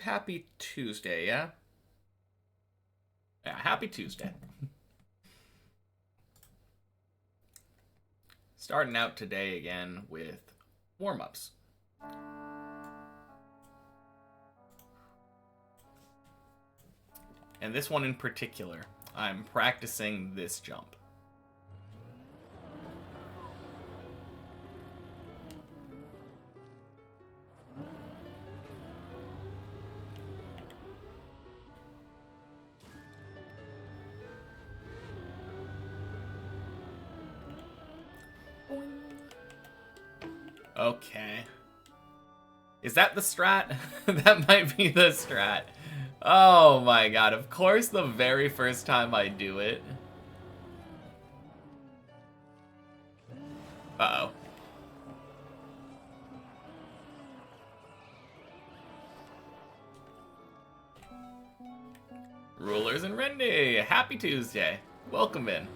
happy Tuesday, yeah? Yeah, happy Tuesday. Starting out today again with warm-ups. And this one in particular, I'm practicing this jump. Okay. Is that the strat? That might be the strat. Oh my god, of course the very first time I do it. Uh-oh. Rulers and Rendy, happy Tuesday. Welcome in.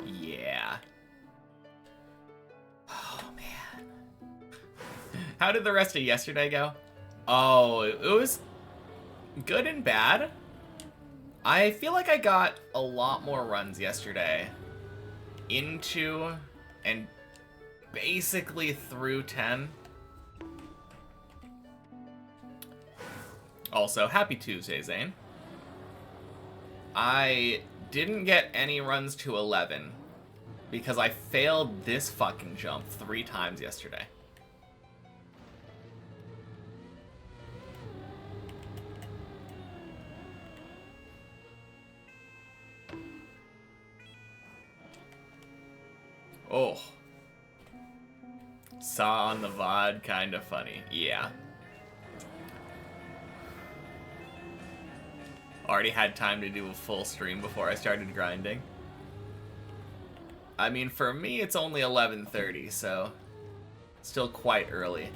Yeah. Oh, man. How did the rest of yesterday go? Oh, it was good and bad. I feel like I got a lot more runs yesterday into and basically through 10. Also, happy Tuesday, Zane. I didn't get any runs to 11 because I failed this fucking jump 3 times yesterday. Oh. Saw on the VOD, kinda funny. Yeah. Already had time to do a full stream before I started grinding. I mean, for me, it's only 11:30, so still quite early.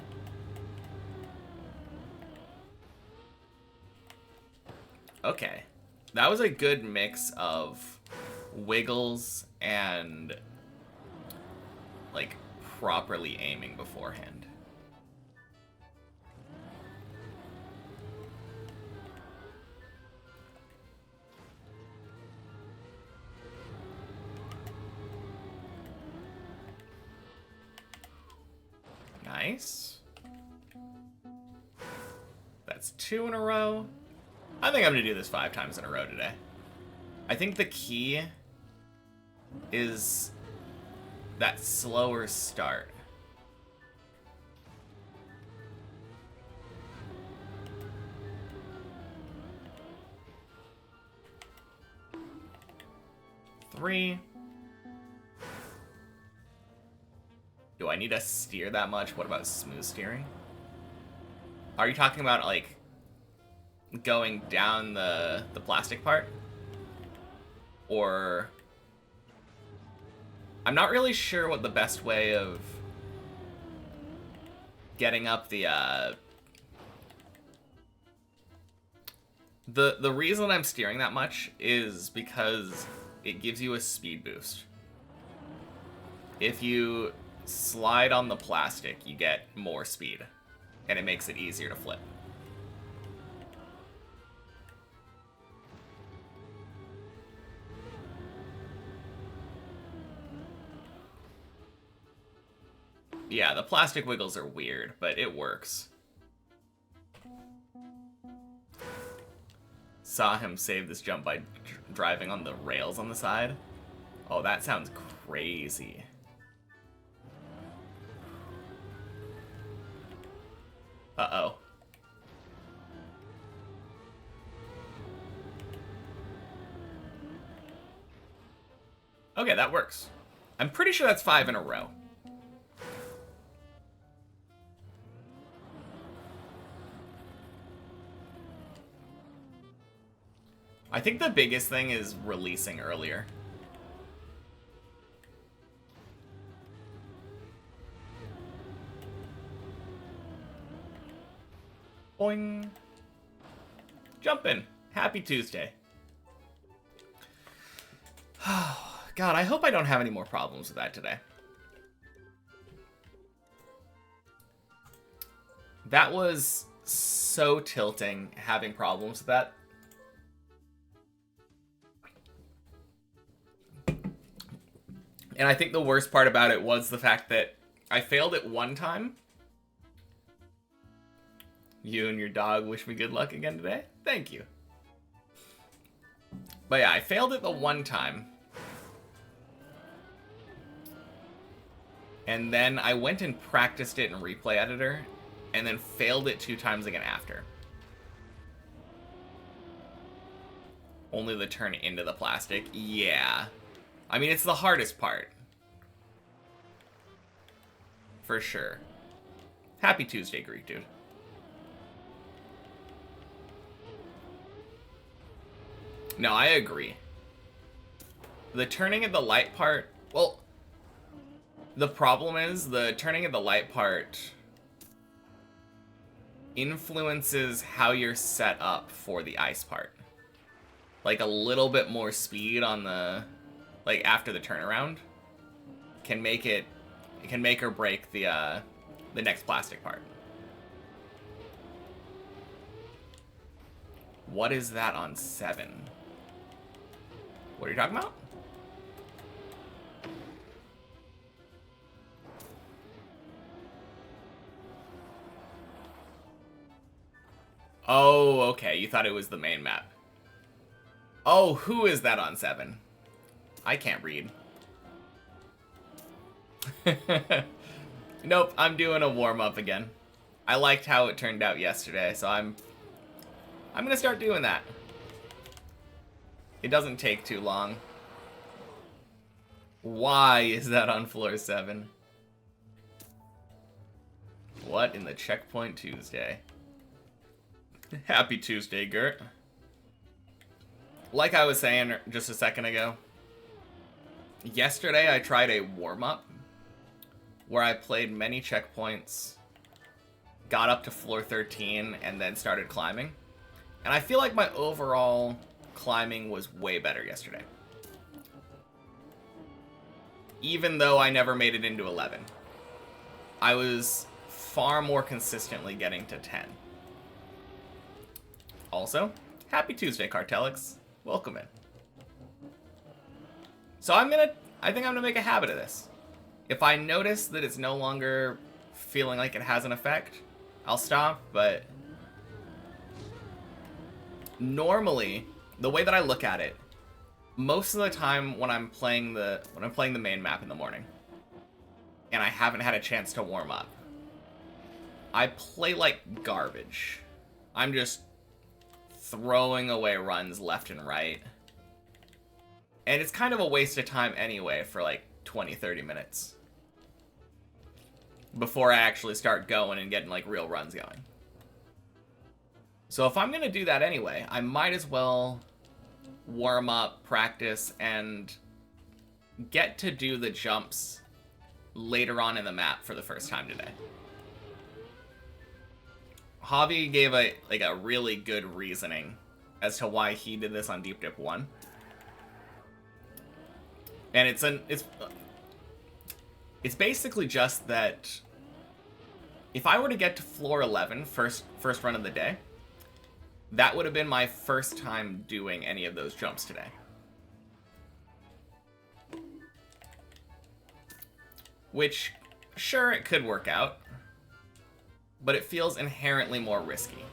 Okay. That was a good mix of wiggles and, like, properly aiming beforehand. Nice. That's 2 in a row. I think I'm gonna do this 5 times in a row today. I think the key is that slower start. Three. Do I need to steer that much? What about smooth steering? Are you talking about, like, going down the plastic part? Or... I'm not really sure what the best way of getting up the reason I'm steering that much is because it gives you a speed boost. If you slide on the plastic, you get more speed, and it makes it easier to flip. Yeah, the plastic wiggles are weird, but it works. Saw him save this jump by driving on the rails on the side. Oh, that sounds crazy. Uh-oh. Okay, that works. I'm pretty sure that's 5 in a row. I think the biggest thing is releasing earlier. Boing. Jumpin'. Happy Tuesday. God, I hope I don't have any more problems with that today. That was so tilting, having problems with that. And I think the worst part about it was the fact that I failed it one time. You and your dog wish me good luck again today? Thank you. But yeah, I failed it the one time. And then I went and practiced it in Replay Editor, and then failed it 2 times again after. Only the turn into the plastic. Yeah. I mean, it's the hardest part. For sure. Happy Tuesday, Greek dude. No, I agree. The turning at the light part... Well, the problem is the turning at the light part influences how you're set up for the ice part. Like, a little bit more speed on the... Like, after the turnaround can make it... It can make or break the next plastic part. What is that on 7? What are you talking about? Oh, okay. You thought it was the main map. Oh, who is that on 7? I can't read. Nope, I'm doing a warm-up again. I liked how it turned out yesterday, so I'm gonna start doing that. It doesn't take too long. Why is that on floor 7? What in the Checkpoint Tuesday? Happy Tuesday, Gert. Like I was saying just a second ago, yesterday I tried a warm-up where I played many checkpoints, got up to floor 13, and then started climbing. And I feel like my overall climbing was way better yesterday. Even though I never made it into 11. I was far more consistently getting to 10. Also, happy Tuesday, Cartelix. Welcome in. So I think I'm gonna make a habit of this. If I notice that it's no longer feeling like it has an effect, I'll stop, but normally, the way that I look at it, most of the time when I'm playing the main map in the morning, and I haven't had a chance to warm up, I play like garbage. I'm just throwing away runs left and right. And it's kind of a waste of time anyway for like 20-30 minutes before I actually start going and getting like real runs going. So if I'm gonna do that anyway, I might as well warm up, practice, and get to do the jumps later on in the map for the first time today. Javi gave a really good reasoning as to why he did this on Deep Dip 1. And it's basically just that if I were to get to floor 11 first run of the day, that would have been my first time doing any of those jumps today. Which, sure, it could work out, but it feels inherently more risky.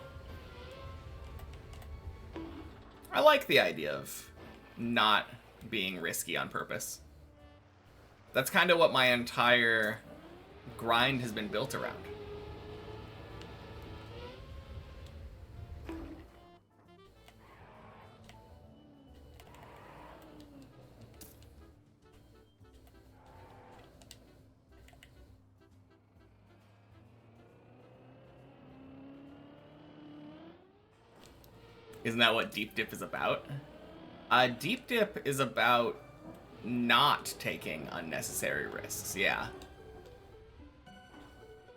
I like the idea of not being risky on purpose. That's kind of what my entire grind has been built around. Isn't that what Deep Dip is about? Deep Dip is about not taking unnecessary risks, yeah.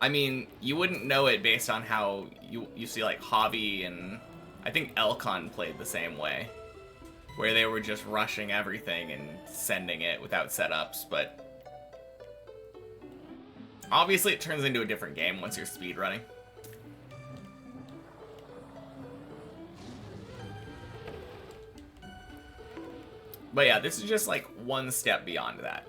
I mean, you wouldn't know it based on how you see like Javi and I think Elcon played the same way, where they were just rushing everything and sending it without setups, but obviously it turns into a different game once you're speedrunning. But yeah, this is just like one step beyond that.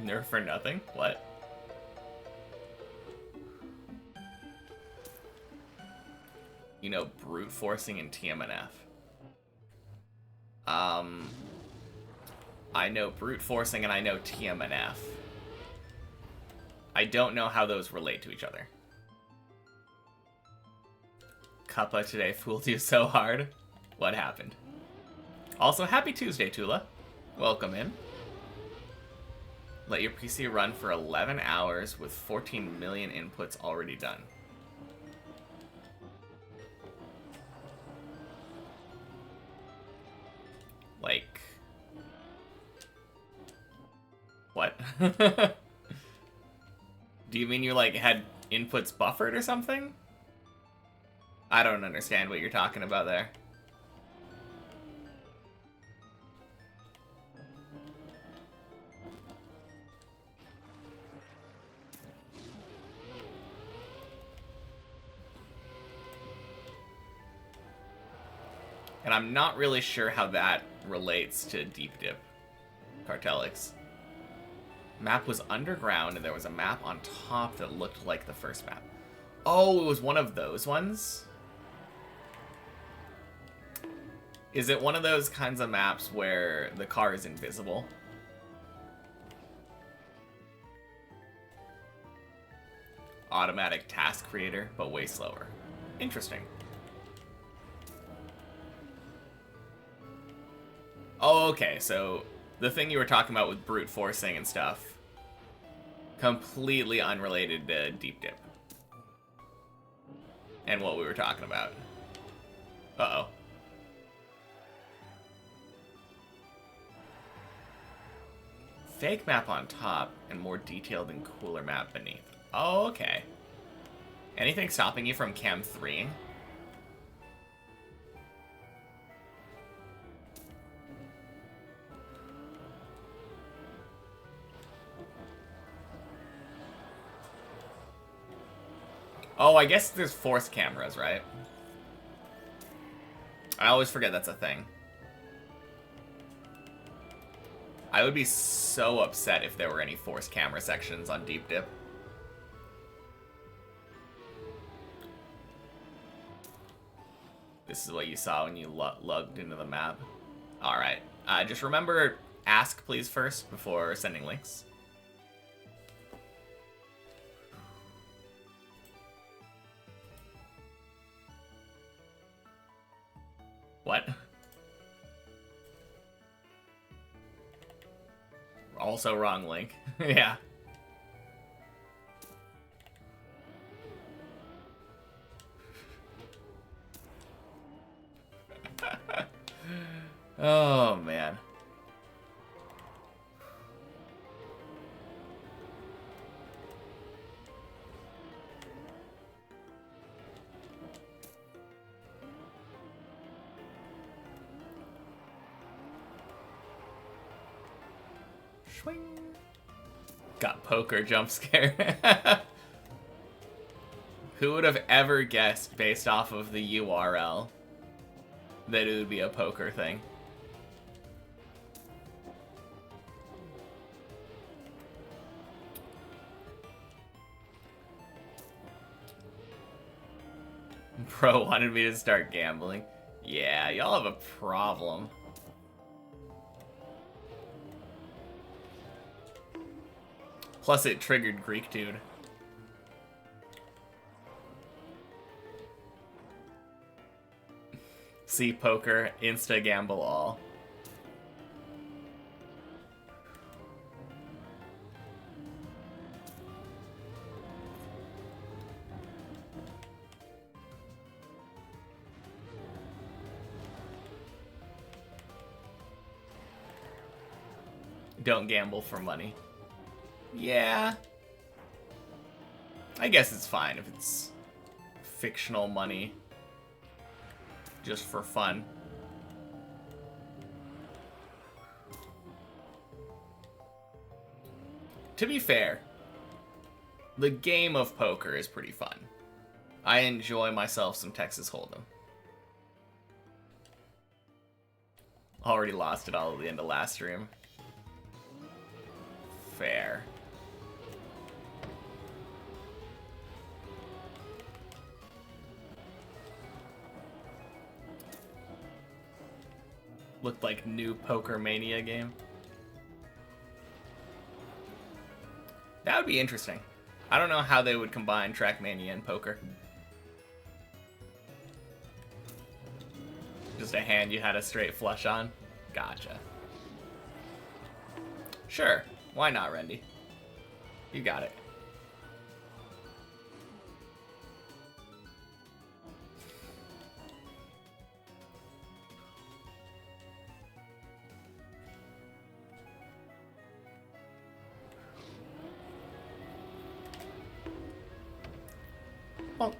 Nerf for nothing? What? You know, brute forcing and TMNF. I know brute forcing and I know TMNF. I don't know how those relate to each other. Cuppa today fooled you so hard. What happened? Also, happy Tuesday, Tula. Welcome in. Let your PC run for 11 hours with 14 million inputs already done. Like... what? Do you mean you, like, had inputs buffered or something? I don't understand what you're talking about there. And I'm not really sure how that relates to Deep Dip. Cartelix. Map was underground, and there was a map on top that looked like the first map. Oh, it was one of those ones? Is it one of those kinds of maps where the car is invisible? Automatic task creator, but way slower. Interesting. Oh, okay, so the thing you were talking about with brute forcing and stuff, completely unrelated to Deep Dip. And what we were talking about. Uh-oh. Fake map on top and more detailed and cooler map beneath. Oh, okay. Anything stopping you from cam 3ing? Oh, I guess there's forced cameras, right? I always forget that's a thing. I would be so upset if there were any forced camera sections on Deep Dip. This is what you saw when you lugged into the map. Alright. Just remember, ask please first before sending links. What? Also wrong link. Yeah. Oh, man. Swing. Got poker jump scare. Who would have ever guessed based off of the URL that it would be a poker thing? Bro wanted me to start gambling. Yeah, y'all have a problem. Plus it triggered Greek Dude. See poker, insta gamble all. don't gamble for money. Yeah. I guess it's fine if it's fictional money. Just for fun. To be fair, the game of poker is pretty fun. I enjoy myself some Texas Hold'em. Already lost it all at the end of last stream. Fair. Looked like new Pokermania game. That would be interesting. I don't know how they would combine Trackmania and poker. Just a hand you had a straight flush on? Gotcha. Sure. Why not, Rendy? You got it. Bonk.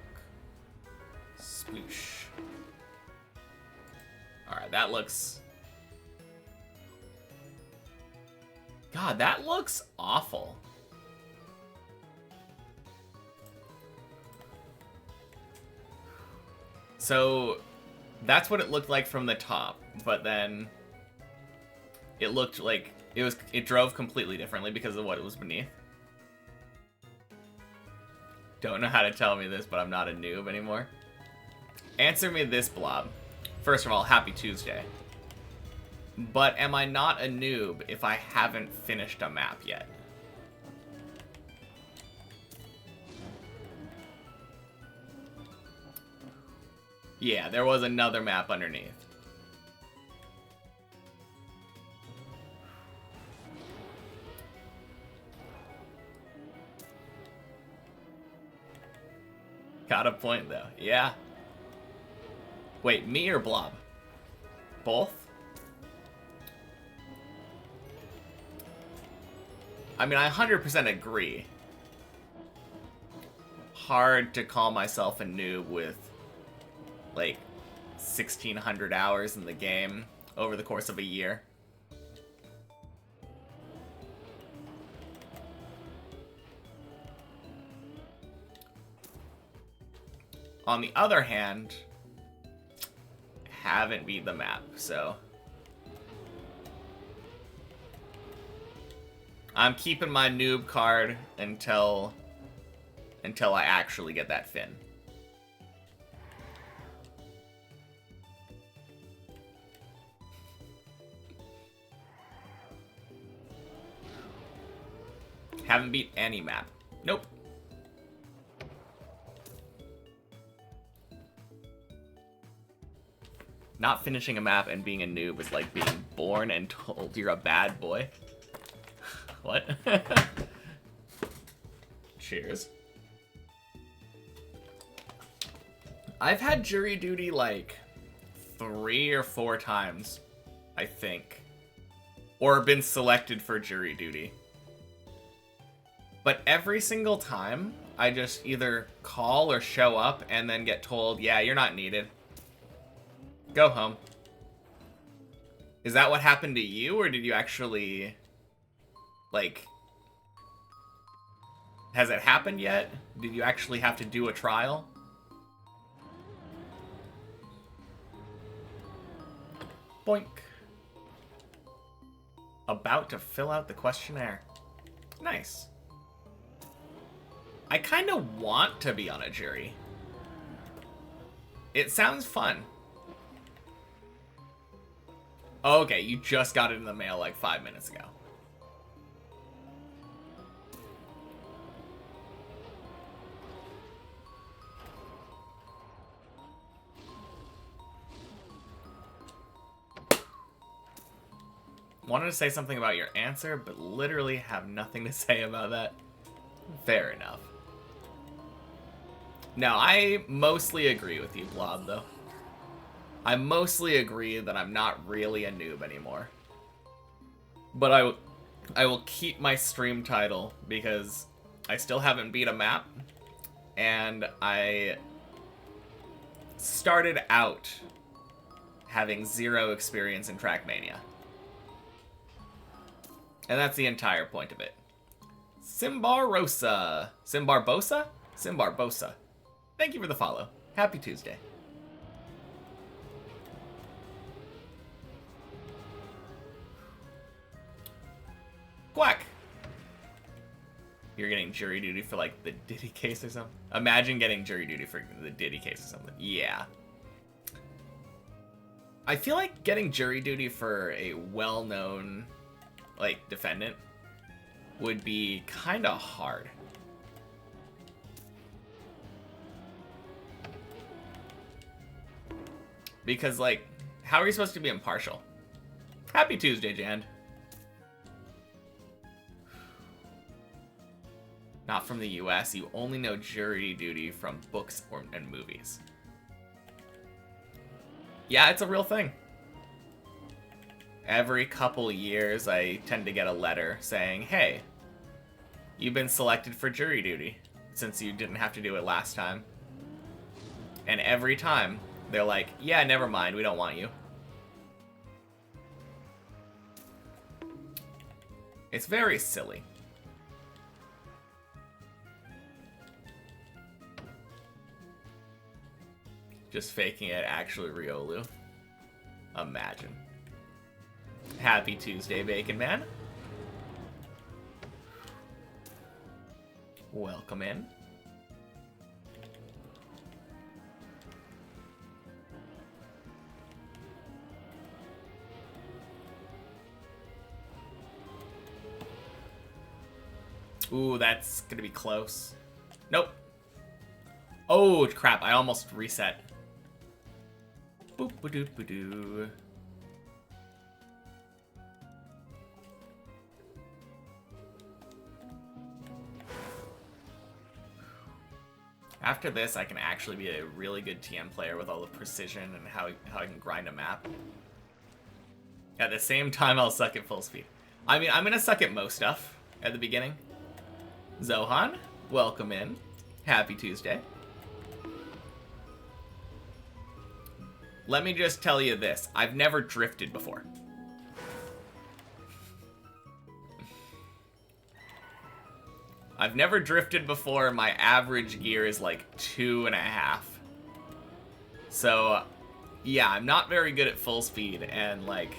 Sploosh. Alright, that looks... God, that looks awful. So, that's what it looked like from the top, but then it looked like it drove completely differently because of what it was beneath. Don't know how to tell me this, but I'm not a noob anymore. Answer me this, Blob. First of all, happy Tuesday. But am I not a noob if I haven't finished a map yet? Yeah, there was another map underneath. Got a point, though. Yeah. Wait, me or Blob? Both? I mean, I 100% agree. Hard to call myself a noob with, like, 1,600 hours in the game over the course of a year. On the other hand, haven't beat the map, so... I'm keeping my noob card until I actually get that fin. Haven't beat any map. Nope. Not finishing a map and being a noob is like being born and told you're a bad boy. What? Cheers. I've had jury duty like 3 or 4 times, I think. Or been selected for jury duty. But every single time, I just either call or show up and then get told, yeah, you're not needed. Go home. Is that what happened to you, or did you actually... Like, has it happened yet? Did you actually have to do a trial? Boink. About to fill out the questionnaire. Nice. I kind of want to be on a jury. It sounds fun. Okay, you just got it in the mail like 5 minutes ago. Wanted to say something about your answer, but literally have nothing to say about that. Fair enough. No, I mostly agree with you, Blob, though. I mostly agree that I'm not really a noob anymore. But I will keep my stream title because I still haven't beat a map, and I started out having 0 experience in Trackmania. And that's the entire point of it. Simbarbosa. Simbarbosa? Simbarbosa. Thank you for the follow. Happy Tuesday. Quack! You're getting jury duty for, like, the Diddy case or something? Imagine getting jury duty for the Diddy case or something. Yeah. I feel like getting jury duty for a well-known, like, defendant would be kind of hard. Because, like, how are you supposed to be impartial? Happy Tuesday, Jan. Not from the US. You only know jury duty from books and movies. Yeah, it's a real thing. Every couple years, I tend to get a letter saying, hey, you've been selected for jury duty since you didn't have to do it last time. And every time, they're like, yeah, never mind, we don't want you. It's very silly. Just faking it, actually Riolu. Imagine. Happy Tuesday, Bacon Man. Welcome in. Ooh, that's gonna be close. Nope. Oh, crap, I almost reset. Boop ba doo ba doo. After this, I can actually be a really good TM player with all the precision and how I can grind a map. At the same time, I'll suck at full speed. I mean, I'm gonna suck at most stuff at the beginning. Zohan, welcome in. Happy Tuesday. Let me just tell you this. I've never drifted before. I've never drifted before. My average gear is like 2.5. So, yeah, I'm not very good at full speed, and like,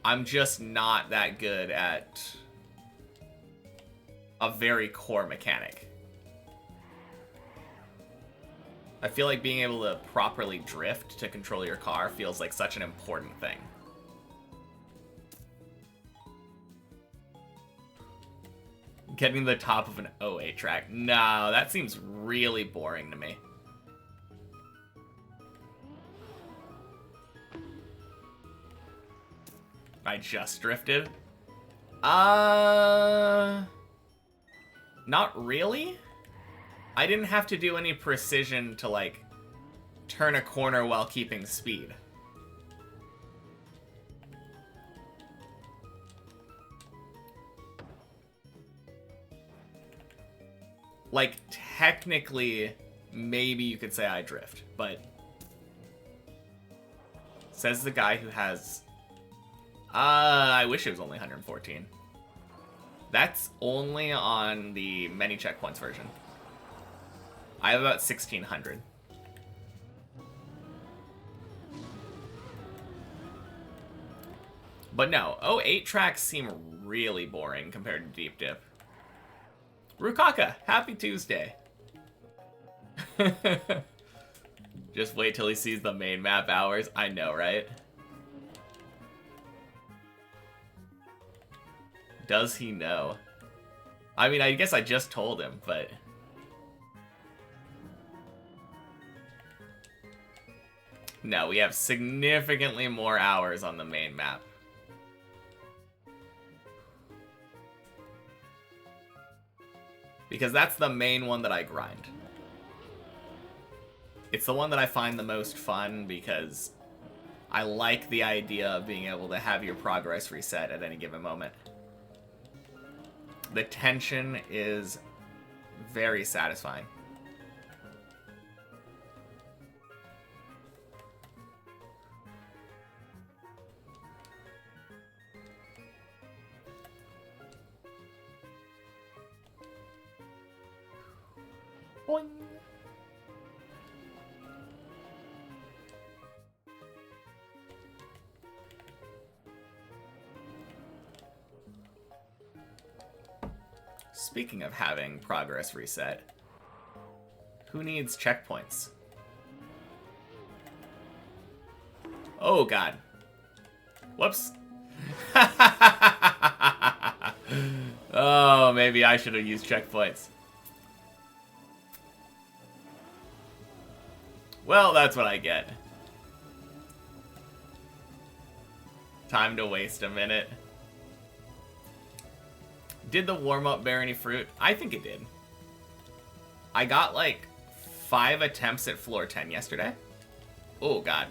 I'm just not that good at a very core mechanic. I feel like being able to properly drift to control your car feels like such an important thing. Getting the top of an 08 track. No, that seems really boring to me. I just drifted? Not really. I didn't have to do any precision to, like, turn a corner while keeping speed. Like, technically, maybe you could say I drift, but says the guy who has... I wish it was only 114. That's only on the many checkpoints version. I have about 1,600. But no, 08 tracks seem really boring compared to Deep Dip. Rukaka, happy Tuesday. Just wait till he sees the main map hours. I know, right? Does he know? I mean, I guess I just told him, but... No, we have significantly more hours on the main map. Because that's the main one that I grind. It's the one that I find the most fun because I like the idea of being able to have your progress reset at any given moment. The tension is very satisfying. Boing. Speaking of having progress reset, who needs checkpoints? Oh god. Whoops. Oh, maybe I should have used checkpoints. Well, that's what I get. Time to waste a minute. Did the warm-up bear any fruit? I think it did. I got like 5 attempts at floor 10 yesterday. Oh god.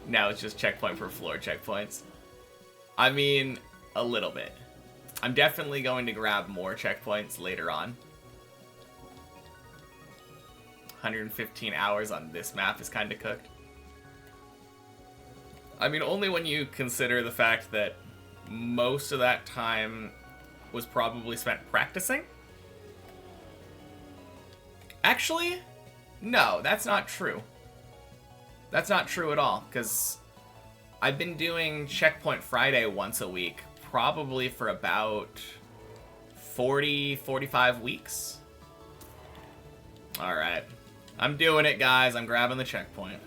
Now it's just checkpoint for floor checkpoints. I mean, a little bit. I'm definitely going to grab more checkpoints later on. 115 hours on this map is kind of cooked. I mean, only when you consider the fact that most of that time was probably spent practicing. Actually, no, that's not true. That's not true at all, because I've been doing Checkpoint Friday once a week, probably for about 45 weeks. Alright. I'm doing it, guys. I'm grabbing the checkpoint.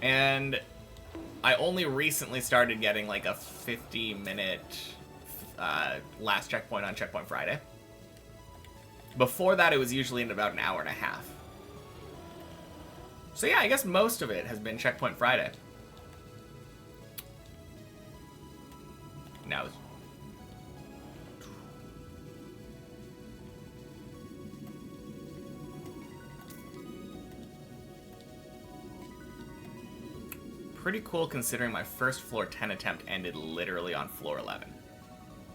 And I only recently started getting like a 50-minute last checkpoint on Checkpoint Friday. Before that, it was usually in about an hour and a half. So yeah, I guess most of it has been Checkpoint Friday. Now, pretty cool considering my first floor 10 attempt ended literally on floor 11.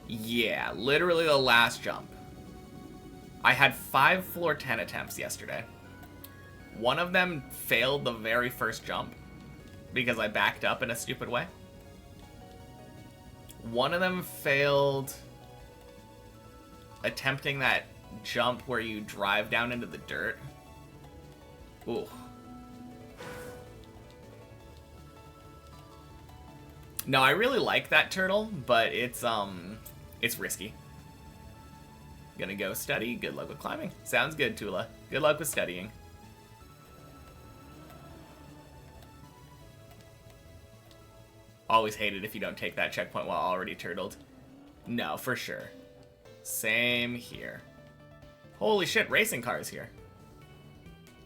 Yeah, literally the last jump. I had 5 floor 10 attempts yesterday. One of them failed the very first jump because I backed up in a stupid way. One of them failed attempting that jump where you drive down into the dirt. Ooh. No, I really like that turtle, but it's risky. Gonna go study. Good luck with climbing. Sounds good, Tula. Good luck with studying. Always hate it if you don't take that checkpoint while already turtled. No, for sure. Same here. Holy shit, racing cars here.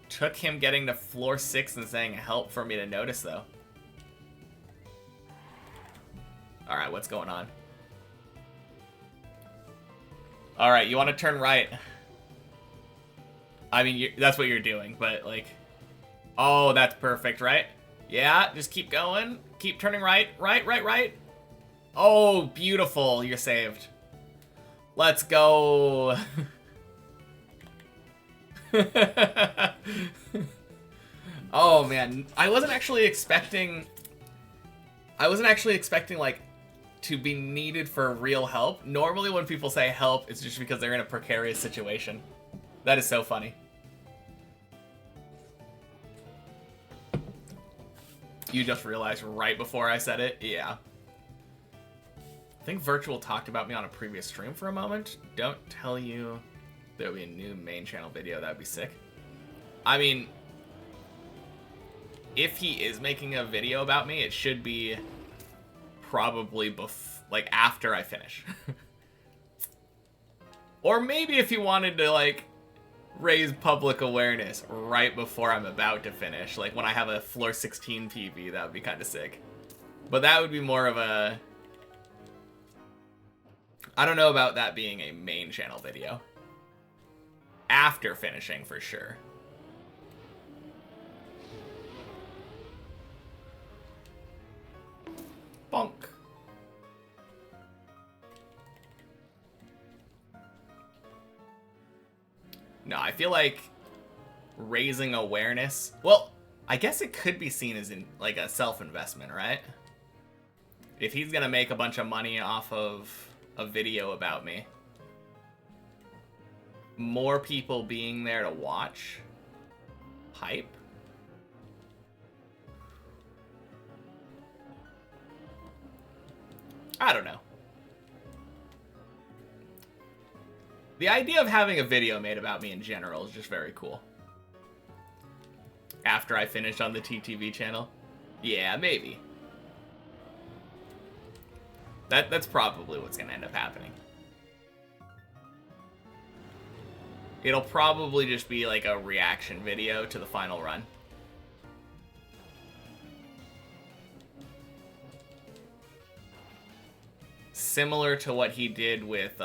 Took him getting to floor 6 and saying help for me to notice, though. Alright, what's going on? Alright, you want to turn right. I mean, that's what you're doing, but like... Oh, that's perfect, right? Yeah, just keep going. Keep turning right. Right. Oh, beautiful. You're saved. Let's go. Oh, man. I wasn't actually expecting, like, to be needed for real help. Normally when people say help, it's just because they're in a precarious situation. That is so funny. You just realized right before I said it? Yeah. I think Virtual talked about me on a previous stream for a moment. Don't tell you there'll be a new main channel video. That would be sick. I mean, if he is making a video about me, it should be probably like after I finish. Or maybe if he wanted to like raise public awareness right before I'm about to finish, like when I have a floor 16 PB, that would be kind of sick. But that would be more of a... I don't know about that being a main channel video. after finishing for sure. Bonk. No, I feel like raising awareness... Well, I guess it could be seen as like a self-investment, right? If he's gonna make a bunch of money off of a video about me, more people being there to watch, hype. I don't know. The idea of having a video made about me in general is just very cool. After I finish on the TTV channel? Yeah, maybe. That's probably what's gonna end up happening. It'll probably just be like a reaction video to the final run. Similar to what he did with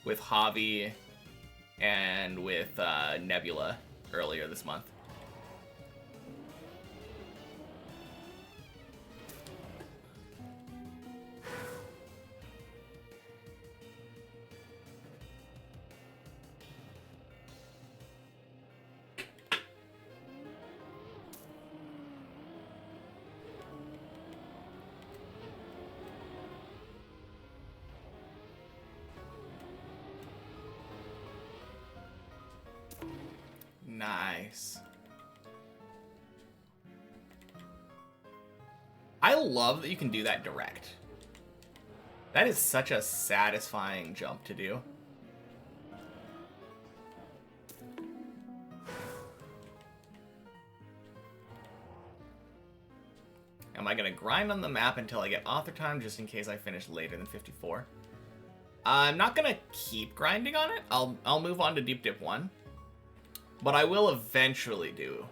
Javi and with Nebula earlier this month. Nice. I love that you can do that direct. That is such a satisfying jump to do. Am I gonna grind on the map until I get author time just in case I finish later than 54? I'm not gonna keep grinding on it. I'll move on to Deep Dip 1. But I will eventually do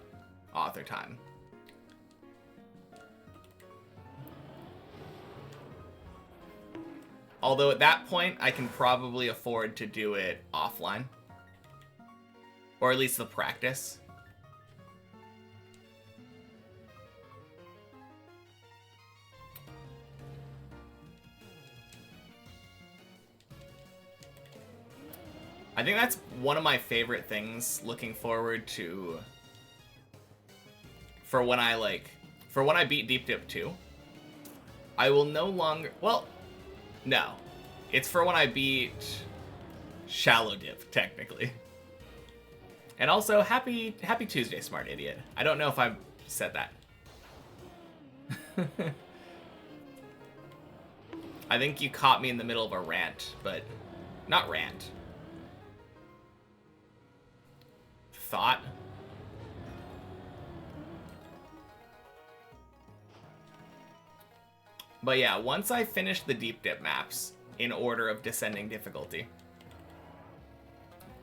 author time. Although at that point, I can probably afford to do it offline. Or at least the practice. I think that's one of my favorite things looking forward to for when I beat Deep Dip 2. I will no longer, well, no. It's for when I beat Shallow Dip, technically. And also, happy Tuesday, smart idiot. I don't know if I said that. I think you caught me in the middle of a rant, but not rant. Thought. But yeah, once I finish the Deep Dip maps in order of descending difficulty,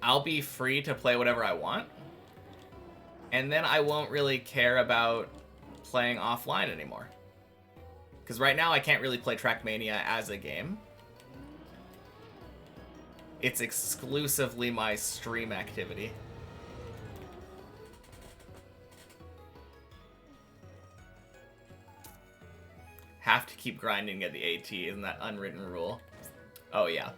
I'll be free to play whatever I want. And then I won't really care about playing offline anymore. Because right now I can't really play Trackmania as a game. It's exclusively my stream activity. Have to keep grinding at the AT, isn't that unwritten rule? Oh yeah.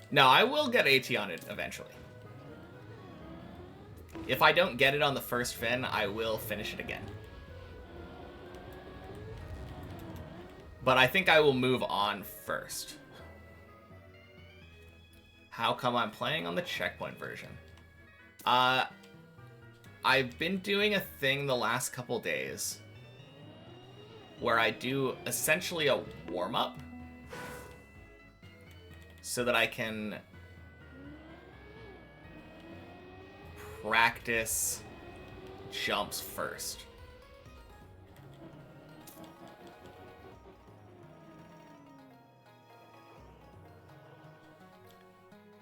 No, I will get AT on it eventually. If I don't get it on the first fin, I will finish it again. But I think I will move on first. How come I'm playing on the checkpoint version? I've been doing a thing the last couple days where I do essentially a warm-up so that I can practice jumps first.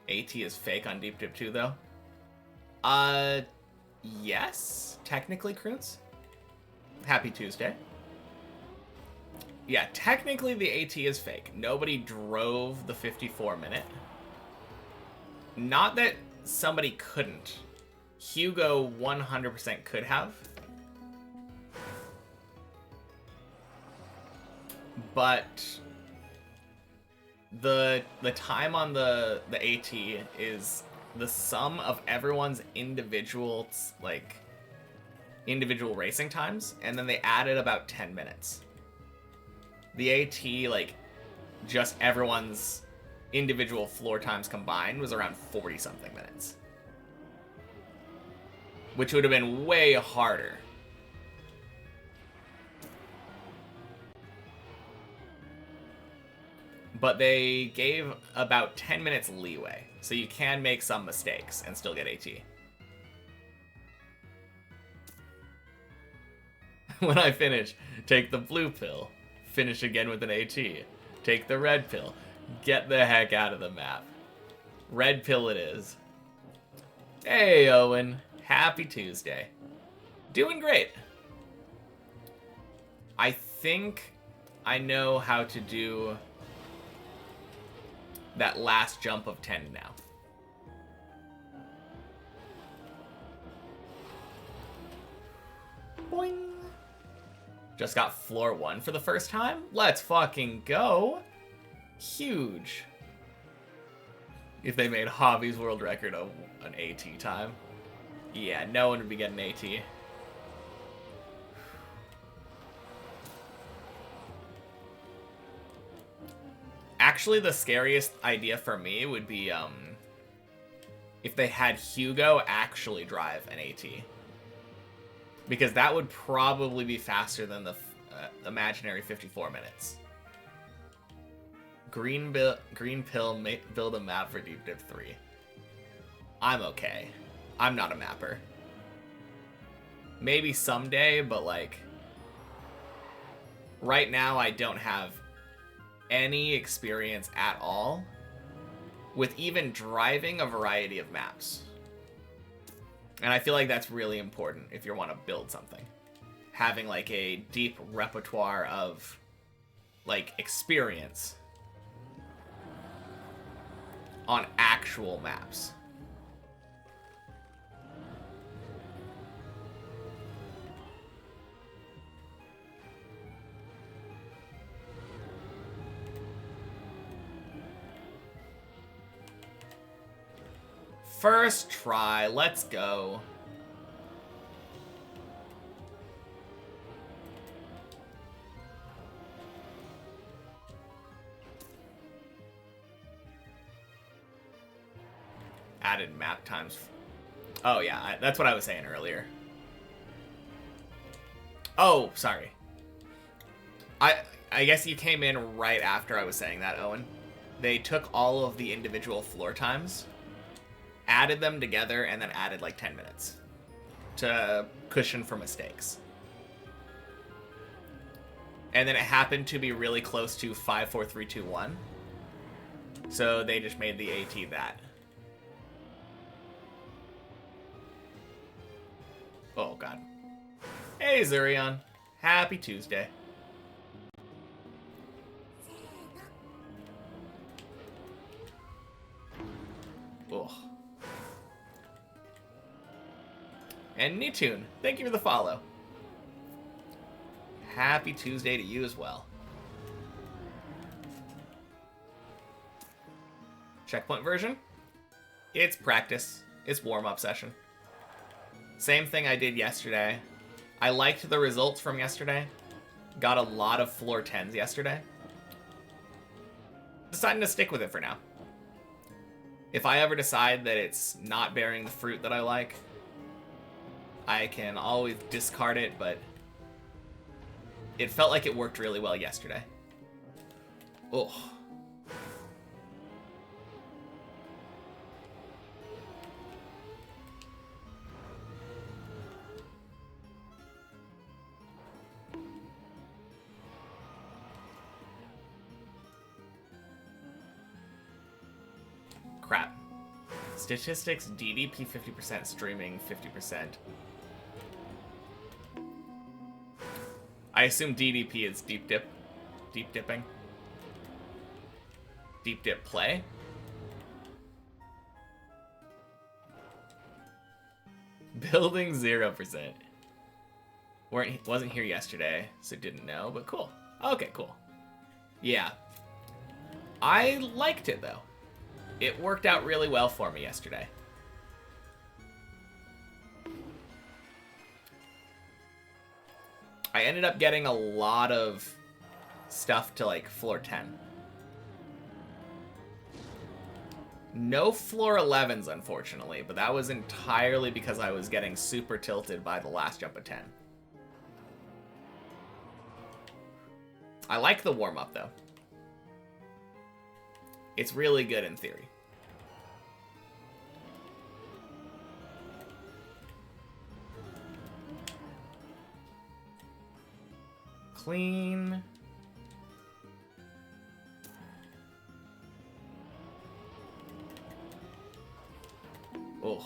AT is fake on Deep Dip 2 though. Yes, technically, Kroons. Happy Tuesday. Yeah, technically the AT is fake. Nobody drove the 54-minute. Not that somebody couldn't. Hugo 100% could have. But the time on the AT is the sum of everyone's individual racing times, and then they added about 10 minutes. The AT, like, just everyone's individual floor times combined was around 40-something minutes. Which would have been way harder. But they gave about 10 minutes leeway, so you can make some mistakes and still get AT. When I finish, take the blue pill. Finish again with an AT. Take the red pill. Get the heck out of the map. Red pill it is. Hey, Owen. Happy Tuesday. Doing great. I think I know how to do that last jump of 10 now. Boing. Just got floor 1 for the first time? Let's fucking go. Huge. If they made Hobby's world record an AT time. Yeah, no one would be getting AT. Actually, the scariest idea for me would be if they had Hugo actually drive an AT. Because that would probably be faster than the imaginary 54 minutes. Green pill, build a map for Deep Dip 3. I'm okay. I'm not a mapper. Maybe someday, but like... right now, I don't have any experience at all with even driving a variety of maps. And I feel like that's really important if you want to build something. Having like a deep repertoire of like experience on actual maps. First try, let's go. Added map times. Oh yeah, that's what I was saying earlier. Oh, sorry. I guess you came in right after I was saying that, Owen. They took all of the individual floor times, added them together, and then added like 10 minutes to cushion for mistakes. And then it happened to be really close to 5, 4, 3, 2, 1. So they just made the AT that. Oh, God. Hey, Zurion. Happy Tuesday. Ugh. And Nitune, thank you for the follow. Happy Tuesday to you as well. Checkpoint version? It's practice. It's warm-up session. Same thing I did yesterday. I liked the results from yesterday. Got a lot of floor 10s yesterday. Deciding to stick with it for now. If I ever decide that it's not bearing the fruit that I like, I can always discard it, but it felt like it worked really well yesterday. Oh. Crap. Statistics, DDP 50%, streaming 50%. I assume DDP is deep dip. Deep dipping. Deep dip play. Building 0%. Wasn't here yesterday, so didn't know, but cool. Okay, cool. Yeah. I liked it, though. It worked out really well for me yesterday. I ended up getting a lot of stuff to, like, floor 10. No floor 11s, unfortunately, but that was entirely because I was getting super tilted by the last jump of 10. I like the warm-up, though. It's really good in theory. Clean. Oh.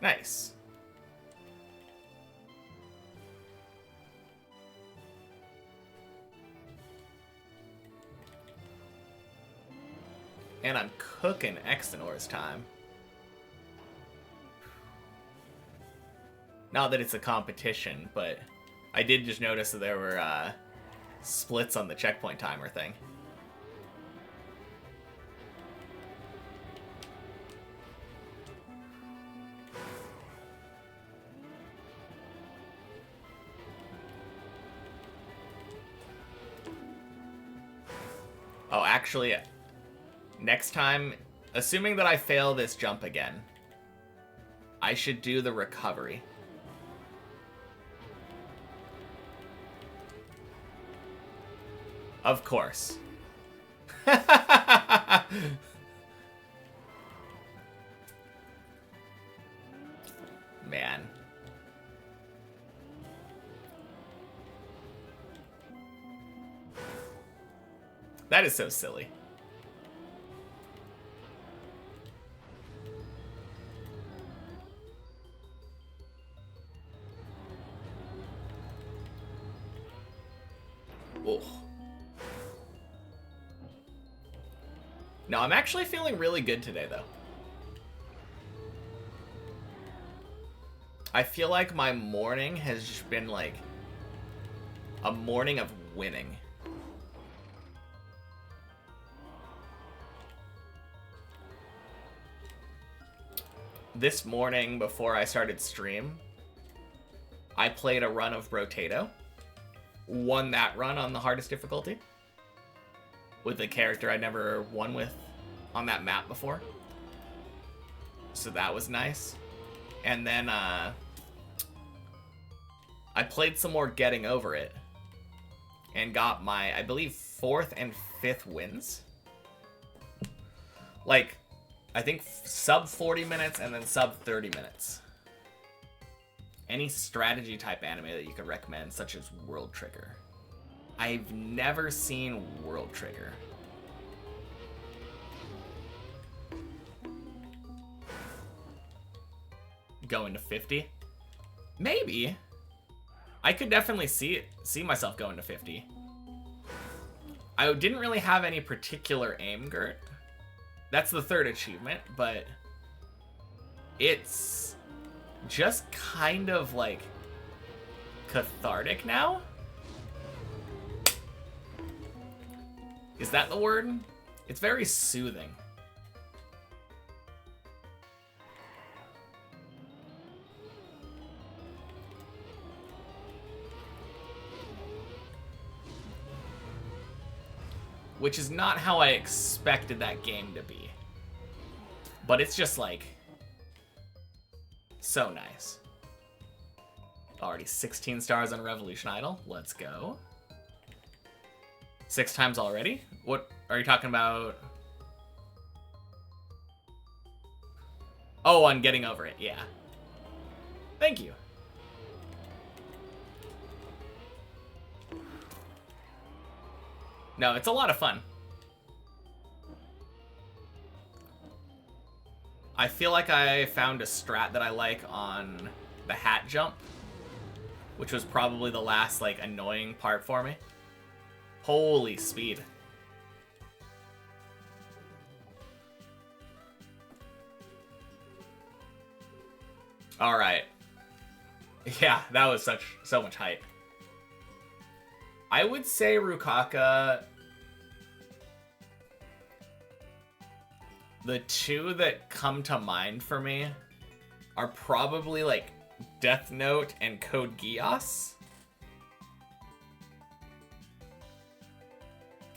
Nice. And I'm cooking Extenor's time. Not that it's a competition, but I did just notice that there were splits on the checkpoint timer thing. Oh, actually, next time, assuming that I fail this jump again, I should do the recovery. Of course. Man. That is so silly. Oh. No, I'm actually feeling really good today, though. I feel like my morning has just been like a morning of winning. This morning, before I started stream, I played a run of Brotato. Won that run on the hardest difficulty. With a character I never won with on that map before. So that was nice. And then I played some more Getting Over It. And got my, I believe, 4th and 5th wins. Like, I think sub 40 minutes and then sub 30 minutes. Any strategy type anime that you could recommend, such as World Trigger. I've never seen World Trigger. Going to 50? Maybe. I could definitely see myself going to 50. I didn't really have any particular aim, Gert. That's the 3rd achievement, but it's just kind of like cathartic now. Is that the word? It's very soothing. Which is not how I expected that game to be. But it's just like so nice. Already 16 stars on Revolution Idol. Let's go. 6 times already? What are you talking about? Oh, on Getting Over It, yeah. Thank you. No, it's a lot of fun. I feel like I found a strat that I like on the hat jump, which was probably the last, like, annoying part for me. Holy speed. Alright. Yeah, that was so much hype. I would say Rukaka... The two that come to mind for me are probably, like, Death Note and Code Geass.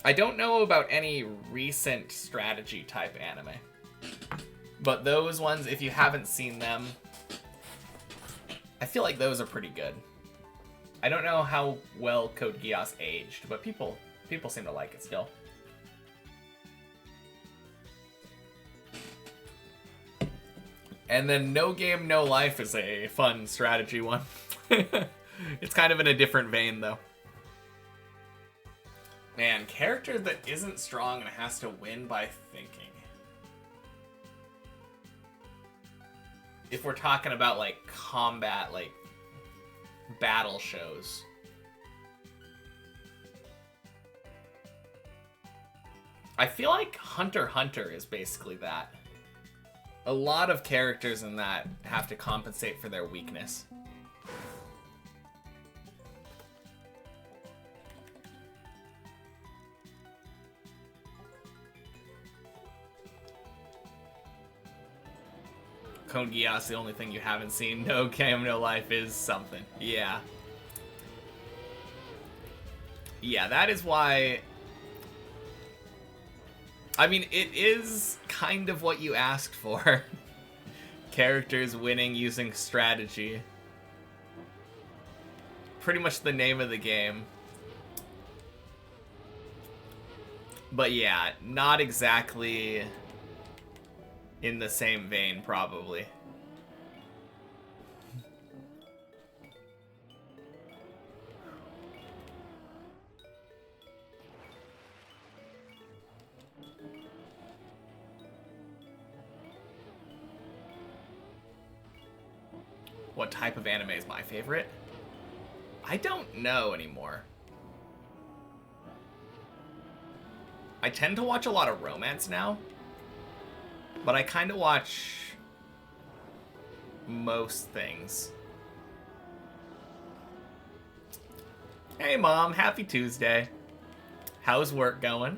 I don't know about any recent strategy type anime. But those ones, if you haven't seen them, I feel like those are pretty good. I don't know how well Code Geass aged, but people seem to like it still. And then No Game, No Life is a fun strategy one. It's kind of in a different vein, though. Man, character that isn't strong and has to win by thinking. If we're talking about, like, combat, like, battle shows. I feel like Hunter x Hunter is basically that. A lot of characters in that have to compensate for their weakness. Code Geass, the only thing you haven't seen. No Game, No Life is something. Yeah. Yeah, that is why... I mean, it is kind of what you asked for. Characters winning using strategy. Pretty much the name of the game. But yeah, not exactly in the same vein, probably. What type of anime is my favorite? I don't know anymore. I tend to watch a lot of romance now, but I kind of watch most things. Hey Mom, happy Tuesday. How's work going?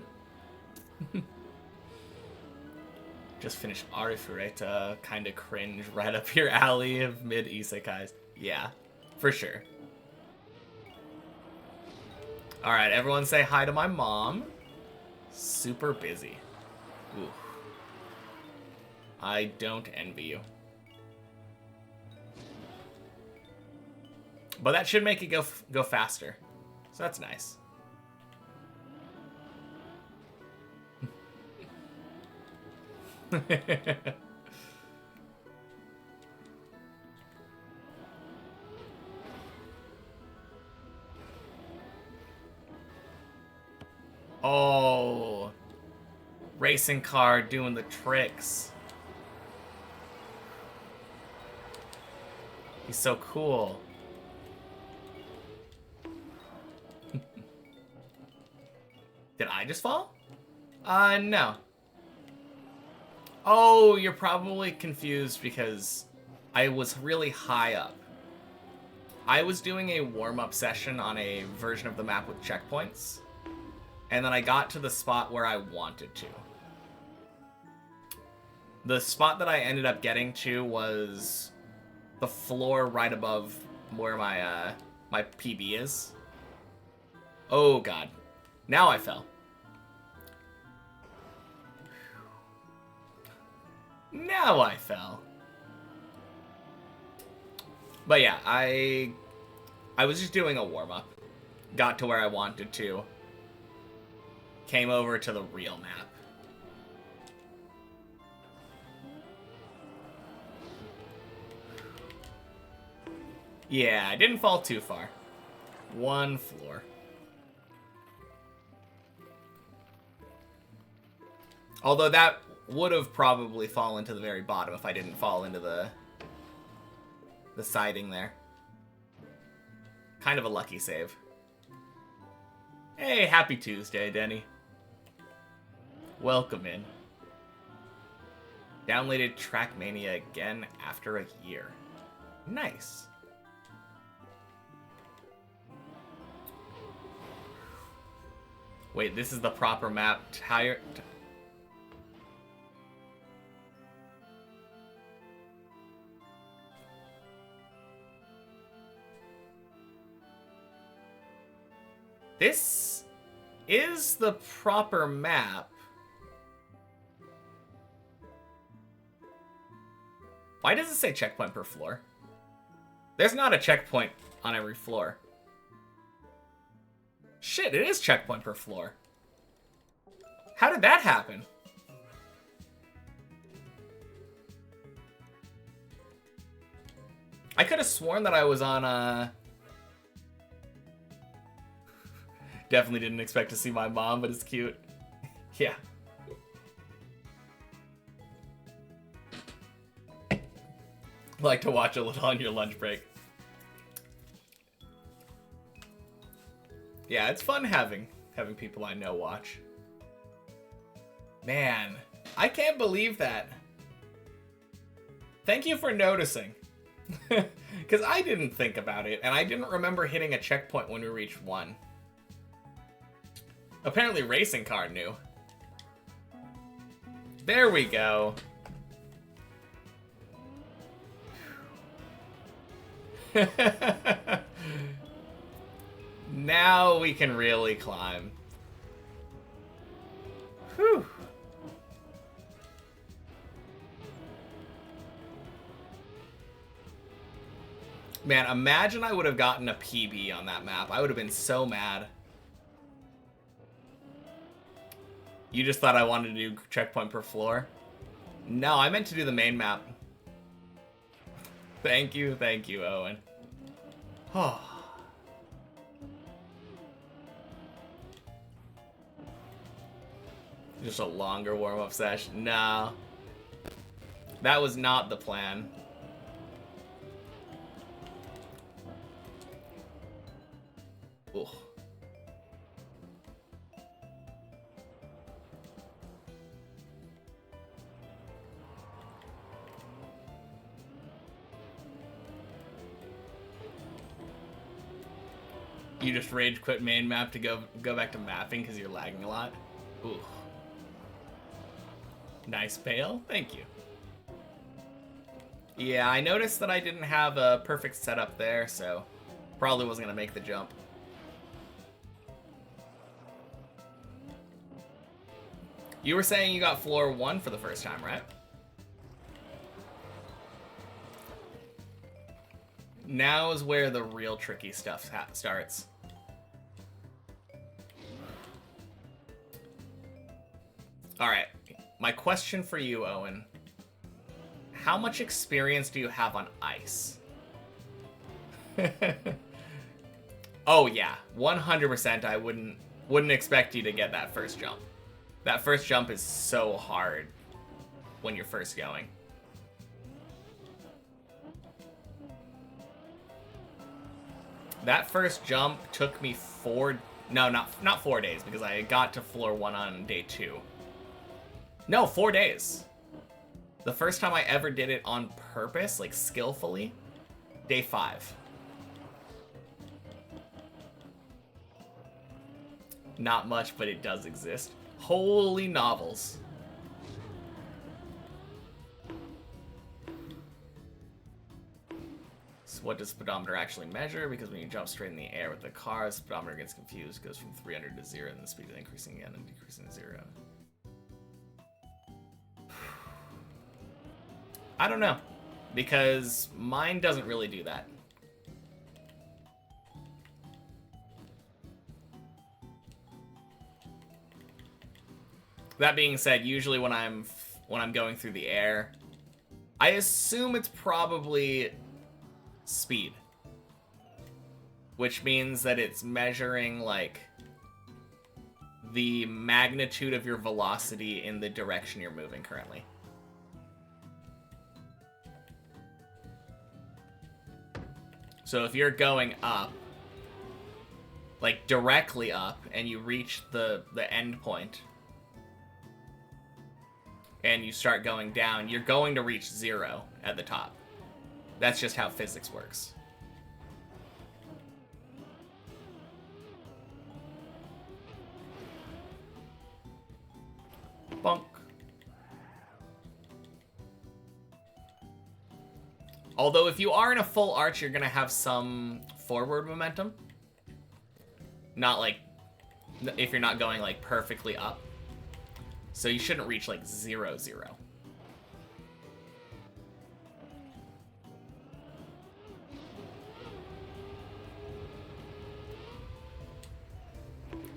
Just finished Arifureta, kind of cringe, right up your alley of mid-isekais. Yeah, for sure. Alright, everyone say hi to my mom. Super busy. Ooh. I don't envy you. But that should make it go faster. So that's nice. Oh, racing car doing the tricks. He's so cool. Did I just fall? No. Oh, you're probably confused because I was really high up. I was doing a warm-up session on a version of the map with checkpoints, and then I got to the spot where I wanted to. The spot that I ended up getting to was the floor right above where my my PB is. Oh god. Now I fell. Now I fell. But yeah, I was just doing a warm-up. Got to where I wanted to. Came over to the real map. Yeah, I didn't fall too far. One floor. Although that would have probably fallen to the very bottom if I didn't fall into the siding there. Kind of a lucky save. Hey, happy Tuesday, Denny. Welcome in. Downloaded Trackmania again after a year. Nice. Wait, this is the proper map. Tire... This is the proper map. Why does it say checkpoint per floor? There's not a checkpoint on every floor. Shit, it is checkpoint per floor. How did that happen? I could have sworn that I was on Definitely didn't expect to see my mom, but it's cute. Yeah. Like to watch a little on your lunch break. Yeah, it's fun having people I know watch. Man, I can't believe that. Thank you for noticing. Because I didn't think about it, and I didn't remember hitting a checkpoint when we reached 1. Apparently Racing Car knew. There we go. Now we can really climb. Whew. Man, imagine I would have gotten a PB on that map. I would have been so mad. You just thought I wanted to do checkpoint per floor? No, I meant to do the main map. Thank you, Owen. Oh. Just a longer warm-up session. No. That was not the plan. Ugh. You just rage quit main map to go back to mapping because you're lagging a lot? Ooh. Nice pail. Thank you. Yeah, I noticed that I didn't have a perfect setup there, so probably wasn't going to make the jump. You were saying you got floor 1 for the first time, right? Now is where the real tricky stuff starts. Alright, my question for you, Owen. How much experience do you have on ice? Oh yeah, 100% I wouldn't expect you to get that first jump. That first jump is so hard when you're first going. That first jump took me not 4 days, because I got to floor 1 on day 2. No, 4 days. The first time I ever did it on purpose, like skillfully, day 5. Not much, but it does exist. Holy novels. So what does speedometer actually measure? Because when you jump straight in the air with the car, the speedometer gets confused, goes from 300 to 0, and the speed is increasing again and decreasing to 0. I don't know, because mine doesn't really do that. That being said, usually when I'm going through the air, I assume it's probably speed, which means that it's measuring like the magnitude of your velocity in the direction you're moving currently. So if you're going up, like directly up, and you reach the end point, and you start going down, you're going to reach 0 at the top. That's just how physics works. Bonk. Although if you are in a full arch, you're going to have some forward momentum. Not like, if you're not going like perfectly up. So you shouldn't reach like 0, 0.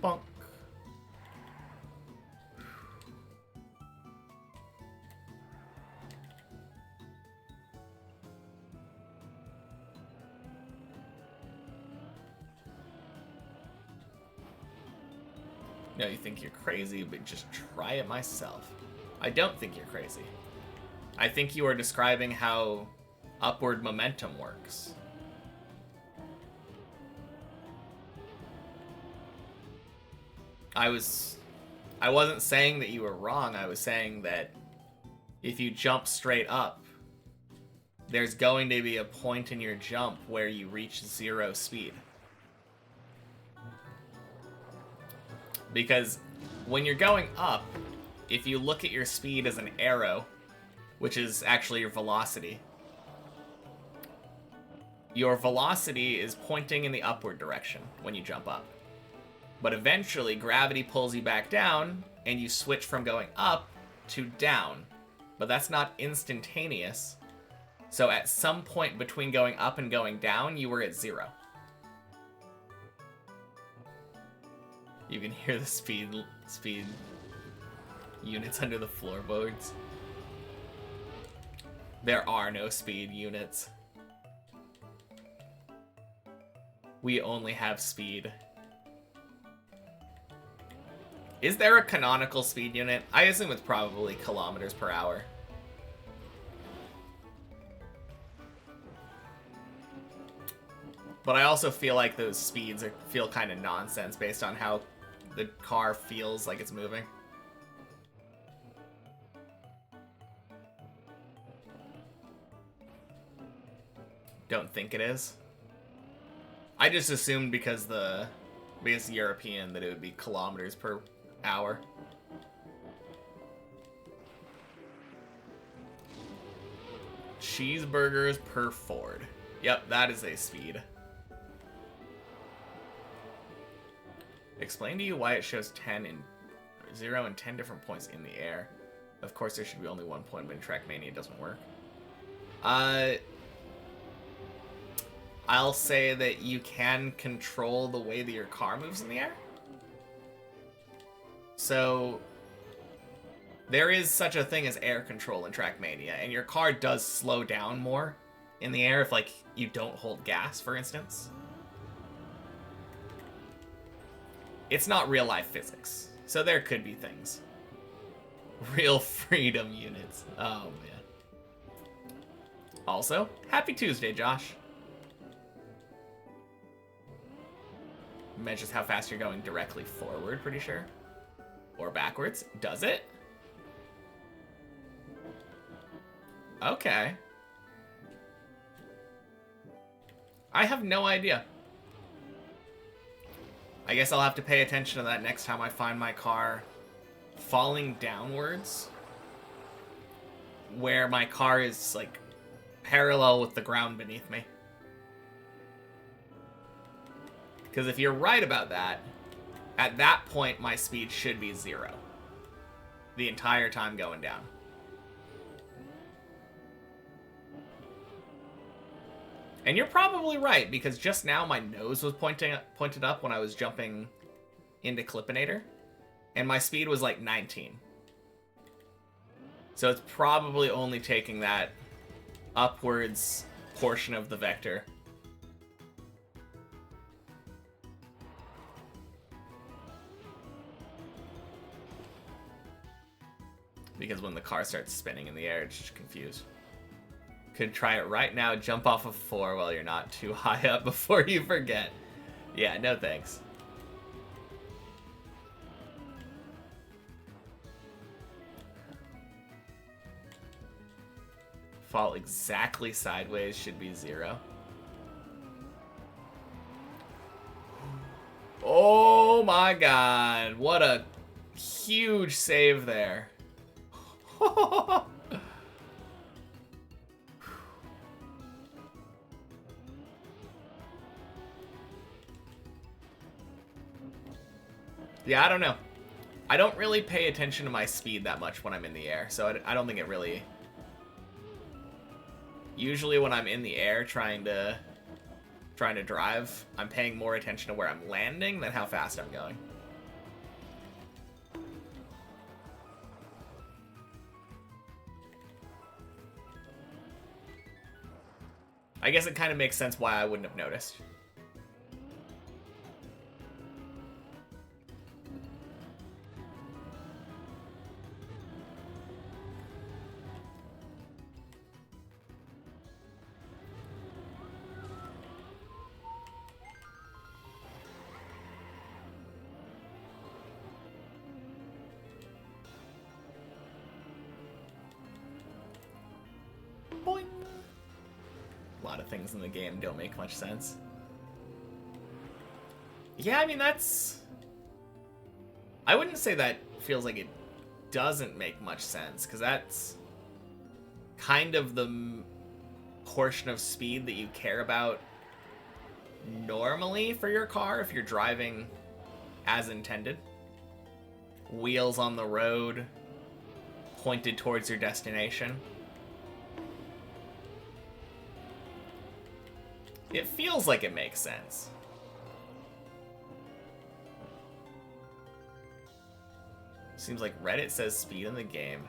Bonk. No, you think you're crazy, but just try it myself. I don't think you're crazy. I think you are describing how upward momentum works. I wasn't saying that you were wrong. I was saying that if you jump straight up, there's going to be a point in your jump where you reach 0 speed. Because when you're going up, if you look at your speed as an arrow, which is actually your velocity, your velocity is pointing in the upward direction when you jump up. But eventually, gravity pulls you back down, and you switch from going up to down. But that's not instantaneous. So at some point between going up and going down, you were at 0. You can hear the speed units under the floorboards. There are no speed units. We only have speed. Is there a canonical speed unit? I assume it's probably kilometers per hour. But I also feel like those speeds feel kind of nonsense based on how the car feels like it's moving. Don't think it is. I just assumed because European that it would be kilometers per hour. Cheeseburgers per Ford. Yep, that is a speed. Explain to you why it shows 0 and 10 different points in the air. Of course, there should be only one point, but in Trackmania it doesn't work. I'll say that you can control the way that your car moves in the air. So there is such a thing as air control in Trackmania, and your car does slow down more in the air if, like, you don't hold gas, for instance. It's not real-life physics, so there could be things. Real freedom units. Oh, man. Also, happy Tuesday, Josh. Measures how fast you're going directly forward, pretty sure. Or backwards. Does it? Okay. I have no idea. I guess I'll have to pay attention to that next time I find my car falling downwards, where my car is, like, parallel with the ground beneath me. Because if you're right about that, at that point my speed should be 0 the entire time going down. And you're probably right, because just now my nose was pointed up when I was jumping into Clippinator, and my speed was like 19. So it's probably only taking that upwards portion of the vector. because when the car starts spinning in the air, it's just confused. Could try it right now. Jump off of 4 while you're not too high up before you forget. Yeah, no thanks. Fall exactly sideways should be 0. Oh my god. What a huge save there. Yeah, I don't know. I don't really pay attention to my speed that much when I'm in the air, so I don't think it really... Usually when I'm in the air trying to drive, I'm paying more attention to where I'm landing than how fast I'm going. I guess it kind of makes sense why I wouldn't have noticed. Boing. A lot of things in the game don't make much sense. Yeah, I mean, that's... I wouldn't say that feels like it doesn't make much sense, because that's kind of the portion of speed that you care about normally for your car if you're driving as intended. Wheels on the road, pointed towards your destination. It feels like it makes sense. Seems like Reddit says speed in the game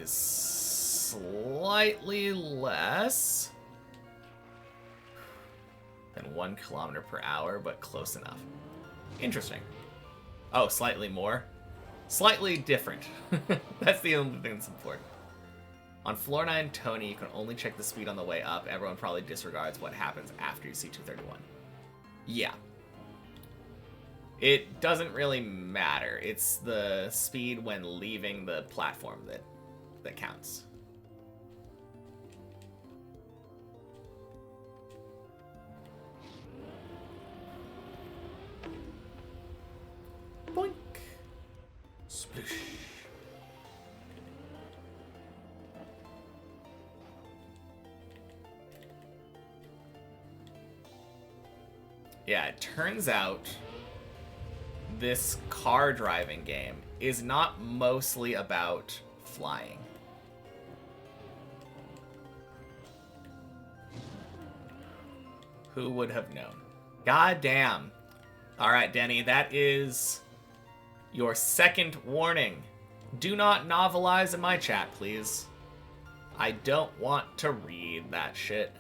is slightly less than 1 km/h, but close enough. Interesting. Oh, slightly more? Slightly different. That's the only thing that's important. On floor 9, Tony, you can only check the speed on the way up. Everyone probably disregards what happens after you see 231. Yeah. It doesn't really matter. It's the speed when leaving the platform that counts. Boink. Sploosh. Yeah, it turns out this car driving game is not mostly about flying. Who would have known? God damn. All right, Denny, that is your second warning. Do not novelize in my chat, please. I don't want to read that shit.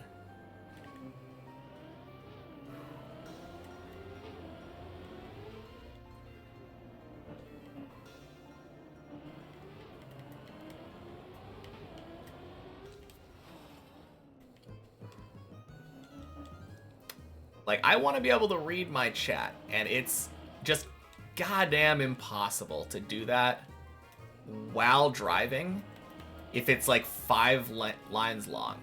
Like, I want to be able to read my chat, and it's just goddamn impossible to do that while driving if it's like 5 lines long.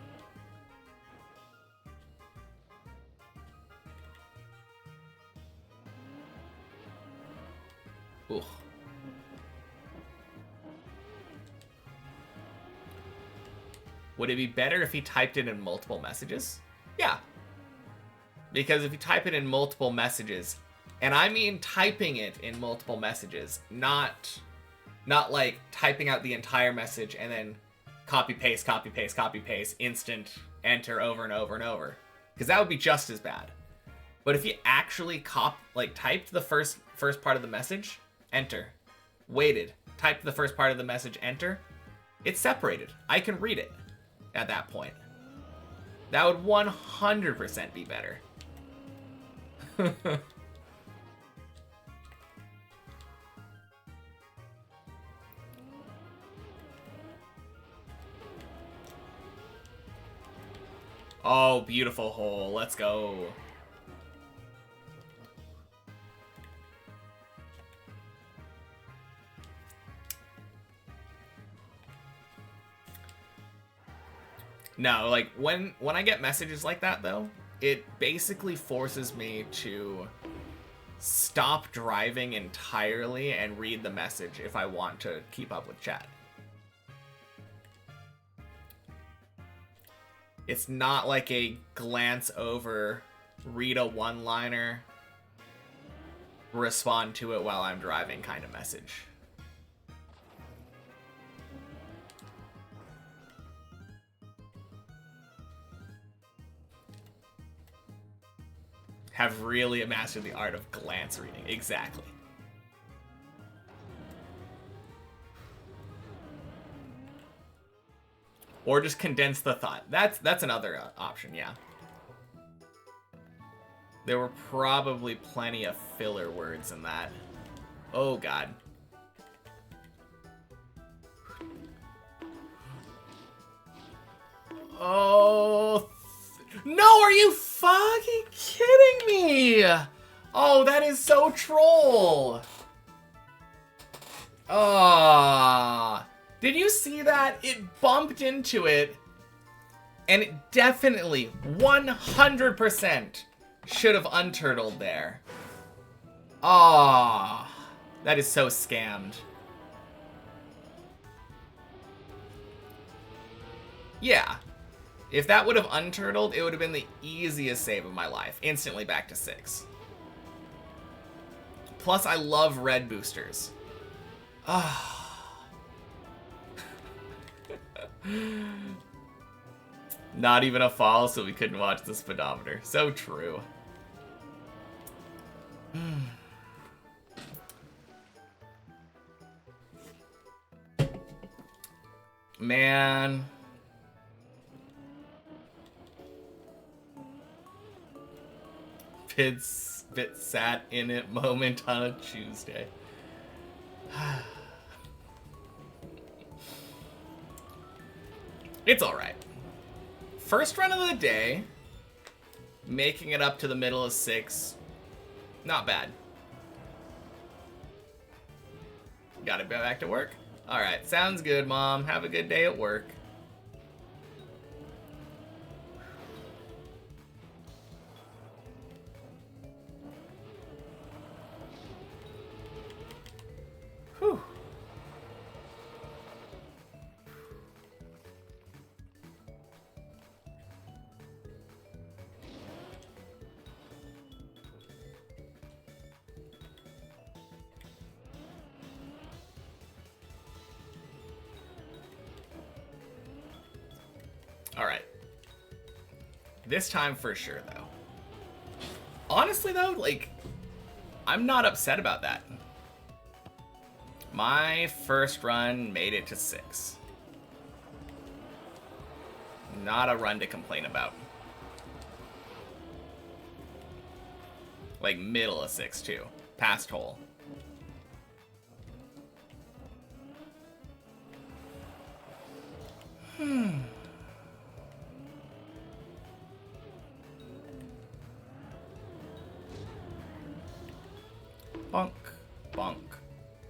Ooh. Would it be better if he typed it in multiple messages? Yeah. Because if you type it in multiple messages, and I mean typing it in multiple messages, not like typing out the entire message and then copy paste, copy paste, copy paste, instant enter over and over and over, because that would be just as bad. But if you actually typed the first part of the message, enter, waited, typed the first part of the message, enter, it's separated. I can read it at that point. That would 100% be better. Oh, beautiful hole. Let's go. No, like, when I get messages like that, though, it basically forces me to stop driving entirely and read the message if I want to keep up with chat. It's not like a glance over, read a one-liner, respond to it while I'm driving kind of message. Have really mastered the art of glance reading. Exactly. Or just condense the thought. That's another option, yeah. There were probably plenty of filler words in that. Oh, God. Oh, no, are you fucking kidding me? Oh, that is so troll. Ah. Did you see that? It bumped into it, and it definitely, 100% should have unturtled there. Ah. That is so scammed. Yeah. If that would have unturtled, it would have been the easiest save of my life. Instantly back to 6. Plus, I love red boosters. Ah. Not even a fall, so we couldn't watch the speedometer. So true. Man. Bit sat in it moment on a Tuesday. It's alright. First run of the day. Making it up to the middle of 6. Not bad. Gotta go back to work? Alright, sounds good, Mom. Have a good day at work. Whew. Alright. This time for sure, though. Honestly, though, like, I'm not upset about that. My first run made it to 6. Not a run to complain about. Like, middle of 6, too. Past hole. Bonk, bonk,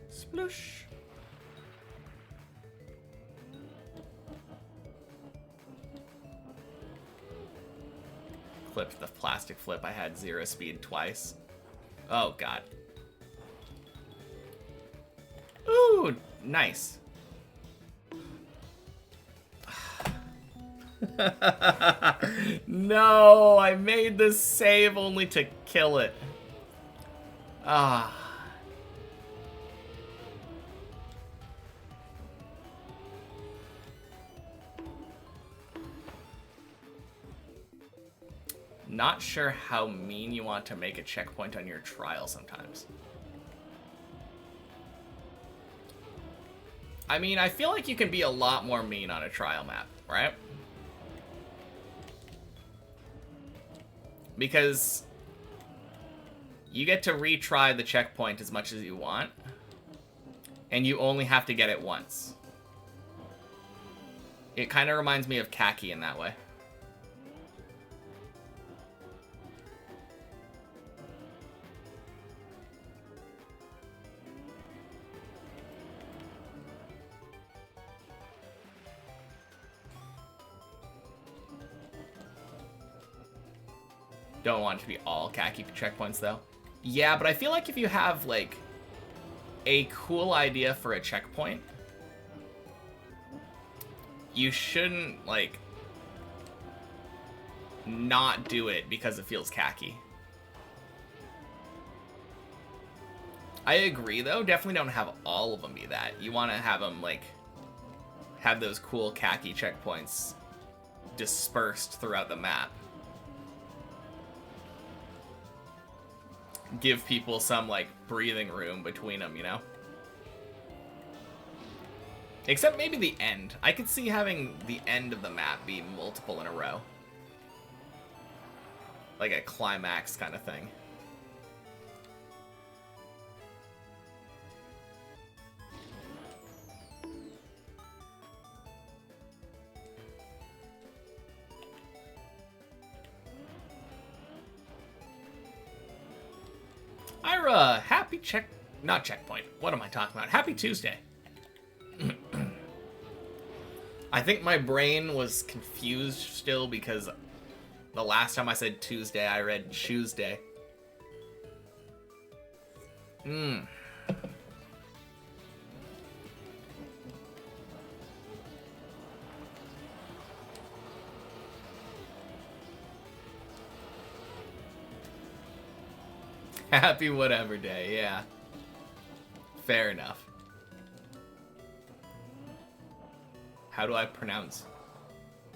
sploosh. Clipped the plastic flip. I had 0 speed twice. Oh, God. Ooh, nice. No, I made this save only to kill it. Ah. Not sure how mean you want to make a checkpoint on your trial sometimes. I mean, I feel like you can be a lot more mean on a trial map, right? Because you get to retry the checkpoint as much as you want, and you only have to get it once. It kind of reminds me of Khaki in that way. Don't want it to be all khaki checkpoints, though. Yeah, but I feel like if you have, like, a cool idea for a checkpoint, you shouldn't, like, not do it because it feels khaki. I agree, though. Definitely don't have all of them be that. You want to have them, like, have those cool khaki checkpoints dispersed throughout the map. Give people some, like, breathing room between them, you know? Except maybe the end. I could see having the end of the map be multiple in a row. Like a climax kind of thing. Ira, happy not checkpoint. What am I talking about? Happy Tuesday. I think my brain was confused still because the last time I said Tuesday, I read Tuesday. Happy whatever day, yeah. Fair enough. How do I pronounce?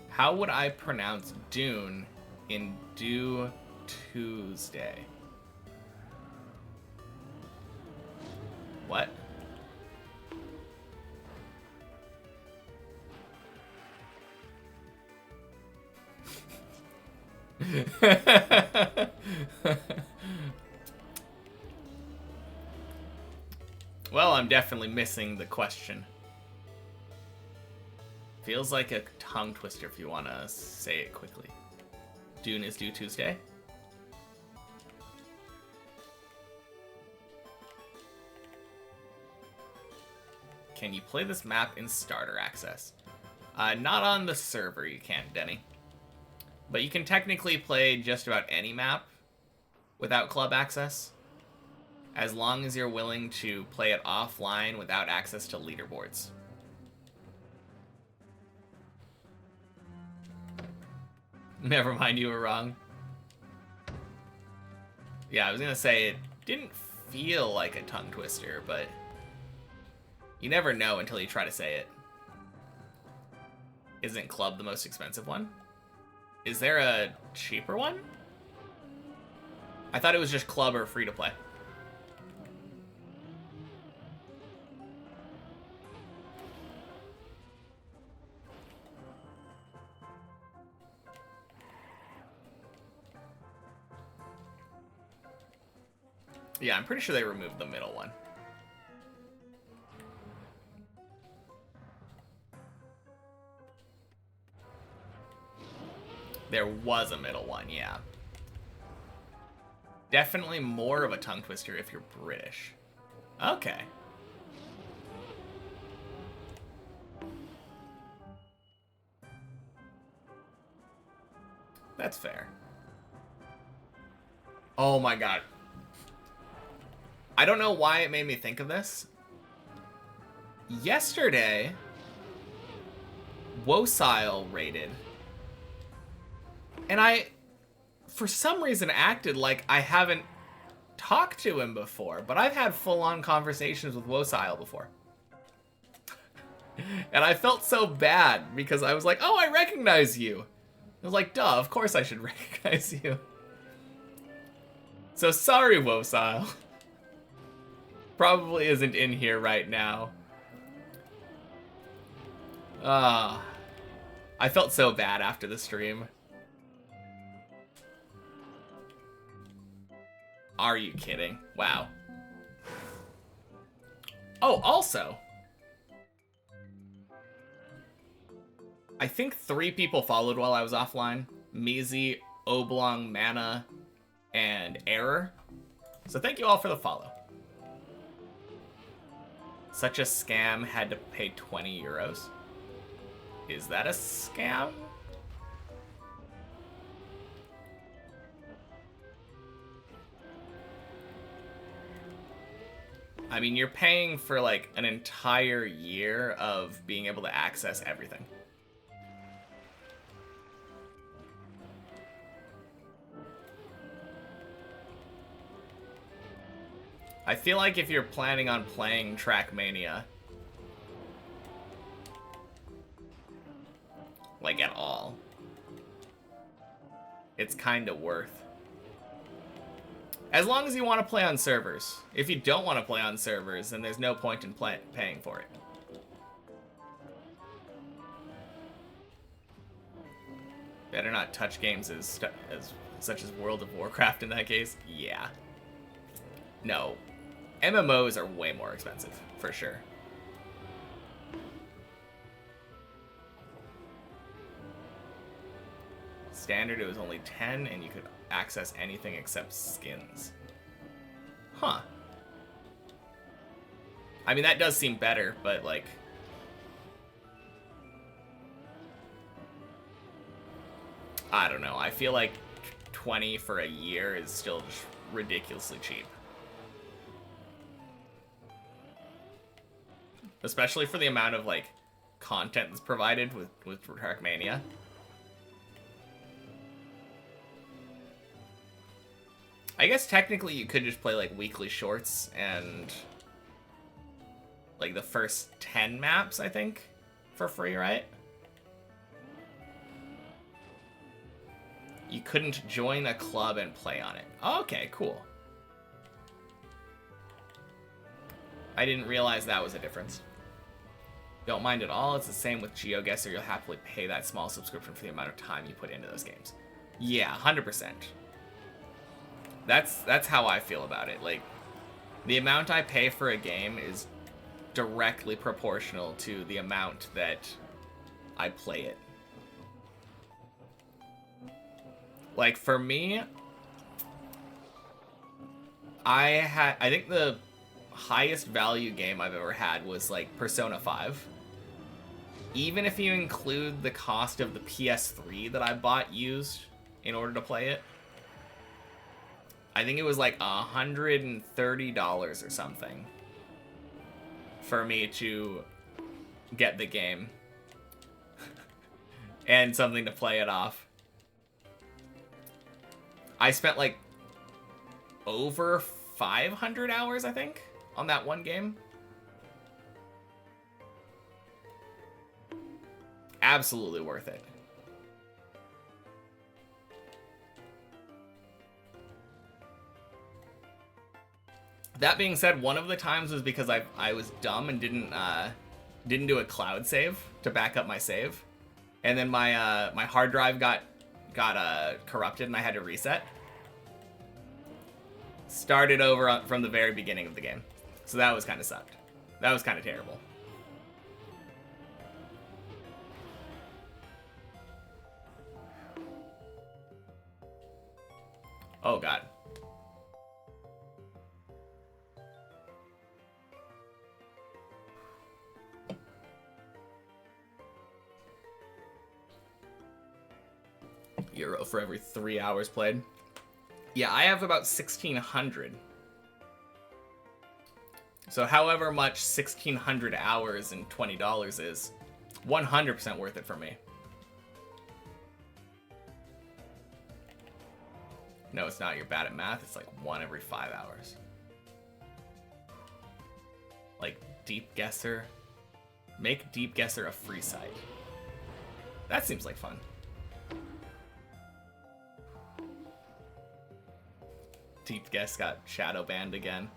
How would I pronounce Dune in Do Tuesday? What? Well, I'm definitely missing the question. Feels like a tongue twister if you want to say it quickly. Dune is due Tuesday. Can you play this map in starter access? Not on the server, you can't, Denny. But you can technically play just about any map without club access, as long as you're willing to play it offline without access to leaderboards. Never mind, you were wrong. Yeah, I was gonna say, it didn't feel like a tongue twister, but you never know until you try to say it. Isn't Club the most expensive one? Is there a cheaper one? I thought it was just Club or free to play. Yeah, I'm pretty sure they removed the middle one. There was a middle one, yeah. Definitely more of a tongue twister if you're British. Okay. That's fair. Oh my god. I don't know why it made me think of this. Yesterday, Wosile raided. And I, for some reason, acted like I haven't talked to him before. But I've had full-on conversations with Wosile before. And I felt so bad because I was like, oh, I recognize you. I was like, duh, of course I should recognize you. So sorry, Wosile. Probably isn't in here right now. I felt so bad after the stream. Are you kidding? Wow. Oh, also, I think 3 people followed while I was offline. Mizi, Oblong, Mana, and Error. So thank you all for the follow. Such a scam, had to pay 20 euros. Is that a scam? I mean, you're paying for like an entire year of being able to access everything. I feel like if you're planning on playing Trackmania, like at all, it's kind of worth. As long as you want to play on servers. If you don't want to play on servers, then there's no point in paying for it. Better not touch games as such as World of Warcraft in that case. Yeah. No. MMOs are way more expensive, for sure. Standard, it was only 10, and you could access anything except skins. Huh. I mean, that does seem better, but, like... I don't know. I feel like 20 for a year is still just ridiculously cheap. Especially for the amount of, like, content that's provided with Trackmania. I guess technically you could just play, like, weekly shorts and, like, the first 10 maps, I think, for free, right? You couldn't join a club and play on it. Oh, okay, cool. I didn't realize that was a difference. Don't mind at all. It's the same with GeoGuessr. You'll happily pay that small subscription for the amount of time you put into those games. Yeah, 100%. That's how I feel about it. Like, the amount I pay for a game is directly proportional to the amount that I play it. Like, for me, I think the highest value game I've ever had was, like, Persona 5. Even if you include the cost of the PS3 that I bought used in order to play it, I think it was like $130 or something for me to get the game and something to play it off. I spent like over 500 hours, I think, on that one game. Absolutely worth it. That being said, one of the times was because I was dumb and didn't do a cloud save to back up my save, and then my my hard drive got corrupted and I had to reset. Started over from the very beginning of the game, so that was kind of sucked. That was kind of terrible. Oh god. Euro for every 3 hours played. Yeah, I have about 1,600. So however much 1,600 hours and $20 is, 100% worth it for me. No, it's not. You're bad at math. It's like 1 every 5 hours. Like Deep Guesser. Make Deep Guesser a free site. That seems like fun. Deep Guess got shadow banned again.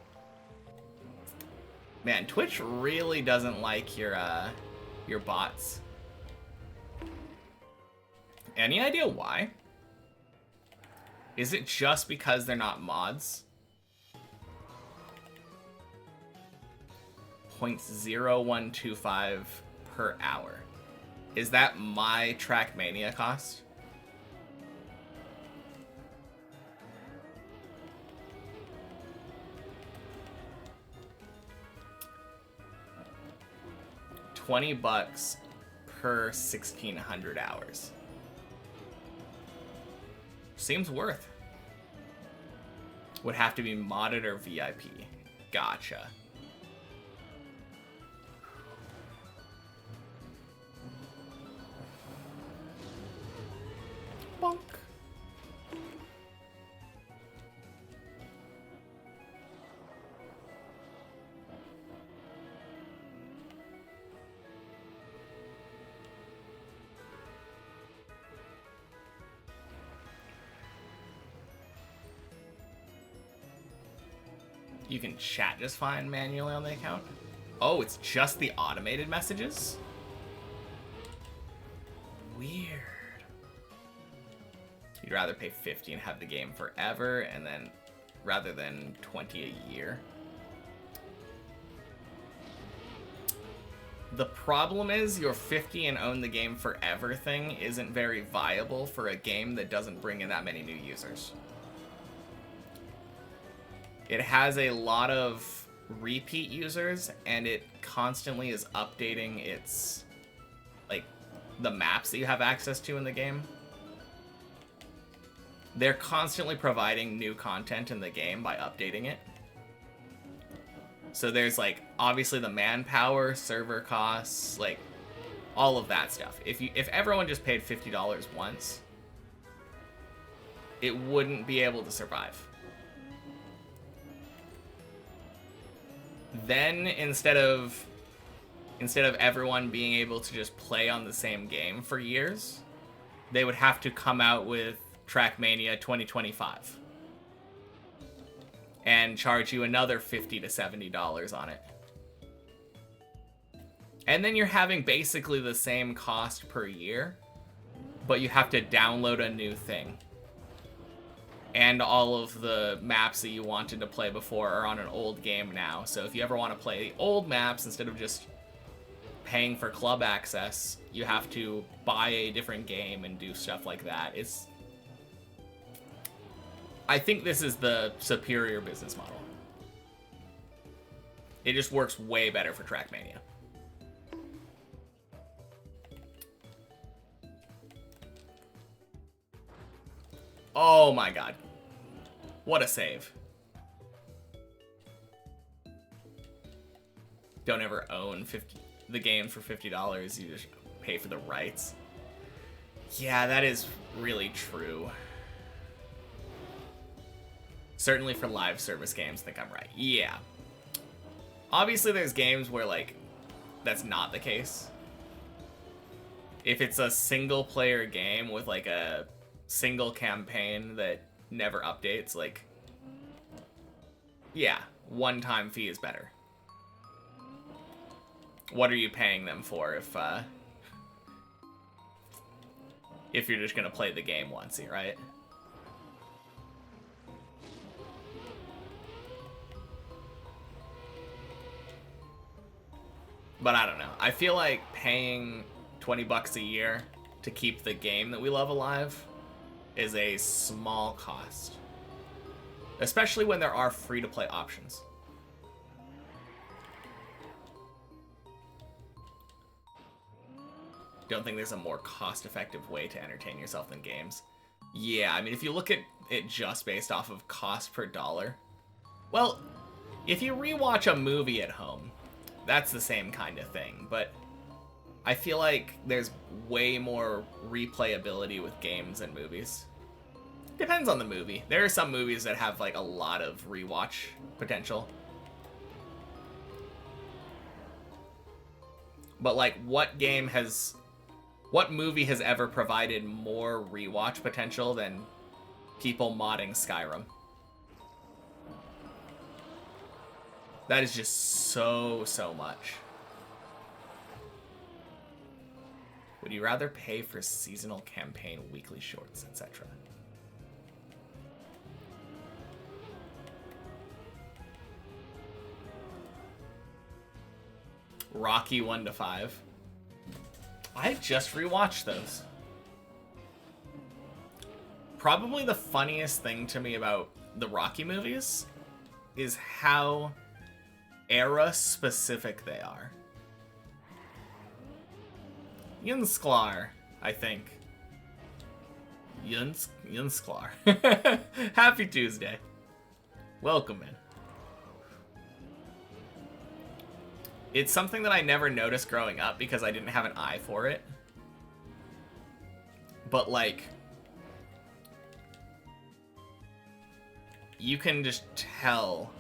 Man, Twitch really doesn't like your bots. Any idea why? Is it just because they're not mods? 0.0125 per hour. Is that my Trackmania cost? $20 per 1,600 hours. Seems worth. Would have to be modded or VIP. Gotcha. Bonk. You can chat just fine manually on the account. Oh, it's just the automated messages? Weird. You'd rather pay 50 and have the game forever, and then rather than 20 a year. The problem is your 50 and own the game forever thing isn't very viable for a game that doesn't bring in that many new users. It has a lot of repeat users, and it constantly is updating its, like, the maps that you have access to in the game. They're constantly providing new content in the game by updating it. So there's, like, obviously the manpower, server costs, like, all of that stuff. If everyone just paid $50 once, it wouldn't be able to survive. Then instead of everyone being able to just play on the same game for years, they would have to come out with Trackmania 2025 and charge you another $50 to $70 on it. And then you're having basically the same cost per year, but you have to download a new thing. And all of the maps that you wanted to play before are on an old game now. So if you ever want to play the old maps, instead of just paying for club access, you have to buy a different game and do stuff like that. I think this is the superior business model. It just works way better for Trackmania. Oh my god. What a save. Don't ever own the game for $50. You just pay for the rights. Yeah, that is really true. Certainly for live service games, I think I'm right. Yeah. Obviously, there's games where, like, that's not the case. If it's a single-player game with, like, a single campaign that never updates, like, yeah, one-time fee is better. What are you paying them for if you're just gonna play the game once, right? But I don't know. I feel like paying $20 a year to keep the game that we love alive is a small cost. Especially when there are free-to-play options. Don't think there's a more cost-effective way to entertain yourself than games. Yeah, I mean, if you look at it just based off of cost per dollar, well, if you rewatch a movie at home, that's the same kind of thing, but I feel like there's way more replayability with games and movies. Depends on the movie. There are some movies that have, like, a lot of rewatch potential. But, like, what movie has ever provided more rewatch potential than people modding Skyrim? That is just so much. Would you rather pay for seasonal campaign, weekly shorts, etc.? Rocky 1 to 5. I just rewatched those. Probably the funniest thing to me about the Rocky movies is how era-specific they are. Yunsklar, I think. Yunsklar. Happy Tuesday. Welcome in. It's something that I never noticed growing up because I didn't have an eye for it. But, like, you can just tell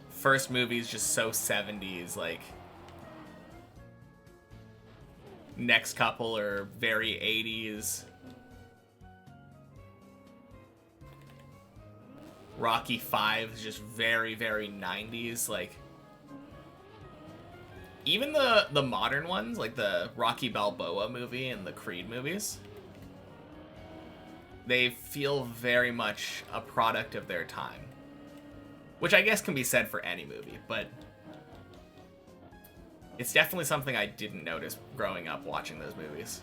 first movie's just so 70s, like next couple are very 80s. Rocky 5 is just very, very 90s. Like, even the modern ones, like the Rocky Balboa movie and the Creed movies, they feel very much a product of their time. Which I guess can be said for any movie, but it's definitely something I didn't notice growing up watching those movies.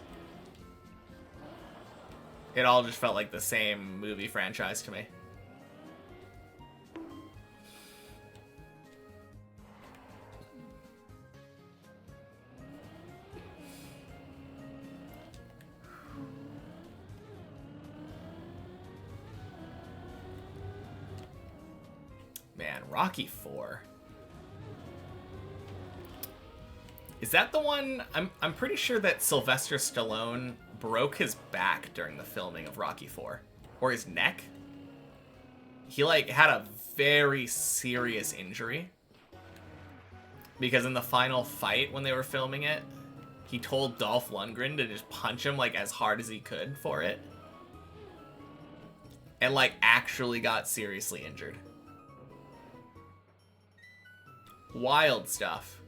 It all just felt like the same movie franchise to me. Man, Rocky 4. Is that the one? I'm pretty sure that Sylvester Stallone broke his back during the filming of Rocky 4. Or his neck. He, like, had a very serious injury. Because in the final fight when they were filming it, he told Dolph Lundgren to just punch him, like, as hard as he could for it. And, like, actually got seriously injured. Wild stuff.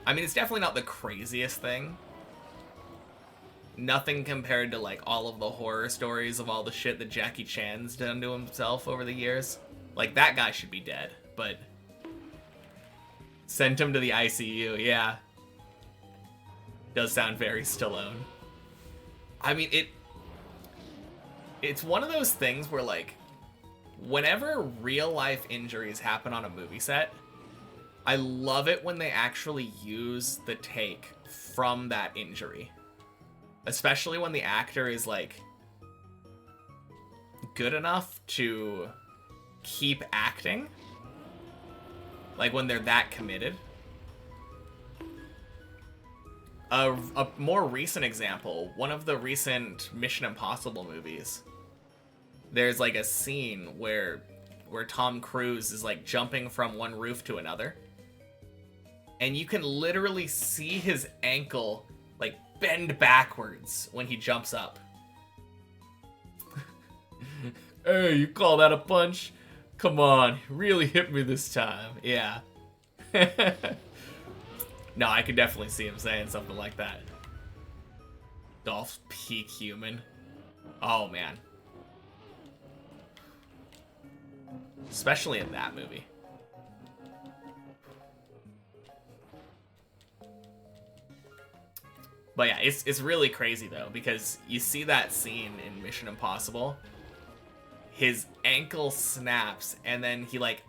I mean, it's definitely not the craziest thing. Nothing compared to, like, all of the horror stories of all the shit that Jackie Chan's done to himself over the years. Like, that guy should be dead, but sent him to the ICU, yeah. Does sound very Stallone. I mean, it's one of those things where, like, whenever real-life injuries happen on a movie set, I love it when they actually use the take from that injury. Especially when the actor is, like, good enough to keep acting. Like, when they're that committed. A more recent example, one of the recent Mission Impossible movies, there's, like, a scene where Tom Cruise is, like, jumping from one roof to another. And you can literally see his ankle, like, bend backwards when he jumps up. Hey, you call that a punch? Come on, really hit me this time. Yeah. No, I could definitely see him saying something like that. Dolph's peak human. Oh, man. Especially in that movie. But yeah, it's really crazy, though, because you see that scene in Mission Impossible. His ankle snaps, and then he, like,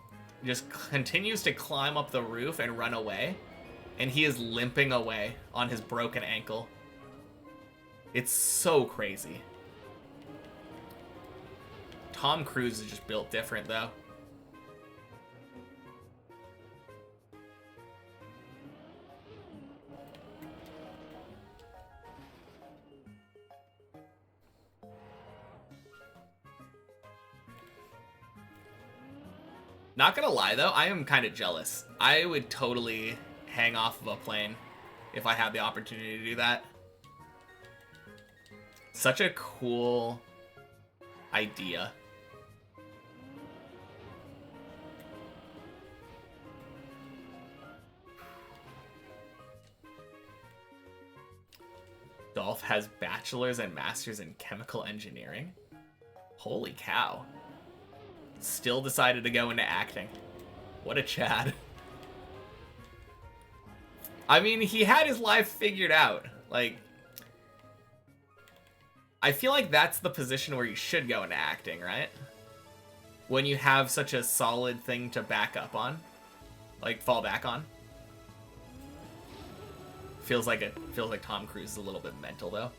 just continues to climb up the roof and run away. And he is limping away on his broken ankle. It's so crazy. Tom Cruise is just built different, though. Not gonna lie, though, I am kind of jealous. I would totally hang off of a plane if I had the opportunity to do that. Such a cool idea. Dolph has bachelor's and master's in chemical engineering. Holy cow. Still decided to go into acting. What a Chad. I mean, he had his life figured out. Like, I feel like that's the position where you should go into acting, right? When you have such a solid thing to back up on. Like, fall back on. Feels like Tom Cruise is a little bit mental, though.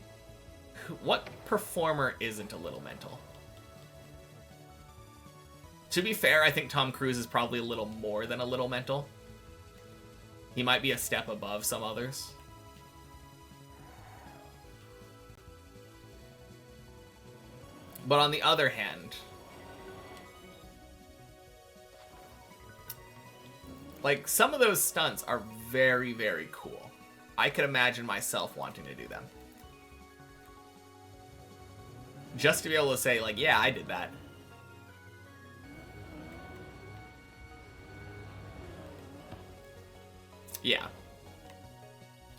What performer isn't a little mental? To be fair, I think Tom Cruise is probably a little more than a little mental. He might be a step above some others. But on the other hand, like, some of those stunts are very, very cool. I could imagine myself wanting to do them. Just to be able to say, like, yeah, I did that. Yeah.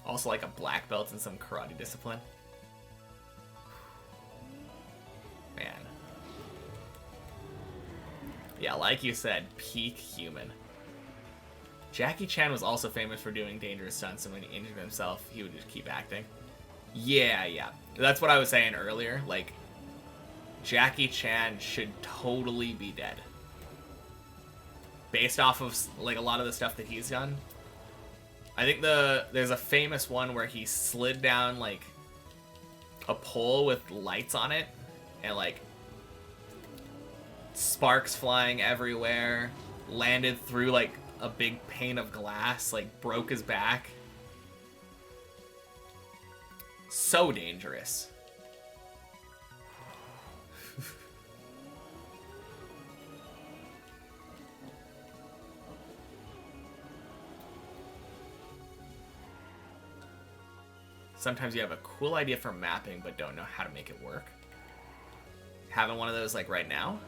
Also, like, a black belt in some karate discipline. Man. Yeah, like you said, peak human. Jackie Chan was also famous for doing dangerous stunts, and when he injured himself, he would just keep acting. Yeah. That's what I was saying earlier. Like, Jackie Chan should totally be dead. Based off of, like, a lot of the stuff that he's done. I think there's a famous one where he slid down, like, a pole with lights on it, and, like, sparks flying everywhere, landed through, like, a big pane of glass, like, broke his back. So dangerous. Sometimes you have a cool idea for mapping, but don't know how to make it work. Having one of those, like, right now?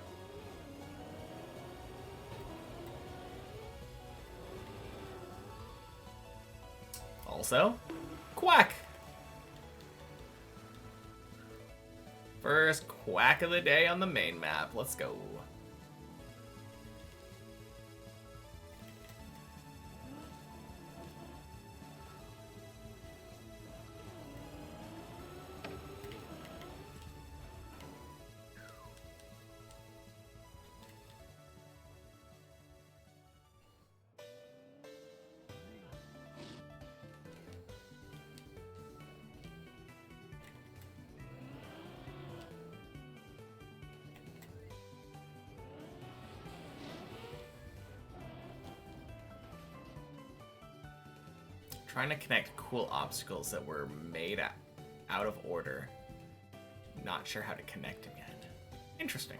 Also, quack! First quack of the day on the main map. Let's go. Trying to connect cool obstacles that were made out of order. Not sure how to connect them yet. Interesting.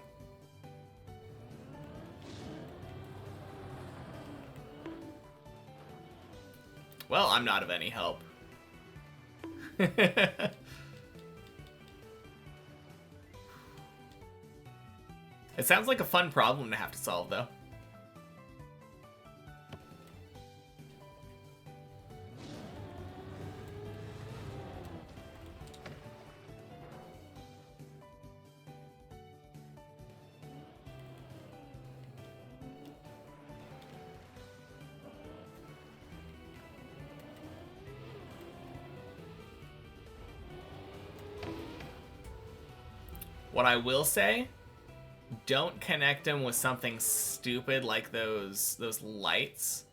Well, I'm not of any help. It sounds like a fun problem to have to solve, though. What I will say, don't connect them with something stupid like those lights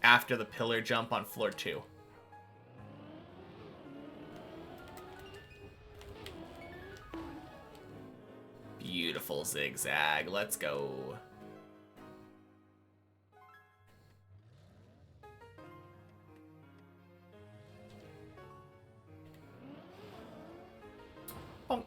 after the pillar jump on floor 2. Beautiful zigzag. Let's go. Bonk.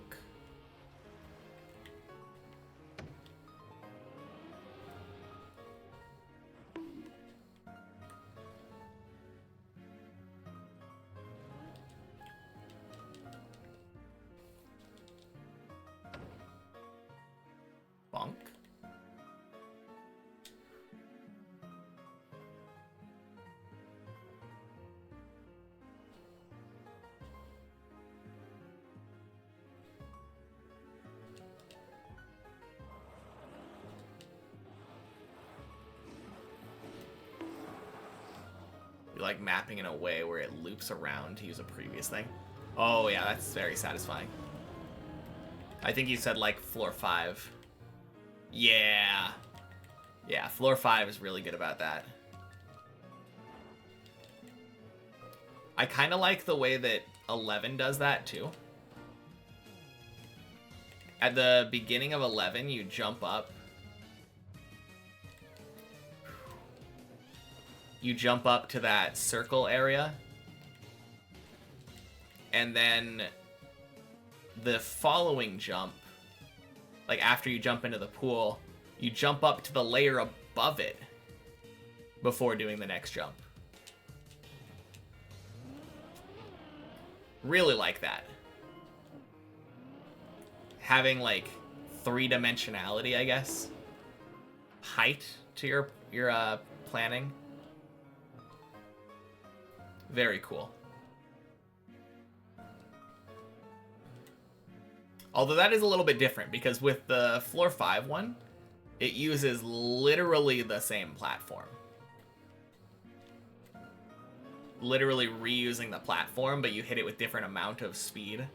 Bonk. You like mapping in a way where it loops around to use a previous thing. Oh yeah, that's very satisfying. I think you said like floor 5. Yeah. Yeah, floor 5 is really good about that. I kind of like the way that 11 does that too. At the beginning of 11, you jump up. You jump up to that circle area. And then the following jump, like after you jump into the pool, you jump up to the layer above it before doing the next jump. Really like that. Having like three-dimensionality, I guess. Height to your planning. Very cool. Although that is a little bit different because with the floor 5 one, it uses literally the same platform. Literally reusing the platform, but you hit it with different amount of speed.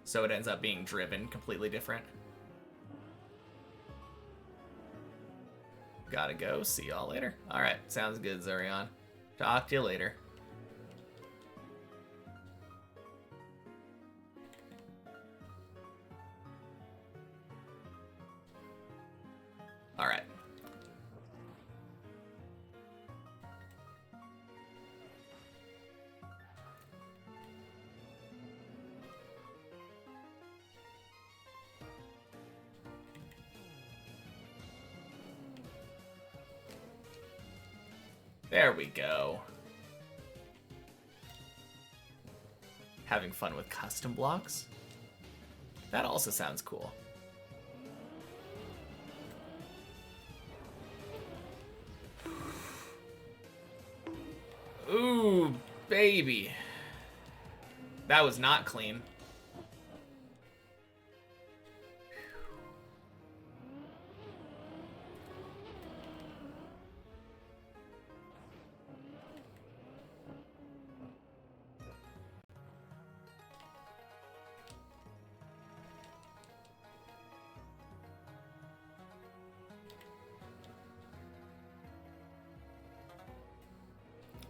So it ends up being driven completely different. Gotta go. See y'all later. Alright, sounds good, Zurion. Talk to you later. Alright. There we go. Having fun with custom blocks? That also sounds cool. Ooh, baby. That was not clean.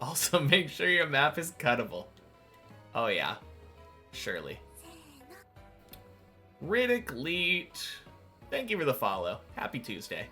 Also, make sure your map is cuttable. Oh, yeah. Surely. Riddick Leet. Thank you for the follow. Happy Tuesday.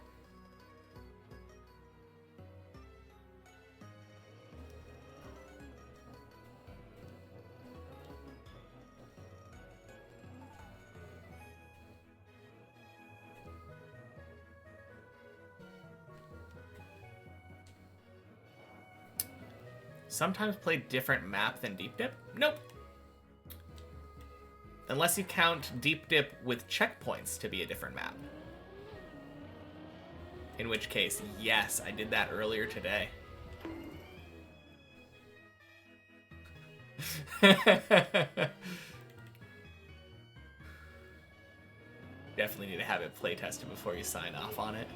Sometimes play different map than Deep Dip? Nope. Unless you count Deep Dip with checkpoints to be a different map. In which case, yes, I did that earlier today. Definitely need to have it play tested before you sign off on it.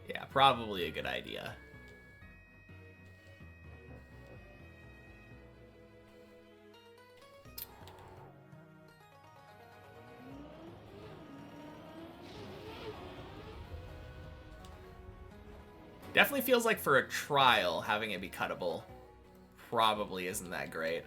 Yeah, probably a good idea. Definitely feels like for a trial, having it be cuttable probably isn't that great.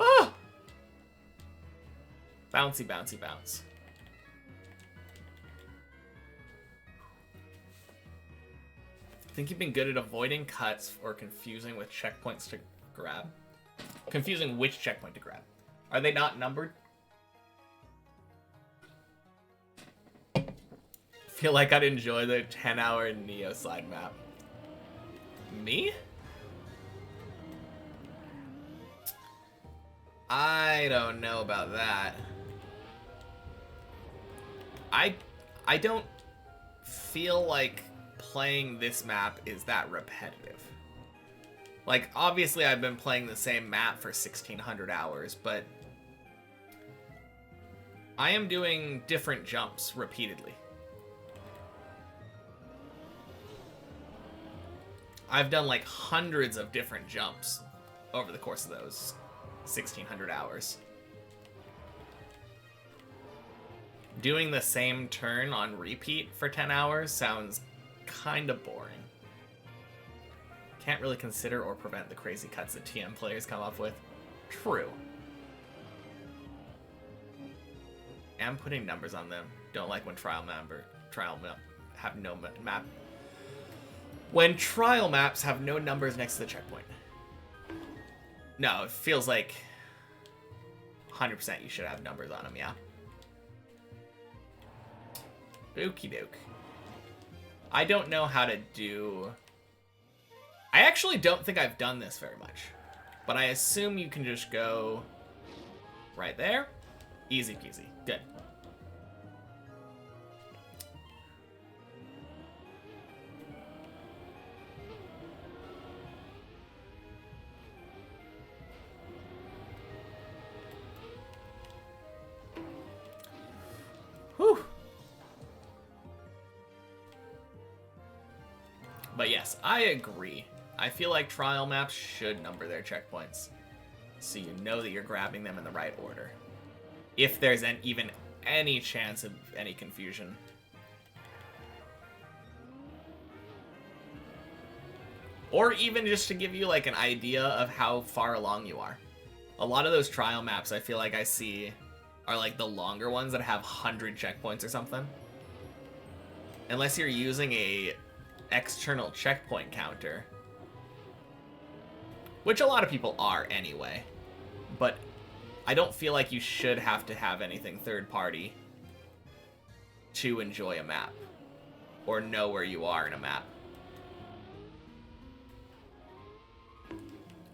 Ah! Bouncy, bouncy, bounce. Think you've been good at avoiding cuts or confusing with checkpoints to grab? Confusing which checkpoint to grab. Are they not numbered? Feel like I'd enjoy the 10-hour Neo slide map. Me? I don't know about that. I don't feel like playing this map is that repetitive. Like, obviously I've been playing the same map for 1,600 hours, but I am doing different jumps repeatedly. I've done like hundreds of different jumps over the course of those 1,600 hours. Doing the same turn on repeat for 10 hours sounds kind of boring. Can't really consider or prevent the crazy cuts that TM players come up with. True. Am putting numbers on them. Don't like when trial have no map. When trial maps have no numbers next to the checkpoint. No, it feels like 100% you should have numbers on them, yeah. Okie doke. I don't know how to do... I actually don't think I've done this very much. But I assume you can just go right there. Easy peasy. Good. Whew. But yes, I agree. I feel like trial maps should number their checkpoints, so you know that you're grabbing them in the right order. If there's even any chance of any confusion. Or even just to give you like an idea of how far along you are. A lot of those trial maps I feel like I see are like the longer ones that have 100 checkpoints or something. Unless you're using a external checkpoint counter, which a lot of people are anyway, but I don't feel like you should have to have anything third party to enjoy a map or know where you are in a map.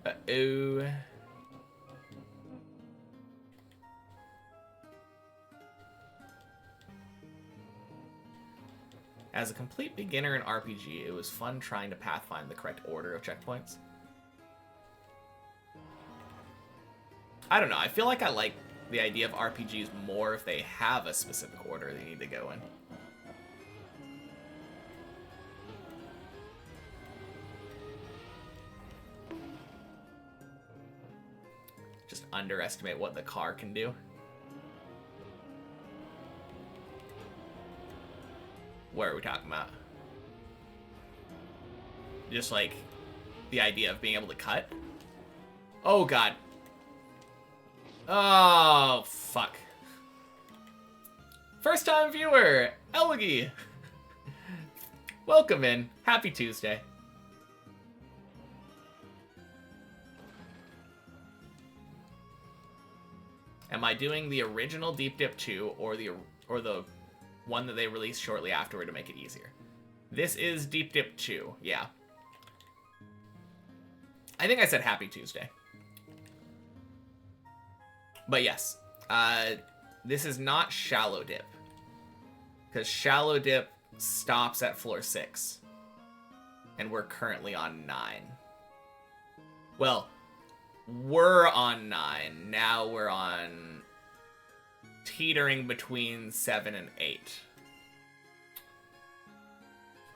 Uh-oh. As a complete beginner in RPG, it was fun trying to pathfind the correct order of checkpoints. I don't know, I feel like I like the idea of RPGs more if they have a specific order they need to go in. Just underestimate what the car can do. What are we talking about? Just like the idea of being able to cut? Oh god. Oh, fuck. First time viewer, Elegy. Welcome in. Happy Tuesday. Am I doing the original Deep Dip 2 or the one that they released shortly afterward to make it easier? This is Deep Dip 2, yeah. I think I said Happy Tuesday. But yes, this is not Shallow Dip, because Shallow Dip stops at floor 6, and we're currently on 9. Well, we're on 9, now we're on teetering between 7 and 8.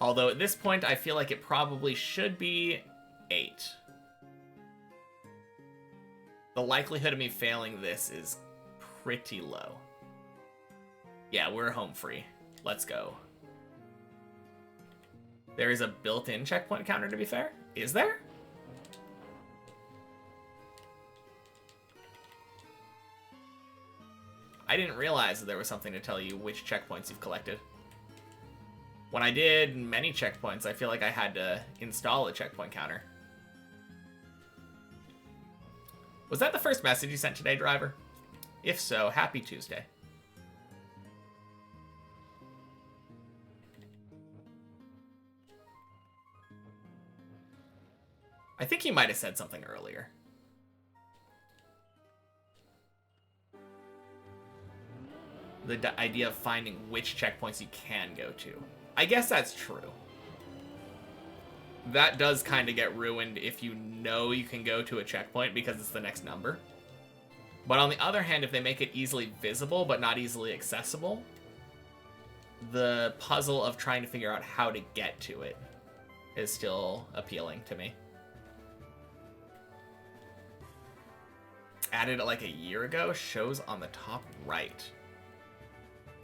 Although at this point, I feel like it probably should be 8. The likelihood of me failing this is pretty low. Yeah, we're home free. Let's go. There is a built-in checkpoint counter, to be fair. Is there? I didn't realize that there was something to tell you which checkpoints you've collected. When I did many checkpoints, I feel like I had to install a checkpoint counter. Was that the first message you sent today, driver? If so, happy Tuesday. I think he might have said something earlier. the idea of finding which checkpoints you can go to. I guess that's true. That does kind of get ruined if you know you can go to a checkpoint because it's the next number. But on the other hand, if they make it easily visible but not easily accessible, the puzzle of trying to figure out how to get to it is still appealing to me. Added it like a year ago, shows on the top right.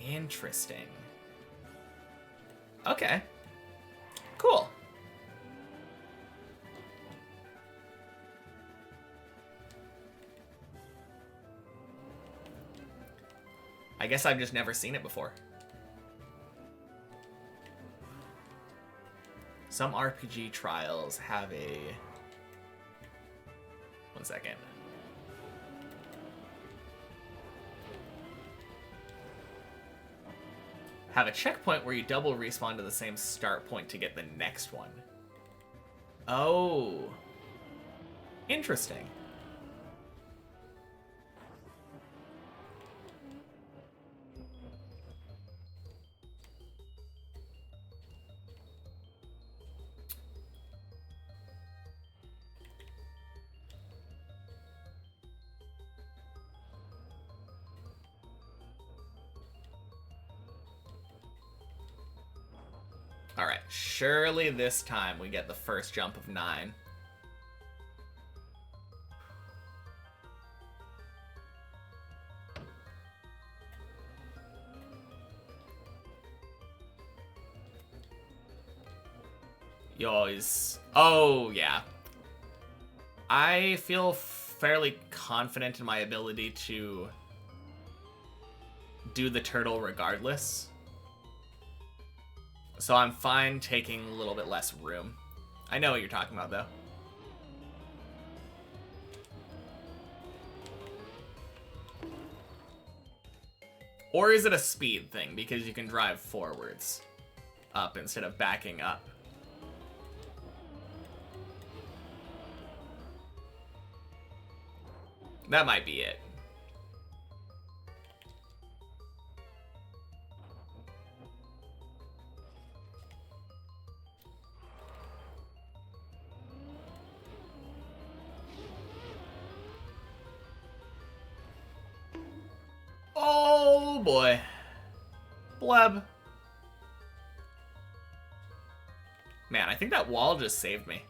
Interesting. Okay. Cool. I guess I've just never seen it before. Some RPG trials have a... One second. Have a checkpoint where you double respawn to the same start point to get the next one. Oh. Interesting. Alright, surely this time we get the first jump of 9. You always... Oh, yeah. I feel fairly confident in my ability to do the turtle regardless. So I'm fine taking a little bit less room. I know what you're talking about, though. Or is it a speed thing? Because you can drive forwards up instead of backing up. That might be it. Oh boy. Bleb. Man, I think that wall just saved me.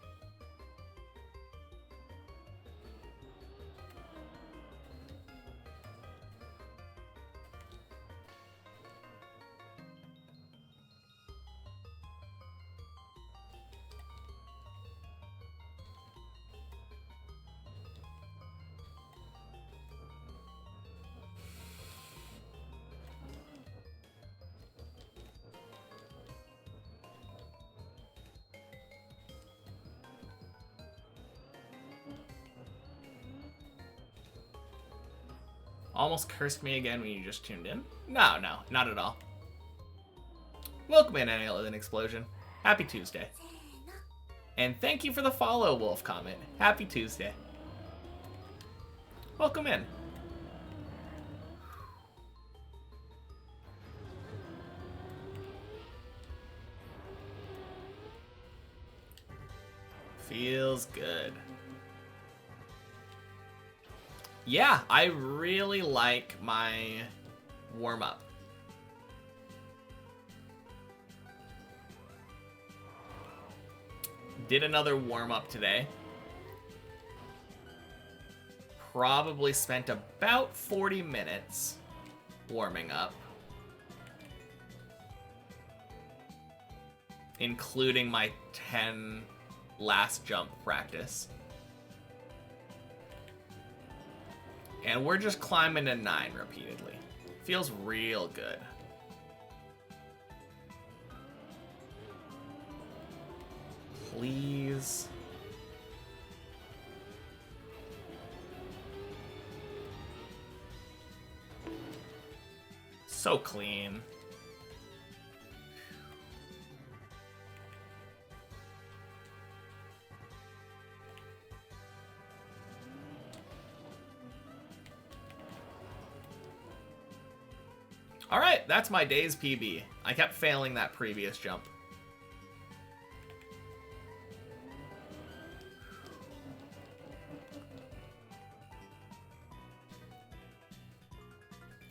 Almost cursed me again when you just tuned in? No, not at all. Welcome in, Alien Explosion. Happy Tuesday. And thank you for the follow, Wolf comment. Happy Tuesday. Welcome in. Feels good. Yeah, I really like my warm-up. Did another warm-up today. Probably spent about 40 minutes warming up. Including my 10 last jump practice. And we're just climbing to 9 repeatedly. Feels real good. Please. So clean. Alright, that's my day's PB. I kept failing that previous jump.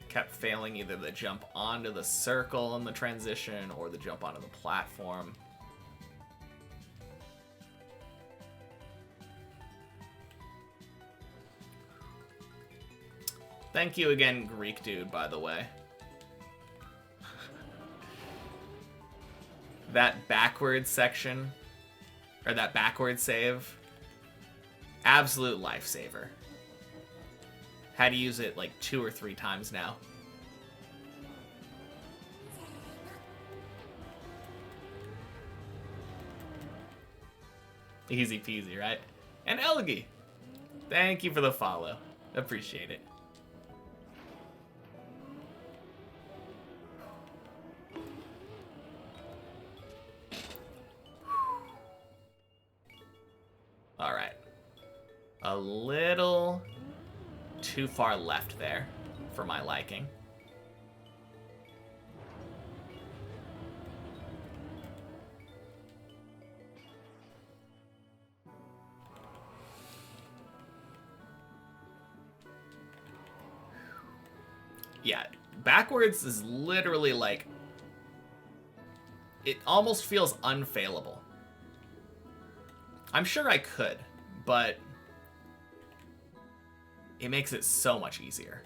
Kept failing either the jump onto the circle in the transition or the jump onto the platform. Thank you again, Greek dude, by the way. That backwards section, or that backward save, absolute lifesaver. Had to use it like 2 or 3 times now. Easy peasy, right? And Elgi, thank you for the follow. Appreciate it. Alright. A little too far left there for my liking. Yeah, backwards is literally like, it almost feels unfailable. I'm sure I could, but it makes it so much easier.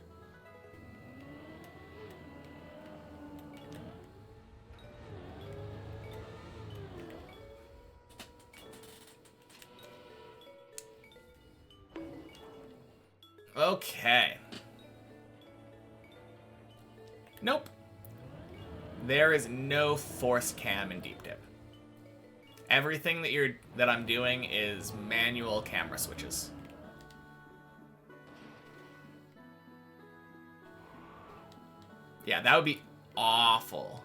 Okay. Nope. There is no forced cam in deep dip. Everything that I'm doing is manual camera switches. Yeah, that would be awful.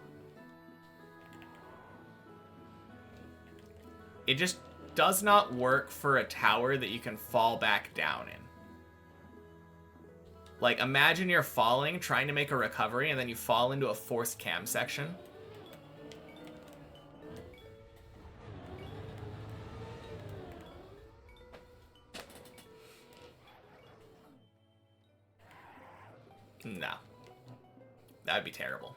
It just does not work for a tower that you can fall back down in. Like, imagine you're falling, trying to make a recovery, and then you fall into a forced cam section. No. That would be terrible.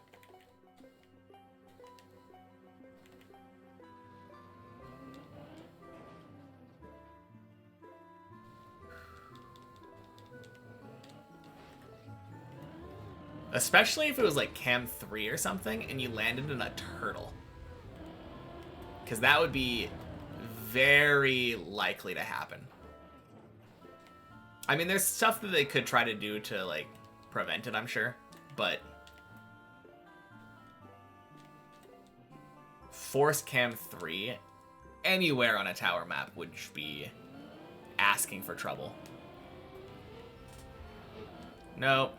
Especially if it was like Cam 3 or something and you landed in a turtle. Because that would be very likely to happen. I mean, there's stuff that they could try to do to, like, prevent it, I'm sure. But Force Cam 3 anywhere on a tower map would be asking for trouble. Nope.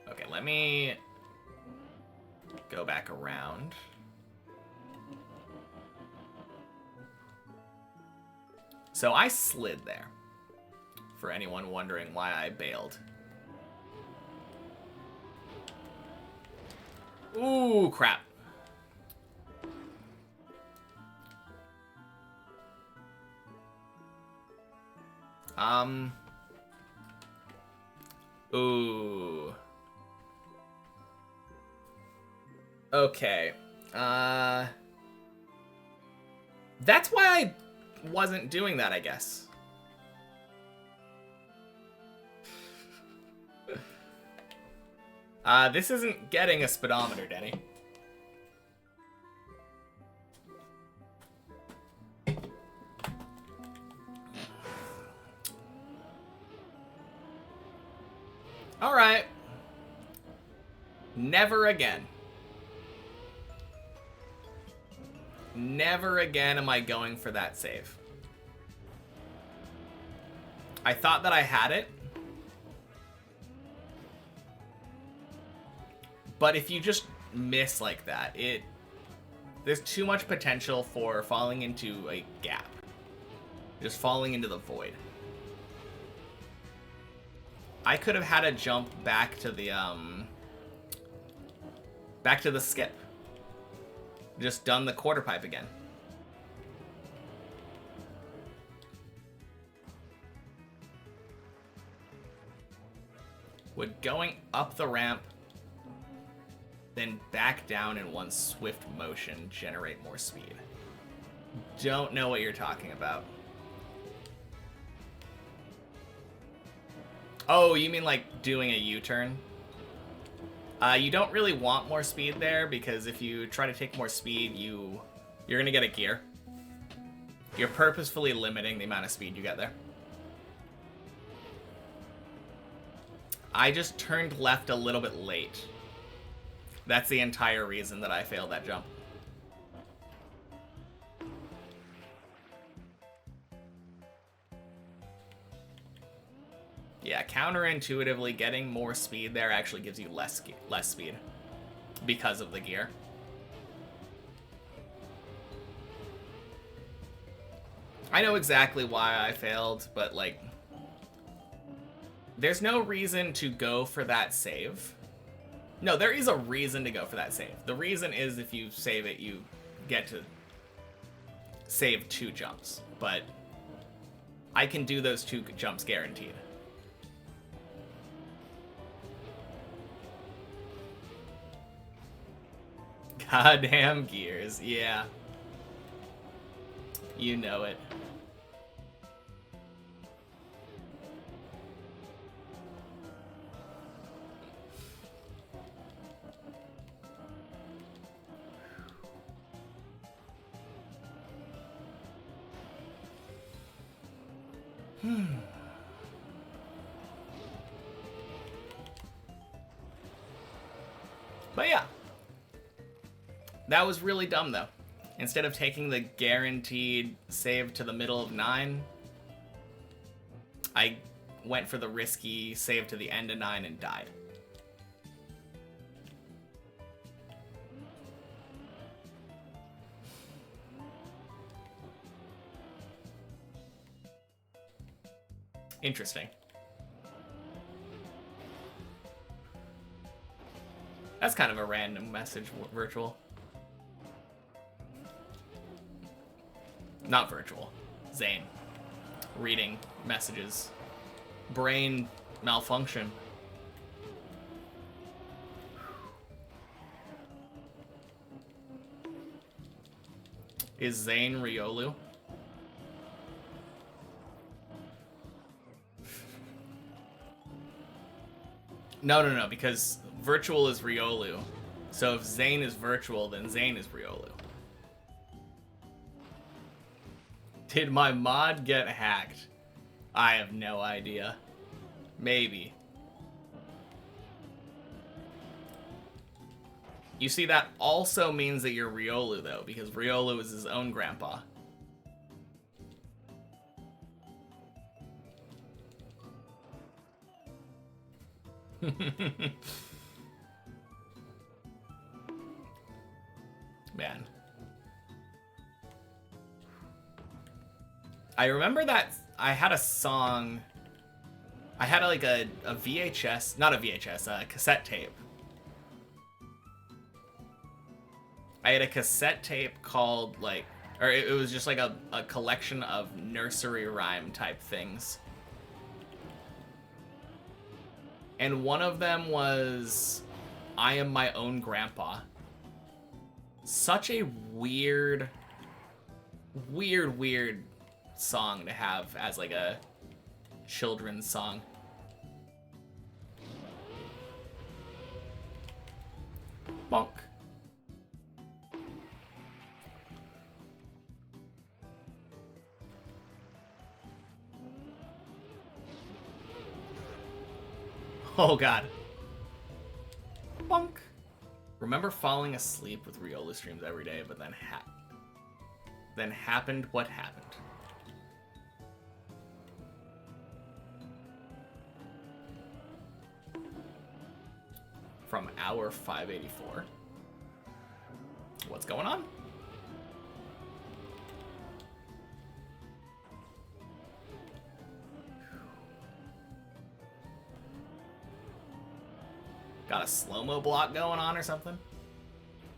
Okay, let me go back around. So I slid there, for anyone wondering why I bailed. Ooh, crap. Ooh. Okay. That's why I wasn't doing that, I guess. This isn't getting a speedometer, Denny. Alright. Never again. Never again am I going for that save. I thought that I had it. But if you just miss like that, there's too much potential for falling into a gap. Just falling into the void. I could have had a jump back to the skip. Just done the quarter pipe again. Would going up the ramp, then back down in one swift motion generate more speed? Don't know what you're talking about. Oh, you mean like doing a U-turn? You don't really want more speed there, because if you try to take more speed, you're gonna get a gear. You're purposefully limiting the amount of speed you get there. I just turned left a little bit late. That's the entire reason that I failed that jump. Yeah, counterintuitively, getting more speed there actually gives you less speed because of the gear. I know exactly why I failed, but like, there's no reason to go for that save. No, there is a reason to go for that save. The reason is if you save it, you get to save 2 jumps, but I can do those 2 jumps guaranteed. Goddamn gears, yeah. You know it. But yeah. That was really dumb, though. Instead of taking the guaranteed save to the middle of 9, I went for the risky save to the end of 9 and died. Interesting. That's kind of a random message, Virtual. Not Virtual. Zane. Reading messages. Brain malfunction. Is Zane Riolu? No, because Virtual is Riolu. So if Zane is Virtual, then Zane is Riolu. Did my mod get hacked? I have no idea. Maybe. You see, that also means that you're Riolu, though, because Riolu is his own grandpa. Man. I remember that I had a song. I had like a VHS, not a VHS, a cassette tape. I had a cassette tape called like, or it was just like a collection of nursery rhyme type things. And one of them was I Am My Own Grandpa. Such a weird song to have as like a children's song. Bonk. Oh god. Bonk. Remember falling asleep with Riolu streams every day, but then happened what happened. From hour 584. What's going on? Got a slow-mo block going on or something?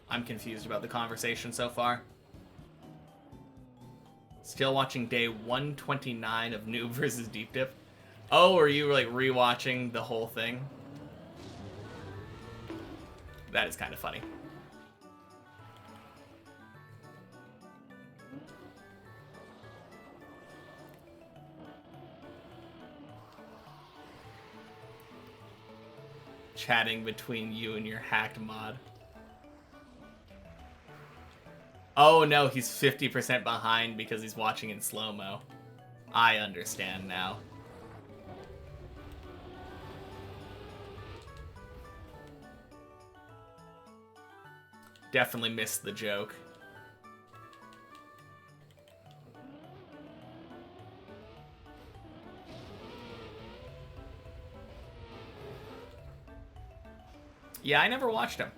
I'm confused about the conversation so far. Still watching day 129 of Noob versus Deep Dip. Oh, are you like rewatching the whole thing? That is kind of funny. Chatting between you and your hacked mod. Oh no, he's 50% behind because he's watching in slow-mo. I understand now. Definitely missed the joke. Yeah, I never watched him.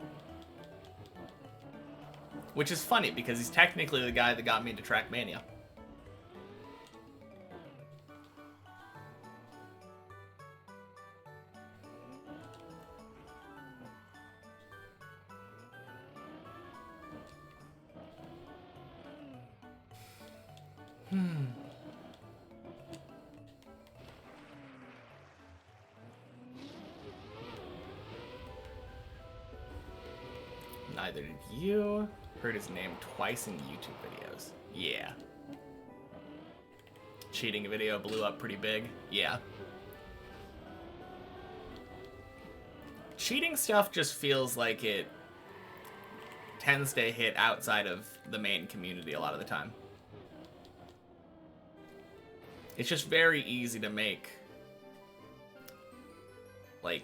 Which is funny, because he's technically the guy that got me into Trackmania. Neither did you. Heard his name twice in YouTube videos. Yeah. Cheating video blew up pretty big. Yeah. Cheating stuff just feels like it tends to hit outside of the main community a lot of the time. It's just very easy to make, like,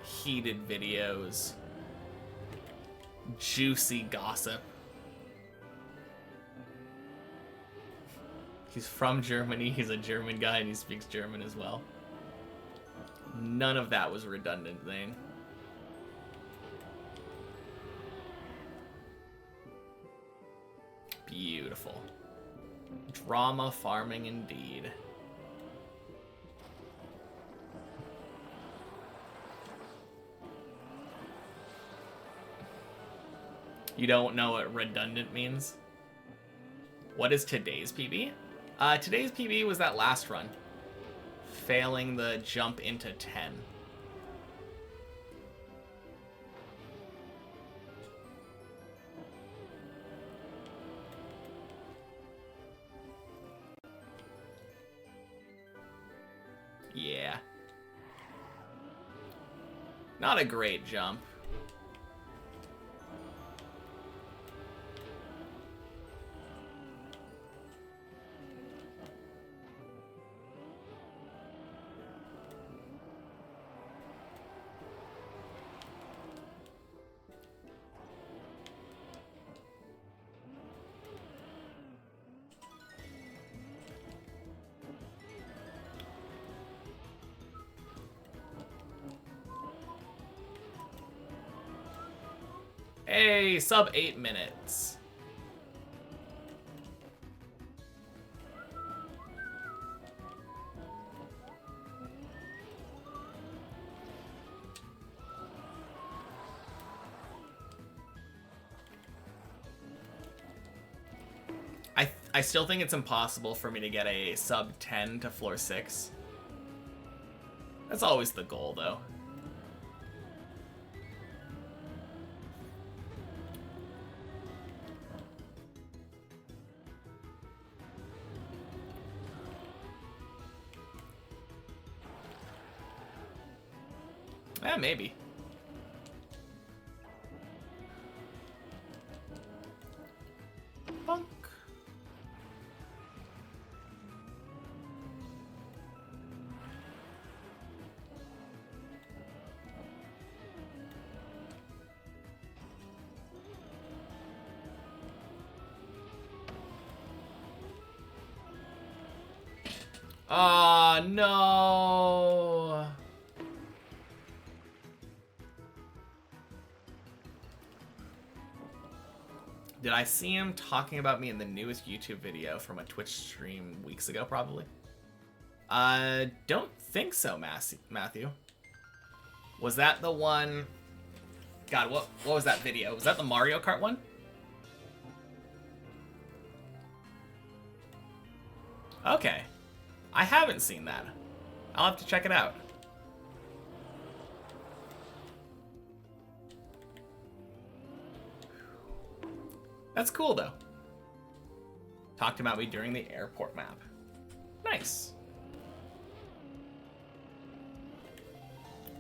heated videos, juicy gossip. He's from Germany, he's a German guy, and he speaks German as well. None of that was redundant, Zane. Beautiful. Drama farming indeed. You don't know what redundant means? What is today's PB? Today's PB was that last run. Failing the jump into 10. Yeah. Not a great jump. Hey, sub 8 minutes. I still think it's impossible for me to get a sub 10 to floor 6. That's always the goal, though. Maybe. Bonk. Ah, no. Did I see him talking about me in the newest YouTube video from a Twitch stream weeks ago, probably? Don't think so, Matthew. Was that the one... God, what was that video? Was that the Mario Kart one? Okay. I haven't seen that. I'll have to check it out. That's cool, though. Talked about me during the airport map. Nice.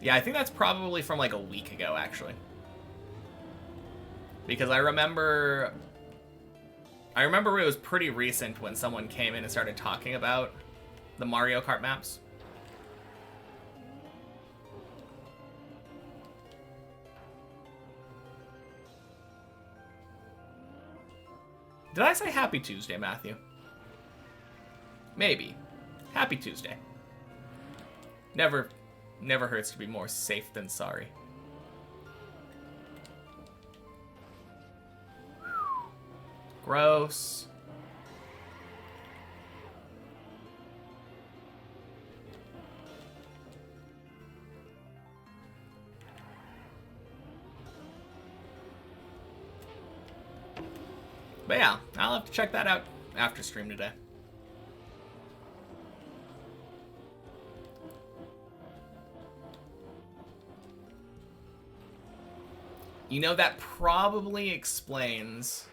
Yeah, I think that's probably from like a week ago, actually. Because I remember it was pretty recent when someone came in and started talking about the Mario Kart maps. Did I say Happy Tuesday, Matthew? Maybe. Happy Tuesday. Never hurts to be more safe than sorry. Gross. But yeah, I'll have to check that out after stream today. You know, that probably explains...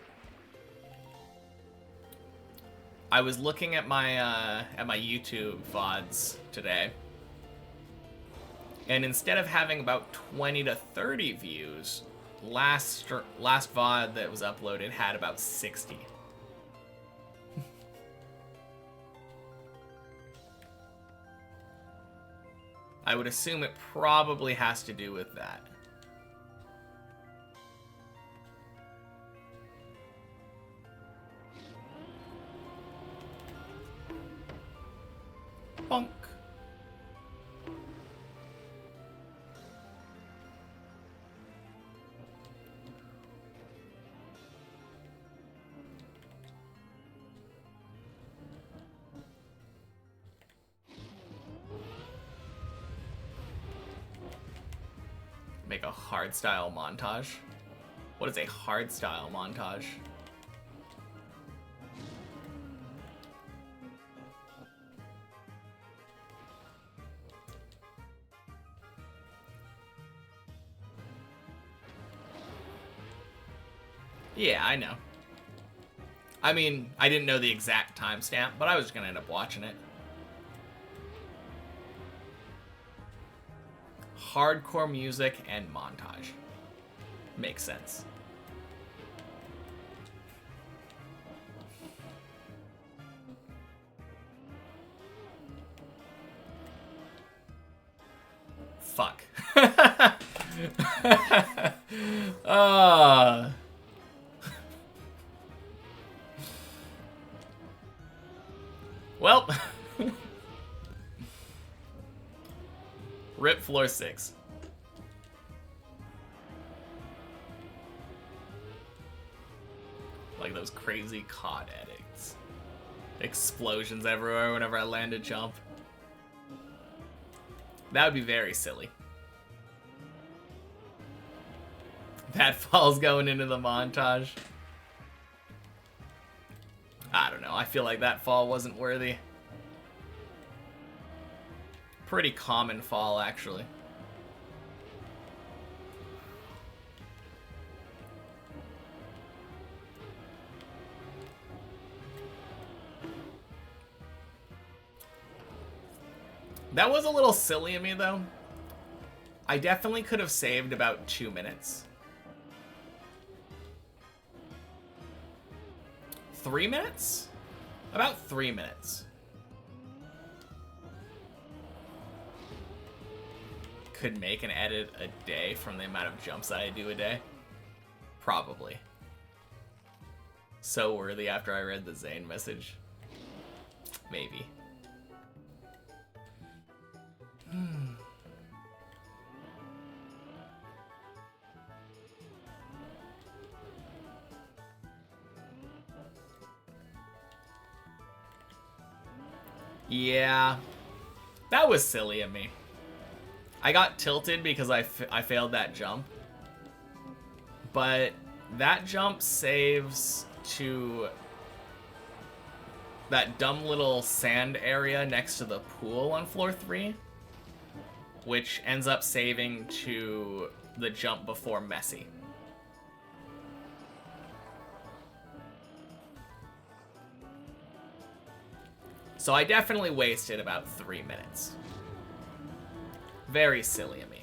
I was looking at my YouTube VODs today, and instead of having about 20 to 30 views, last VOD that was uploaded had about 60. I would assume it probably has to do with that. Bonk. Make a hardstyle montage. What is a hardstyle montage? Yeah, I know. I mean, I didn't know the exact timestamp, but I was gonna end up watching it. Hardcore music and montage. Makes sense. Fuck. Well. Rip floor 6. Like those crazy COD addicts. Explosions everywhere whenever I land a jump. That would be very silly. That fall's going into the montage. I don't know. I feel like that fall wasn't worthy. Pretty common fall, actually. That was a little silly of me, though. I definitely could have saved about 2 minutes. 3 minutes? About 3 minutes. Could make an edit a day from the amount of jumps I do a day? Probably. So worthy after I read the Zane message. Maybe. Yeah. That was silly of me. I got tilted because I failed that jump. But that jump saves to that dumb little sand area next to the pool on floor 3, which ends up saving to the jump before Messy. So I definitely wasted about 3 minutes. Very silly of me.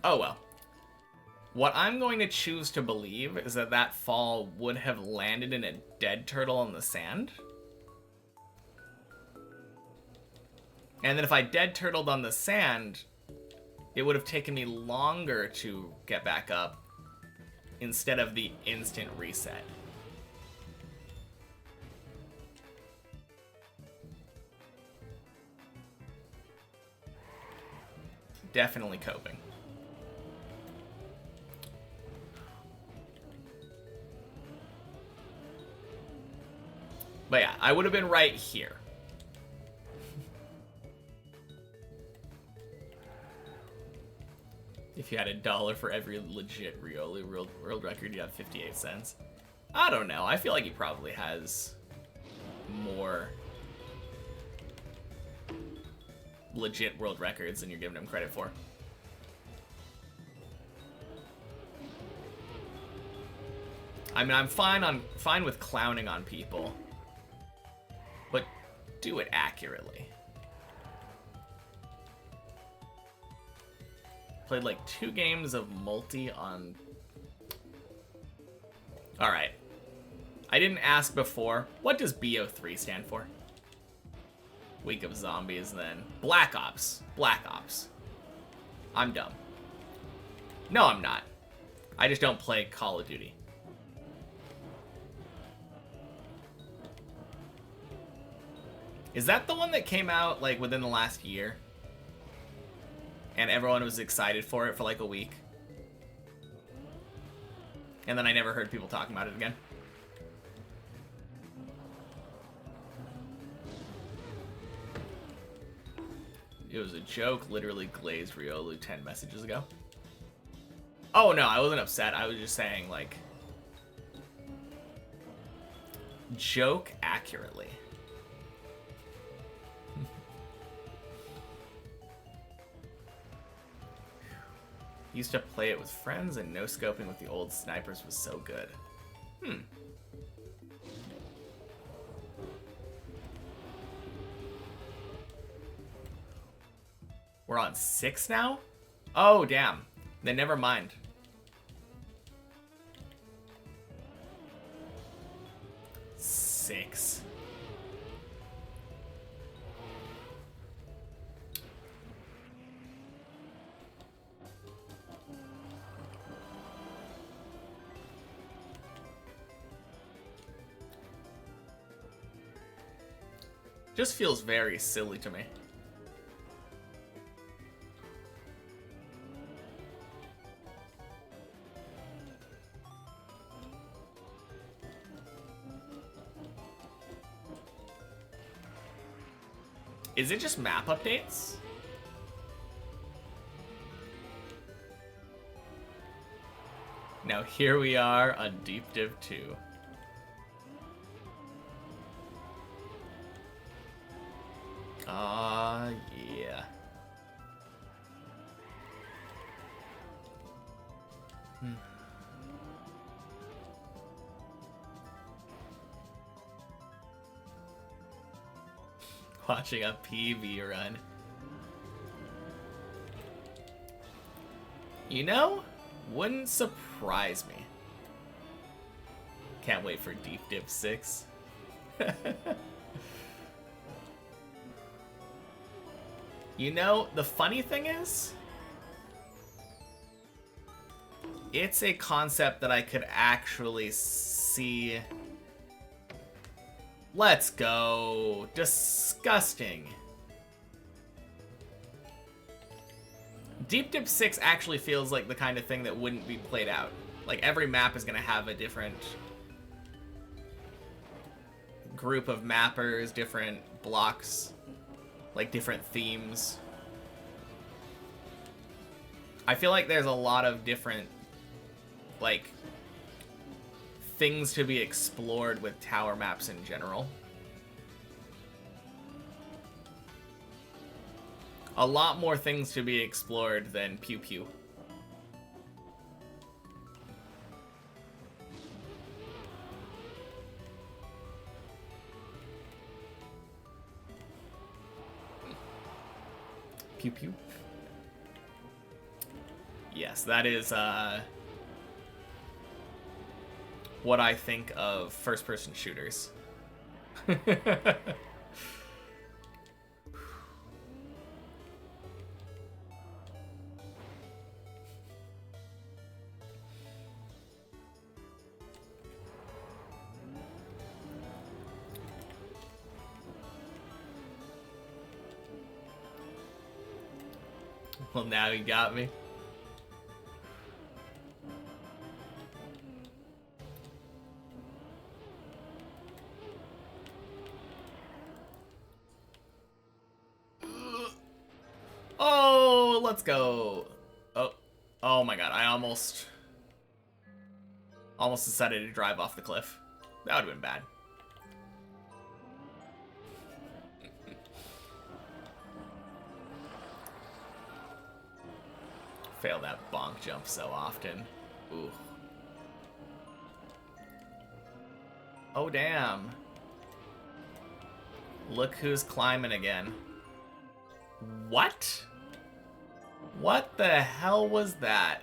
Oh well. What I'm going to choose to believe is that that fall would have landed in a dead turtle on the sand. And then if I dead turtled on the sand, it would have taken me longer to get back up instead of the instant reset. Definitely coping. But yeah, I would have been right here. If you had $1 for every legit Riolu world record, you have 58 cents. I don't know. I feel like he probably has more legit world records than you're giving him credit for. I mean, I'm fine with clowning on people, but do it accurately. Played like 2 games of multi on... Alright. I didn't ask before. What does BO3 stand for? Week of Zombies, then. Black Ops. Black Ops. I'm dumb. No, I'm not. I just don't play Call of Duty. Is that the one that came out, like, within the last year? And everyone was excited for it for, like, a week? And then I never heard people talking about it again? It was a joke, literally glazed Riolu 10 messages ago. Oh, no, I wasn't upset. I was just saying, like... Joke accurately. Used to play it with friends, and no-scoping with the old snipers was so good. We're on 6 now? Oh, damn. Then never mind. Six. Just feels very silly to me. Is it just map updates? Now here we are on Deep Div 2. Yeah. Watching a PV run. You know, wouldn't surprise me. Can't wait for Deep Div 6. You know, the funny thing is, it's a concept that I could actually see Let's go. Disgusting. Deep Dip 6 actually feels like the kind of thing that wouldn't be played out. Like, every map is going to have a different group of mappers, different blocks, like different themes. I feel like there's a lot of different, like, things to be explored with tower maps in general. A lot more things to be explored than Pew Pew. Pew Pew. Yes, that is what I think of first-person shooters. Well, now you got me. Oh, let's go. Oh my god, I almost decided to drive off the cliff. That would have been bad. Fail that bonk jump so often. Ooh. Oh, damn. Look who's climbing again. What? What the hell was that?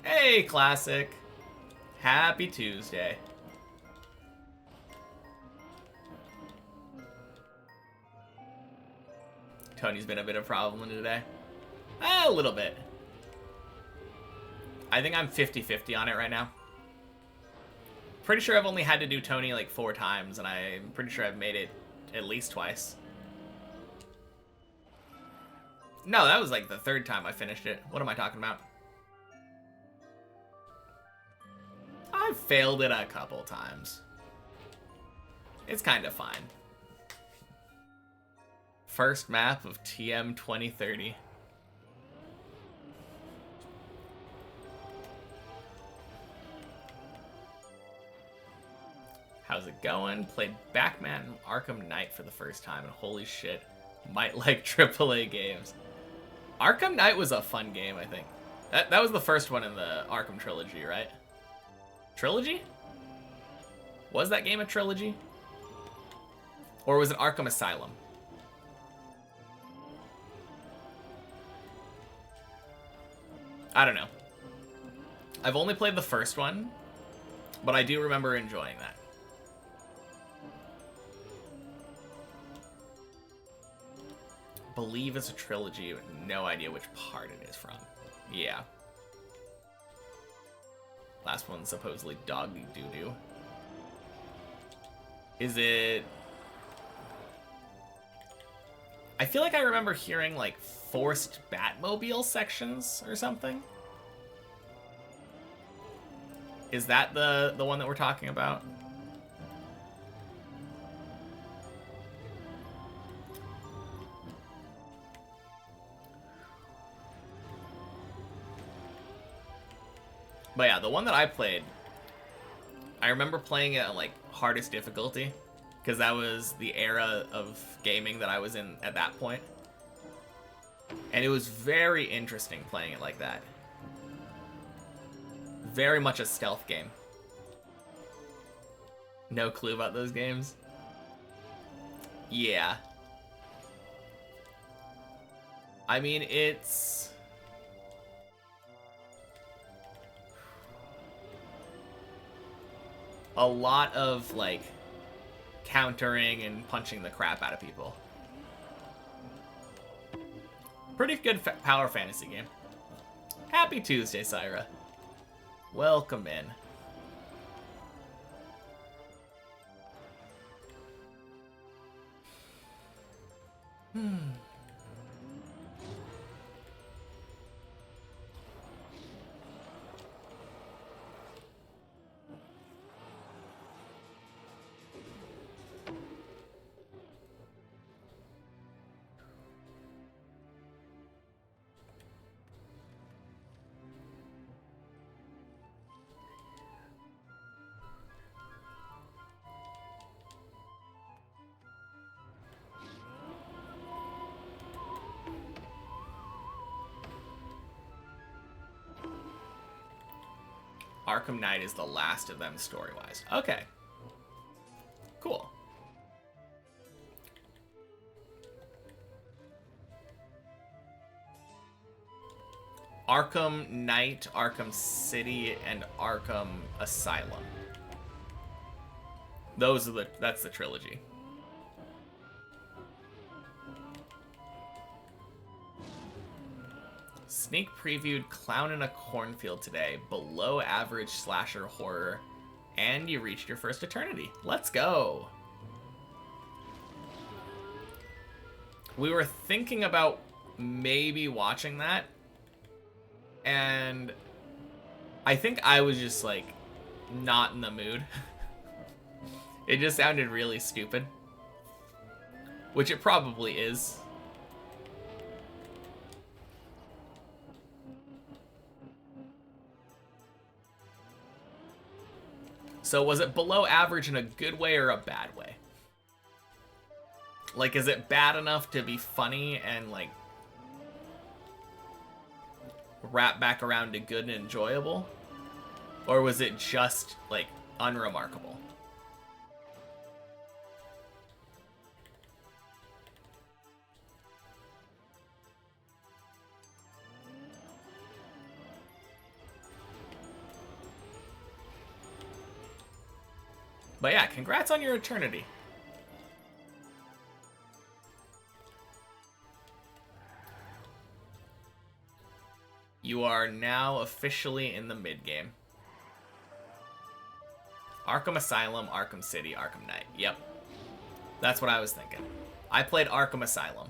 Hey, Classic. Happy Tuesday. Tony's been a bit of a problem today. A little bit. I think I'm 50-50 on it right now. Pretty sure I've only had to do Tony like 4 times, and I'm pretty sure I've made it at least twice. No, that was like the 3rd time I finished it. What am I talking about? I've failed it a couple times. It's kind of fine. First map of TM 2030. How's it going? Played Batman Arkham Knight for the first time, and holy shit, might like AAA games. Arkham Knight was a fun game, I think. That was the first one in the Arkham trilogy, right? Trilogy? Was that game a trilogy? Or was it Arkham Asylum? I don't know. I've only played the first one, but I do remember enjoying that. Believe it's a trilogy with no idea which part it is from. Yeah. Last one's supposedly Doggy Doo-Doo. Is it... I feel like I remember hearing, like, forced Batmobile sections or something. Is that the one that we're talking about? But yeah, the one that I played, I remember playing it on, like, hardest difficulty, because that was the era of gaming that I was in at that point. And it was very interesting playing it like that. Very much a stealth game. No clue about those games? Yeah. I mean, it's... a lot of, like, countering and punching the crap out of people. Pretty good power fantasy game. Happy Tuesday, Syra. Welcome in. Arkham Knight is the last of them story-wise. Okay. Cool. Arkham Knight, Arkham City, and Arkham Asylum. That's the trilogy. Sneak previewed Clown in a Cornfield today. Below average slasher horror. And you reached your first eternity. Let's go. We were thinking about maybe watching that. And I think I was just like not in the mood. It just sounded really stupid. Which it probably is. So was it below average in a good way or a bad way? Like, is it bad enough to be funny and, like, wrap back around to good and enjoyable? Or was it just, like, unremarkable? But yeah, congrats on your eternity. You are now officially in the mid-game. Arkham Asylum, Arkham City, Arkham Knight. Yep. That's what I was thinking. I played Arkham Asylum.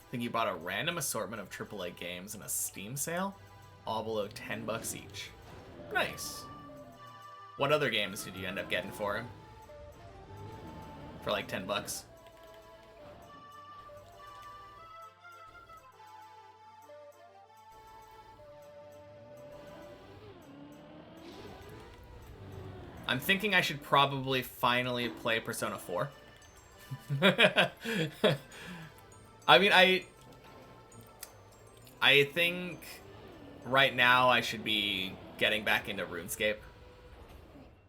I think you bought a random assortment of AAA games in a Steam sale, all below $10 each. Nice. What other games did you end up getting for him? For like $10? I'm thinking I should probably finally play Persona 4. I mean, I think right now I should be getting back into RuneScape.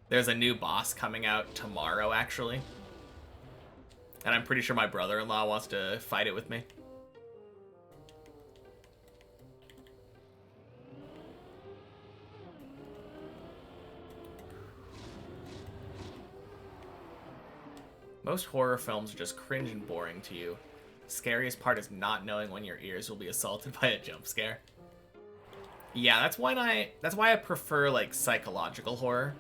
There's a new boss coming out tomorrow, actually. And I'm pretty sure my brother-in-law wants to fight it with me. Most horror films are just cringe and boring to you. Scariest part is not knowing when your ears will be assaulted by a jump scare. Yeah, that's why I prefer like psychological horror.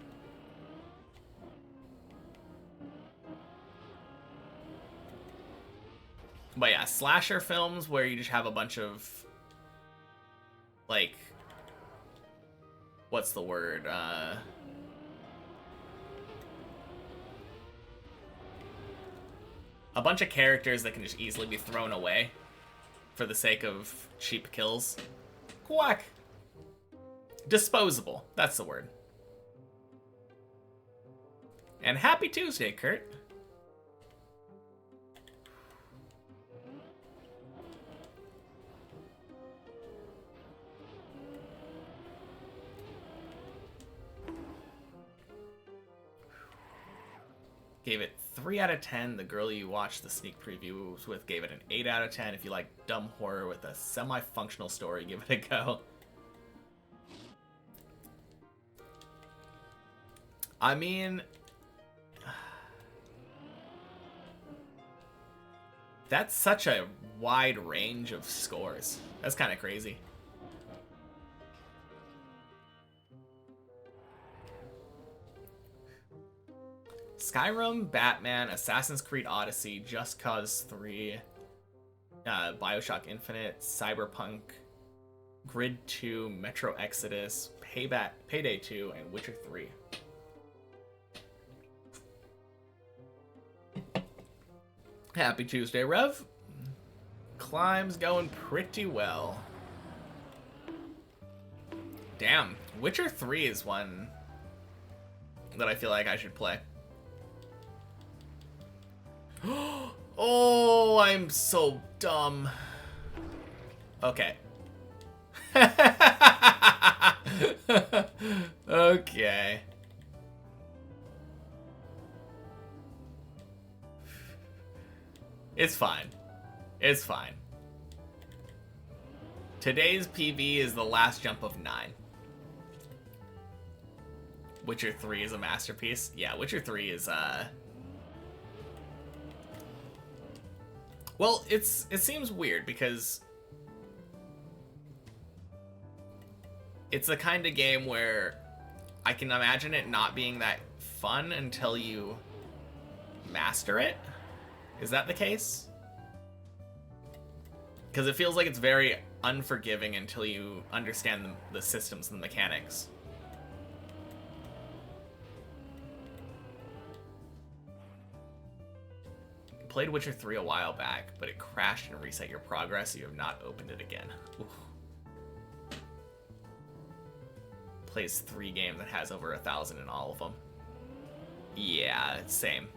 But yeah, slasher films where you just have a bunch of like, what's the word? A bunch of characters that can just easily be thrown away for the sake of cheap kills. Quack. Disposable. That's the word. And happy Tuesday, Kurt. Gave it 3 out of 10. The girl you watched the sneak previews with gave it an 8 out of 10. If you like dumb horror with a semi-functional story, give it a go. I mean, that's such a wide range of scores. That's kind of crazy. Skyrim, Batman, Assassin's Creed Odyssey, Just Cause 3, Bioshock Infinite, Cyberpunk, Grid 2, Metro Exodus, Payday 2, and Witcher 3. Happy Tuesday, Rev. Climb's going pretty well. Damn, Witcher 3 is one that I feel like I should play. Oh, I'm so dumb. Okay. Okay. It's fine. It's fine. Today's PB is the last jump of 9. Witcher 3 is a masterpiece. Yeah, Witcher 3 is, well, it seems weird because it's the kind of game where I can imagine it not being that fun until you master it. Is that the case? Because it feels like it's very unforgiving until you understand the systems and the mechanics. Played Witcher 3 a while back, but it crashed and reset your progress, so you have not opened it again. Oof. Plays 3 games and has over 1,000 in all of them. Yeah, same.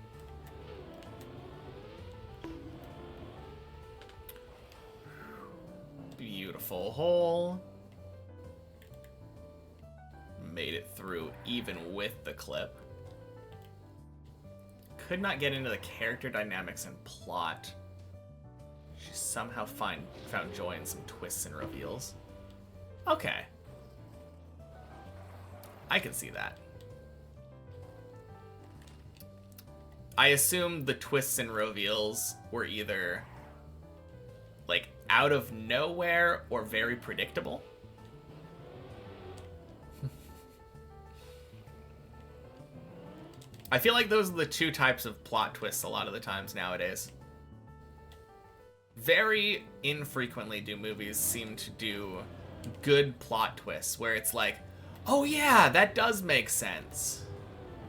Beautiful hole. Made it through even with the clip. Could not get into the character dynamics and plot. She somehow found joy in some twists and reveals. Okay. I can see that. I assume the twists and reveals were either like out of nowhere or very predictable. I feel like those are the 2 types of plot twists a lot of the times nowadays. Very infrequently do movies seem to do good plot twists where it's like, oh yeah, that does make sense.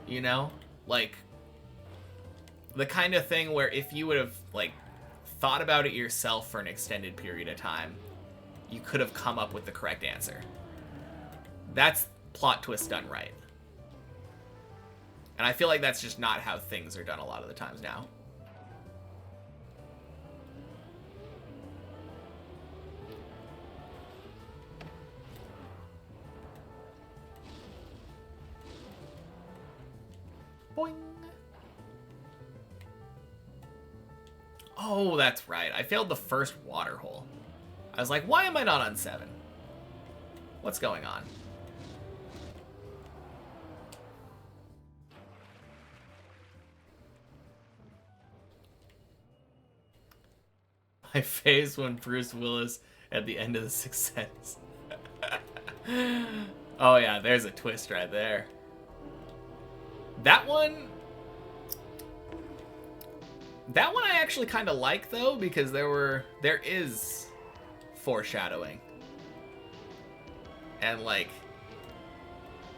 You know? Like, the kind of thing where if you would have, like, thought about it yourself for an extended period of time, you could have come up with the correct answer. That's plot twist done right. And I feel like that's just not how things are done a lot of the times now. Boing. Oh, that's right. I failed the first water hole. I was like, why am I not on 7? What's going on? I phased when Bruce Willis at the end of The Sixth Sense. Oh yeah, there's a twist right there. That one I actually kind of like though, because there is foreshadowing. And like,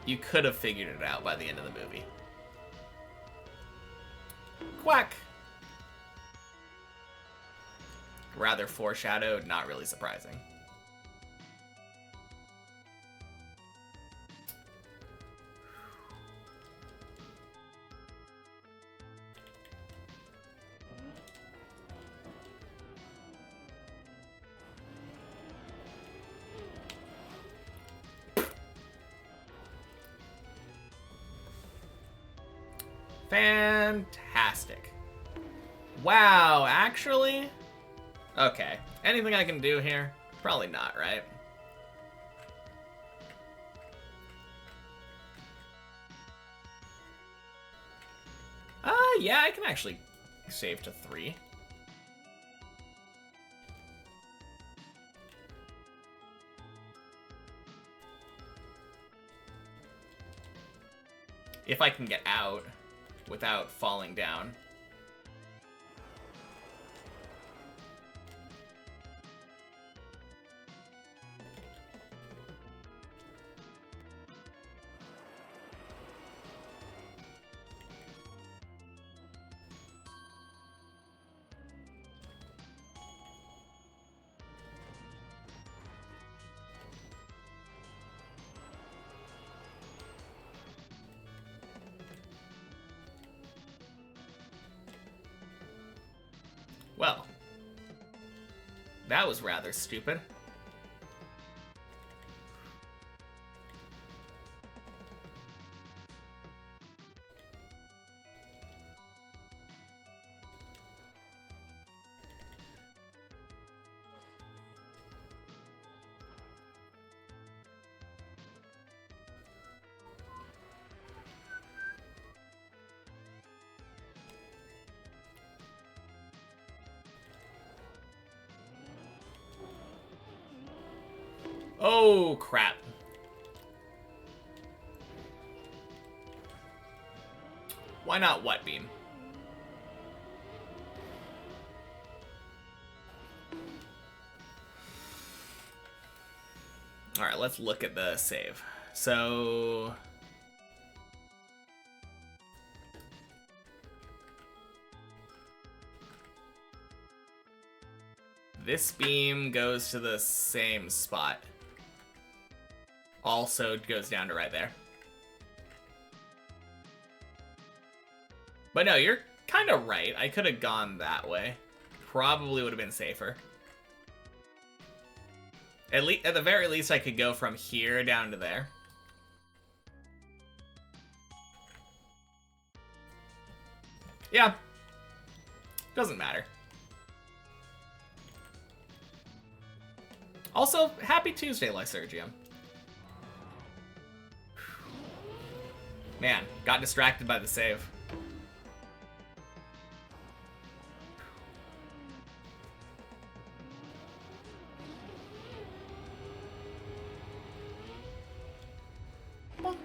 you could have figured it out by the end of the movie. Quack! Rather foreshadowed, not really surprising. Fantastic. Wow, actually? Okay. Anything I can do here? Probably not, right? Yeah, I can actually save to 3. If I can get out without falling down. Well, that was rather stupid. Oh, crap. Why not Wet Beam? Alright, let's look at the save. So... this beam goes to the same spot. Also goes down to right there. But no, you're kind of right. I could have gone that way. Probably would have been safer. At the very least, I could go from here down to there. Yeah. Doesn't matter. Also, happy Tuesday, Lysergium. Man, got distracted by the save. Bonk.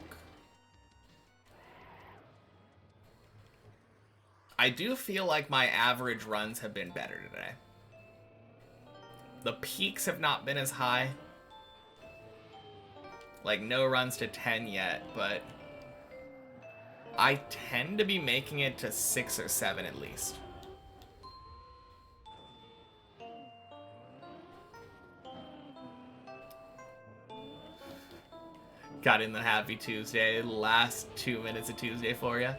I do feel like my average runs have been better today. The peaks have not been as high. Like, no runs to 10 yet, but I tend to be making it to 6 or 7 at least. Got in the happy Tuesday. Last 2 minutes of Tuesday for you.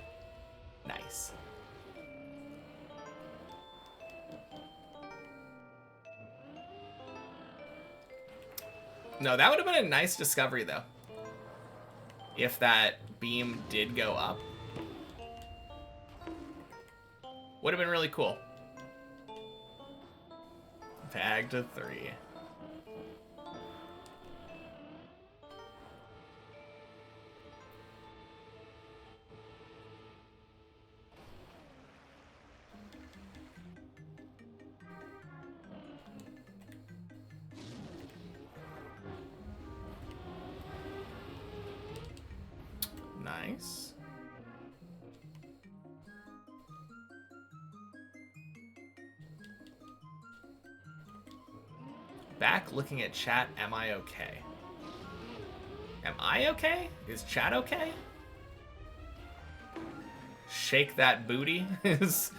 Nice. No, that would have been a nice discovery, though. If that beam did go up. Would have been really cool. Tag to 3. Nice. Back looking at chat, am I okay? Am I okay? Is chat okay? Shake that booty is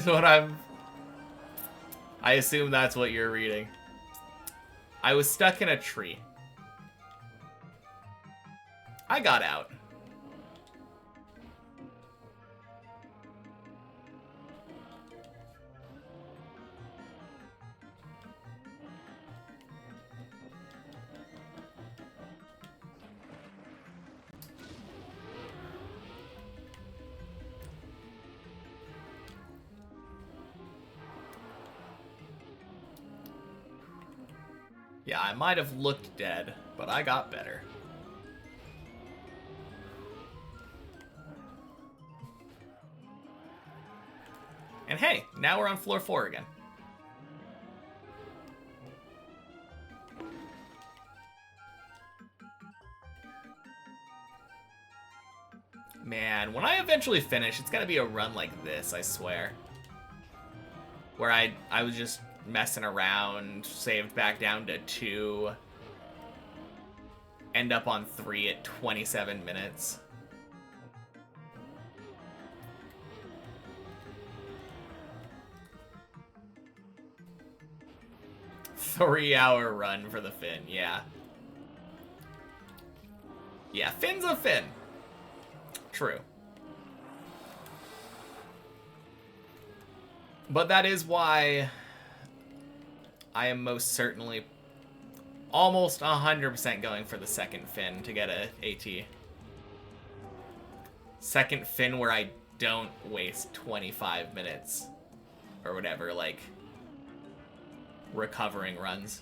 what I assume that's what you're reading. I was stuck in a tree. I got out. Yeah, I might have looked dead, but I got better. And hey, now we're on floor 4 again. Man, when I eventually finish, it's gonna be a run like this, I swear. Where I was just messing around, saved back down to 2, end up on 3 at 27 minutes. Three-hour run for the Finn, yeah. Yeah, Finn's a Finn. True. But that is why I am most certainly almost 100% going for the second Finn to get a AT. Second Finn where I don't waste 25 minutes or whatever, like, recovering runs.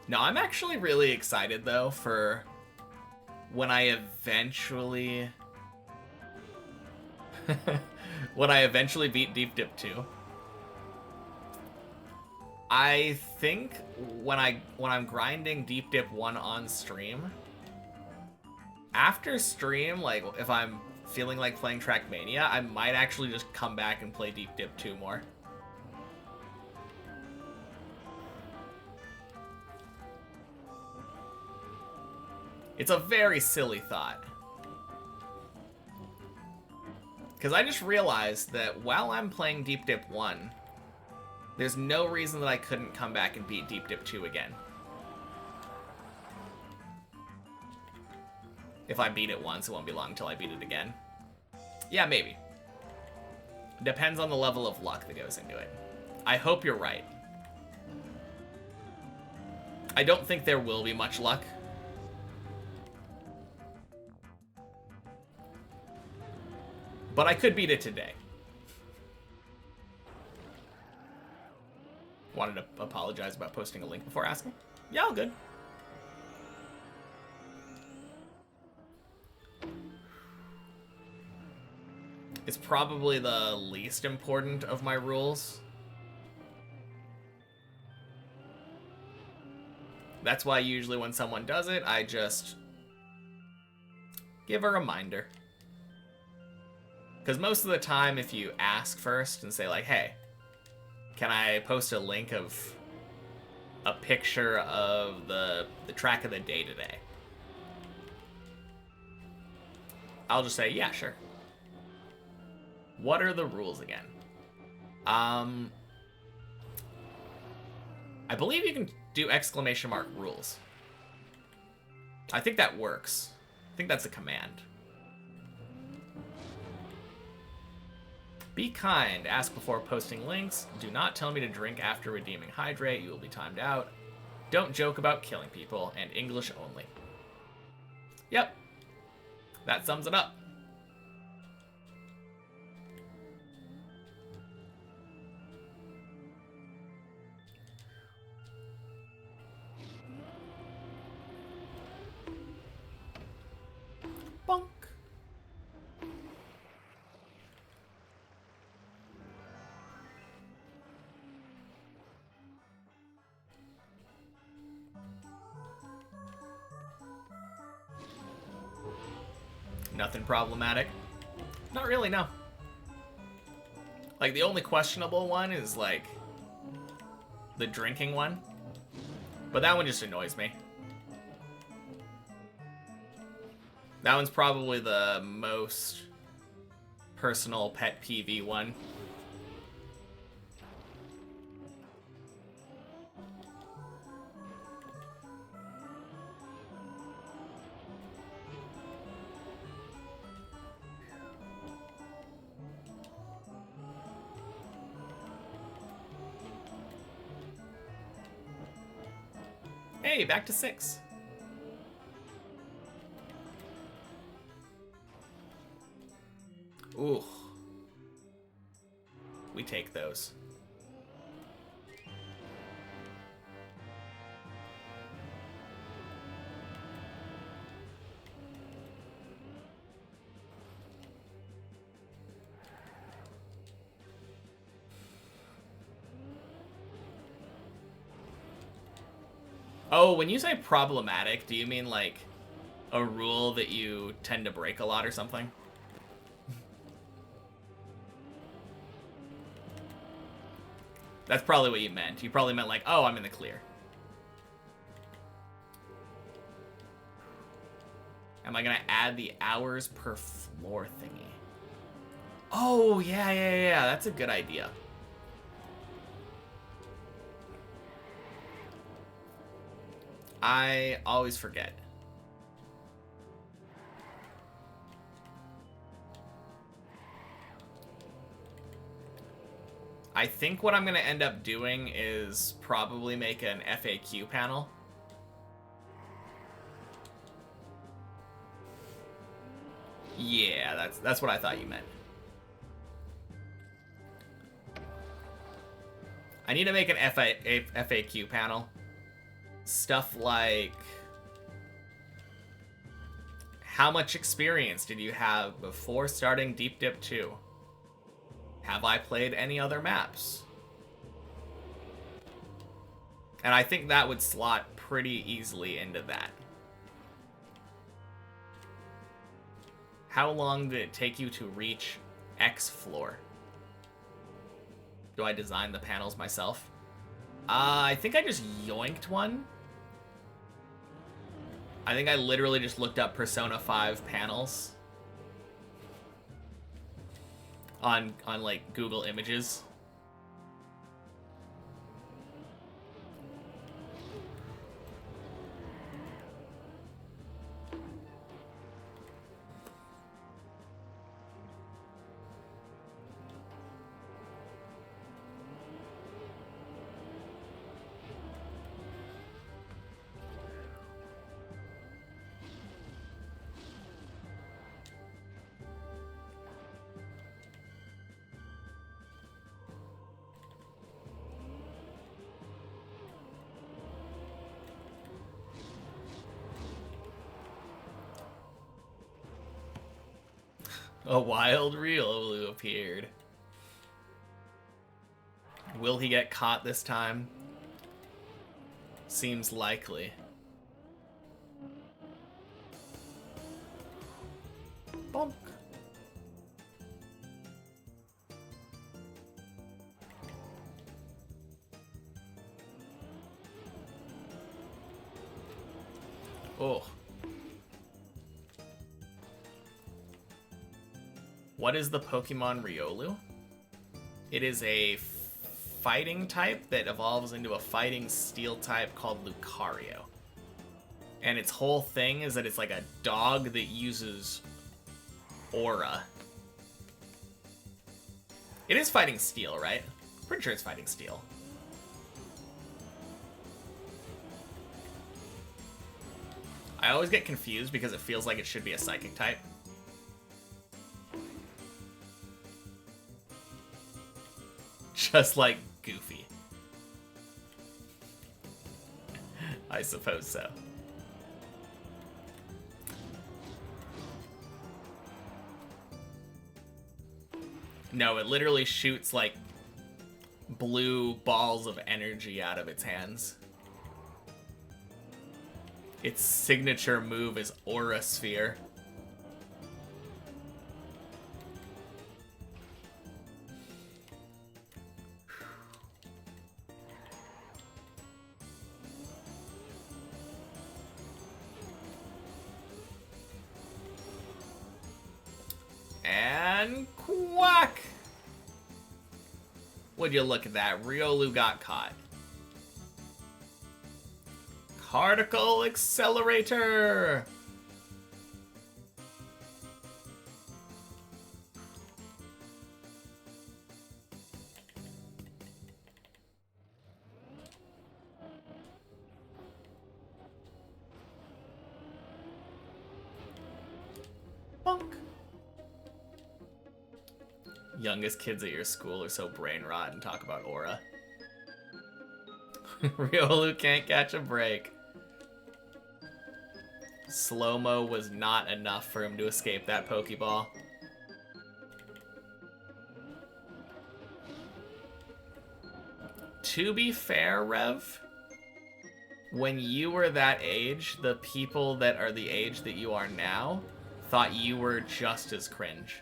No, I'm actually really excited, though, for when I eventually... when I eventually beat Deep Dip 2. I think when I'm grinding Deep Dip 1 on stream, after stream, like, if I'm feeling like playing Trackmania, I might actually just come back and play Deep Dip 2 more. It's a very silly thought. Because I just realized that while I'm playing Deep Dip 1, there's no reason that I couldn't come back and beat Deep Dip 2 again. If I beat it once, it won't be long until I beat it again. Yeah, maybe. Depends on the level of luck that goes into it. I hope you're right. I don't think there will be much luck. But I could beat it today. Wanted to apologize about posting a link before asking. Yeah, all good. It's probably the least important of my rules. That's why usually when someone does it, I just give a reminder. Because most of the time, if you ask first and say, like, hey, can I post a link of a picture of the track of the day today? I'll just say, yeah, sure. What are the rules again? I believe you can do exclamation mark rules. I think that works. I think that's a command. Be kind. Ask before posting links. Do not tell me to drink after redeeming hydrate. You will be timed out. Don't joke about killing people. And English only. Yep. That sums it up. Bonk. Nothing problematic. Not really, no. Like, the only questionable one is, like, the drinking one. But that one just annoys me. That one's probably the most personal pet peeve one. Hey, back to 6. Ooh. We take those. Oh, when you say problematic, do you mean like a rule that you tend to break a lot or something? That's probably what you meant. You probably meant like, oh, I'm in the clear. Am I gonna add the hours per floor thingy? Oh, yeah. That's a good idea. I always forget. I think what I'm going to end up doing is probably make an FAQ panel. Yeah, that's what I thought you meant. I need to make an FAQ panel. Stuff like, how much experience did you have before starting Deep Dip 2? Have I played any other maps? And I think that would slot pretty easily into that. How long did it take you to reach X floor? Do I design the panels myself? I think I just yoinked one. I think I literally just looked up Persona 5 panels on like Google Images. A wild Riolu appeared. Will he get caught this time? Seems likely. Bonk. Oh. What is the Pokemon Riolu? It is a fighting type that evolves into a fighting steel type called Lucario. And its whole thing is that it's like a dog that uses aura. It is fighting steel, right? Pretty sure it's fighting steel. I always get confused because it feels like it should be a psychic type. Just like Goofy. I suppose so. No, it literally shoots like blue balls of energy out of its hands. Its signature move is Aura Sphere. And quack! Would you look at that? Riolu got caught. Particle Accelerator! Bonk. Youngest kids at your school are so brain rot and talk about aura. Riolu can't catch a break. Slow-mo was not enough for him to escape that Pokeball. To be fair, Rev, when you were that age, the people that are the age that you are now thought you were just as cringe.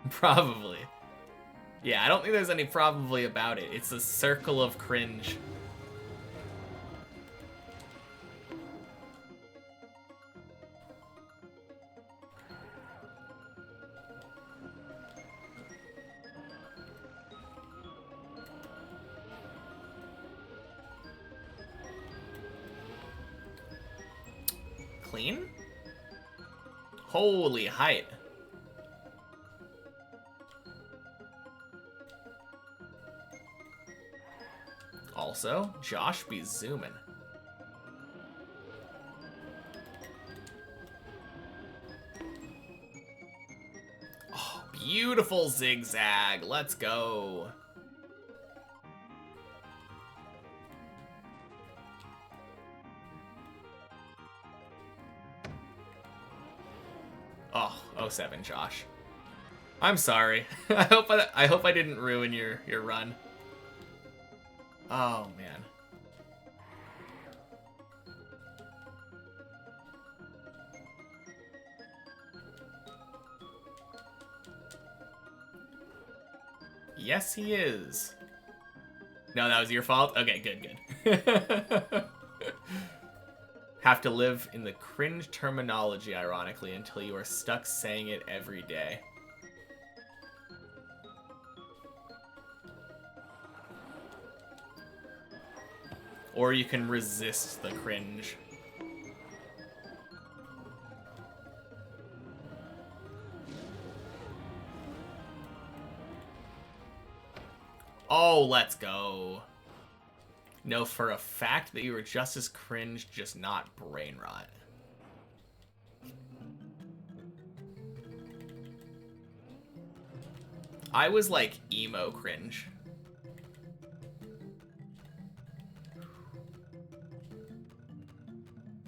Probably. Yeah, I don't think there's any probably about it. It's a circle of cringe. Clean? Holy height. Also, Josh be zooming. Oh, beautiful zigzag. Let's go. Oh, 07, Josh. I'm sorry. I hope I didn't ruin your run. Oh, man. Yes, he is. No, that was your fault? Okay, good. Have to live in the cringe terminology, ironically, until you are stuck saying it every day. Or you can resist the cringe. Oh, let's go. Know for a fact that you were just as cringe, just not brain rot. I was like emo cringe.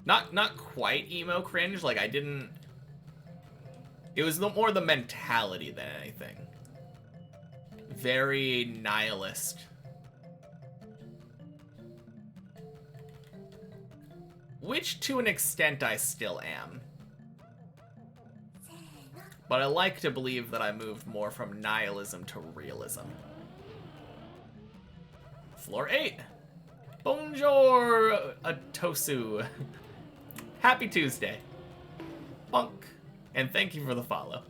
Not quite emo cringe, like I didn't... It was more the mentality than anything. Very nihilist. Which, to an extent, I still am. But I like to believe that I moved more from nihilism to realism. Floor 8. Bonjour, Tosu. Happy Tuesday. Bonk. And thank you for the follow.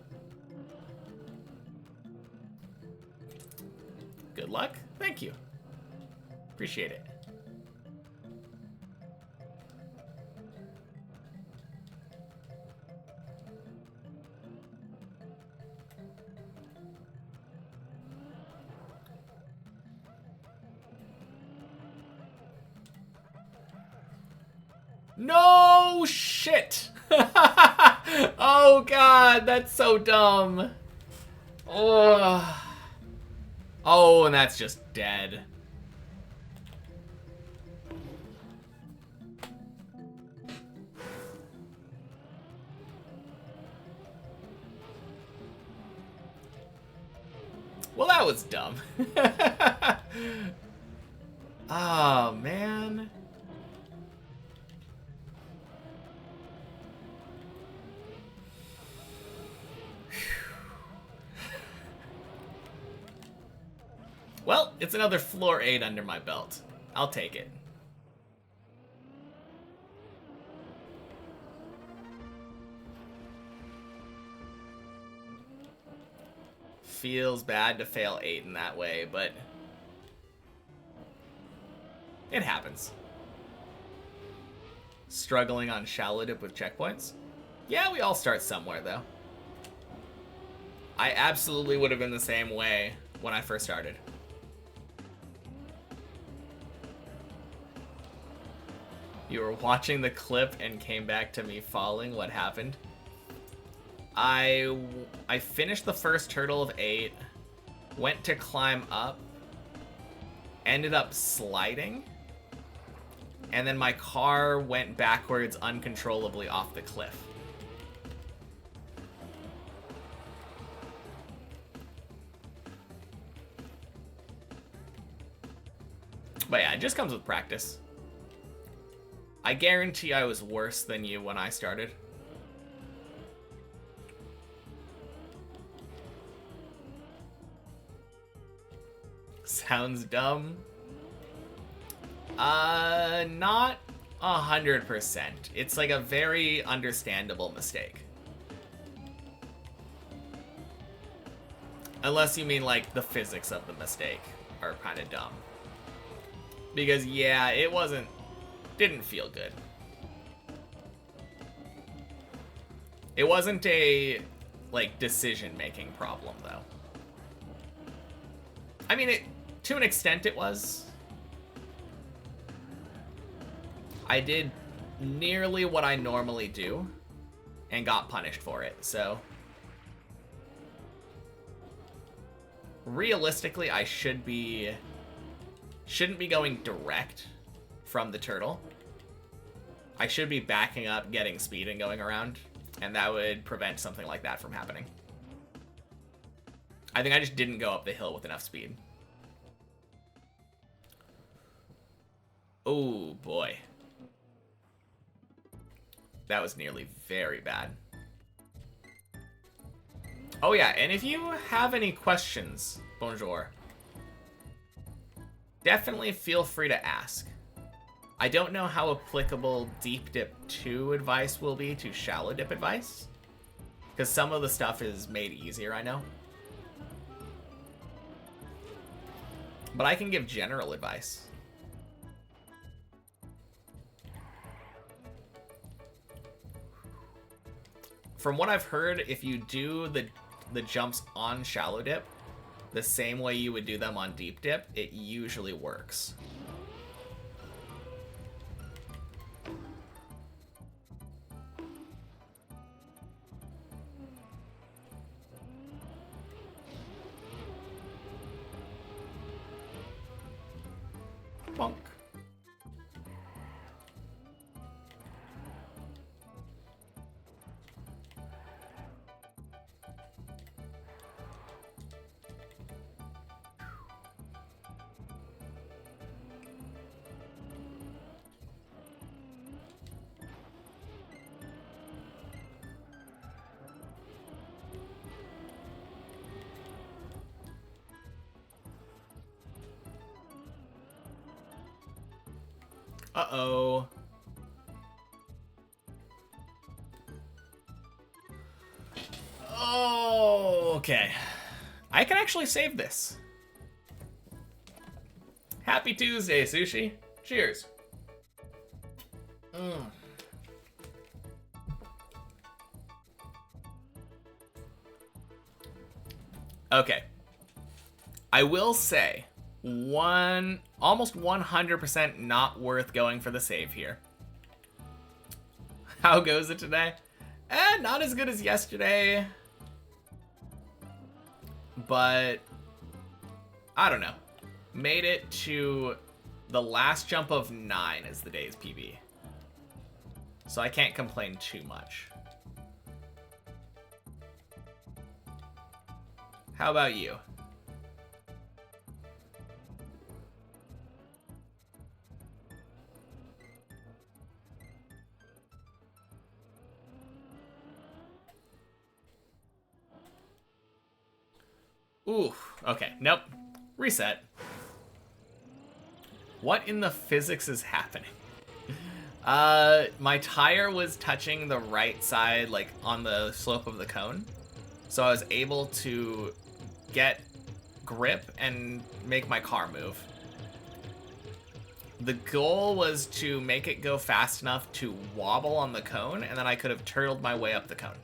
Good luck. Thank you. Appreciate it. No shit! Oh god, that's so dumb. Oh. Oh, and that's just dead. Well, that was dumb. Oh, man. Well, it's another floor 8 under my belt. I'll take it. Feels bad to fail 8 in that way, but it happens. Struggling on shallow dip with checkpoints? Yeah, we all start somewhere, though. I absolutely would have been the same way when I first started. You were watching the clip and came back to me falling. What happened? I finished the first turtle of 8, went to climb up, ended up sliding, and then my car went backwards uncontrollably off the cliff. But yeah, it just comes with practice. I guarantee I was worse than you when I started. Sounds dumb. Not 100%. It's like a very understandable mistake. Unless you mean like the physics of the mistake are kind of dumb. Because yeah, it didn't feel good. It wasn't a like decision-making problem though. I mean, to an extent it was. I did nearly what I normally do and got punished for it, so realistically I shouldn't be going direct from the turtle. I should be backing up, getting speed, and going around, and that would prevent something like that from happening. I think I just didn't go up the hill with enough speed. Oh boy. That was nearly very bad. Oh yeah, and if you have any questions, bonjour, definitely feel free to ask. I don't know how applicable Deep Dip 2 advice will be to Shallow Dip advice, because some of the stuff is made easier, I know. But I can give general advice. From what I've heard, if you do the jumps on Shallow Dip the same way you would do them on Deep Dip, it usually works. Bonk. Uh-oh. Oh, okay. I can actually save this. Happy Tuesday, Sushi. Cheers. Okay. I will say, almost 100% not worth going for the save here. How goes it today? Not as good as yesterday. But I don't know. Made it to the last jump of 9 as the day's PB. So I can't complain too much. How about you? Ooh, okay, nope. Reset. What in the physics is happening? My tire was touching the right side, like on the slope of the cone. So I was able to get grip and make my car move. The goal was to make it go fast enough to wobble on the cone, and then I could have turtled my way up the cone.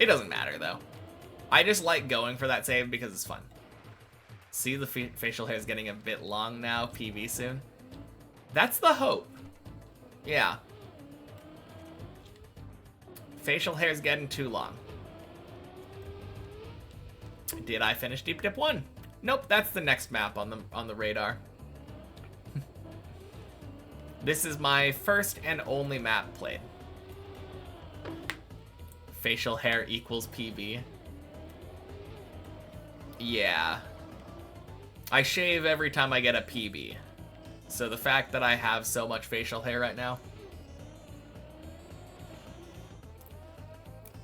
It doesn't matter, though. I just like going for that save because it's fun. See, the facial hair is getting a bit long now. PB soon. That's the hope. Yeah. Facial hair is getting too long. Did I finish Deep Dip 1? Nope, that's the next map on the radar. This is my first and only map played. Facial hair equals PB. Yeah. I shave every time I get a PB. So the fact that I have so much facial hair right now.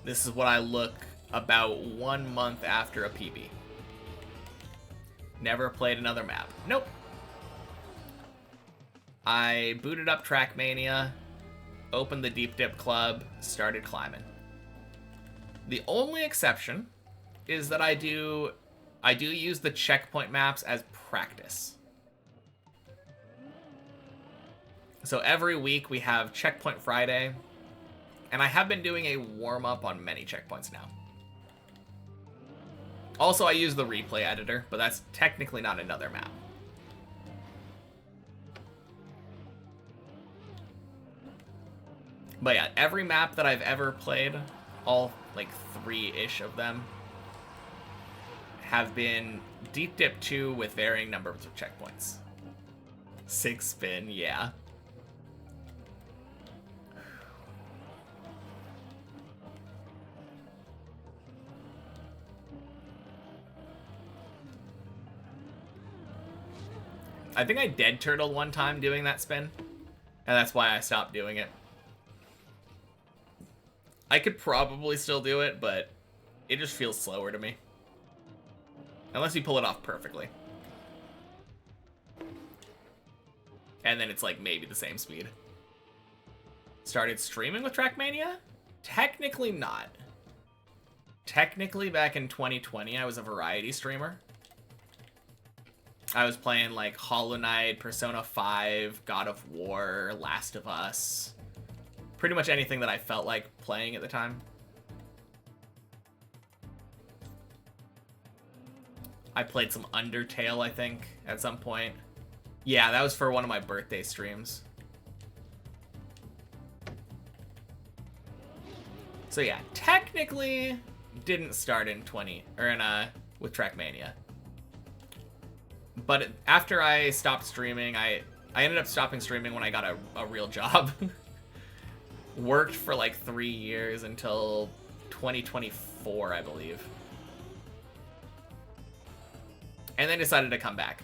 This is what I look about 1 month after a PB. Never played another map. Nope. I booted up Trackmania, opened the Deep Dip Club, started climbing. The only exception is that I do use the checkpoint maps as practice. So every week we have Checkpoint Friday, and I have been doing a warm-up on many checkpoints now. Also, I use the replay editor, but that's technically not another map. But yeah, every map that I've ever played, all like 3-ish of them, have been Deep Dip 2 with varying numbers of checkpoints. 6 spin, yeah. I think I dead turtled one time doing that spin, and that's why I stopped doing it. I could probably still do it, but it just feels slower to me. Unless you pull it off perfectly. And then it's like maybe the same speed. Started streaming with Trackmania? Technically not. Technically back in 2020 I was a variety streamer. I was playing like Hollow Knight, Persona 5, God of War, Last of Us. Pretty much anything that I felt like playing at the time. I played some Undertale, I think, at some point. Yeah, that was for one of my birthday streams. So yeah, technically didn't start in with Trackmania. But after I stopped streaming, I ended up stopping streaming when I got a real job. Worked for like 3 years until 2024, I believe. And then decided to come back.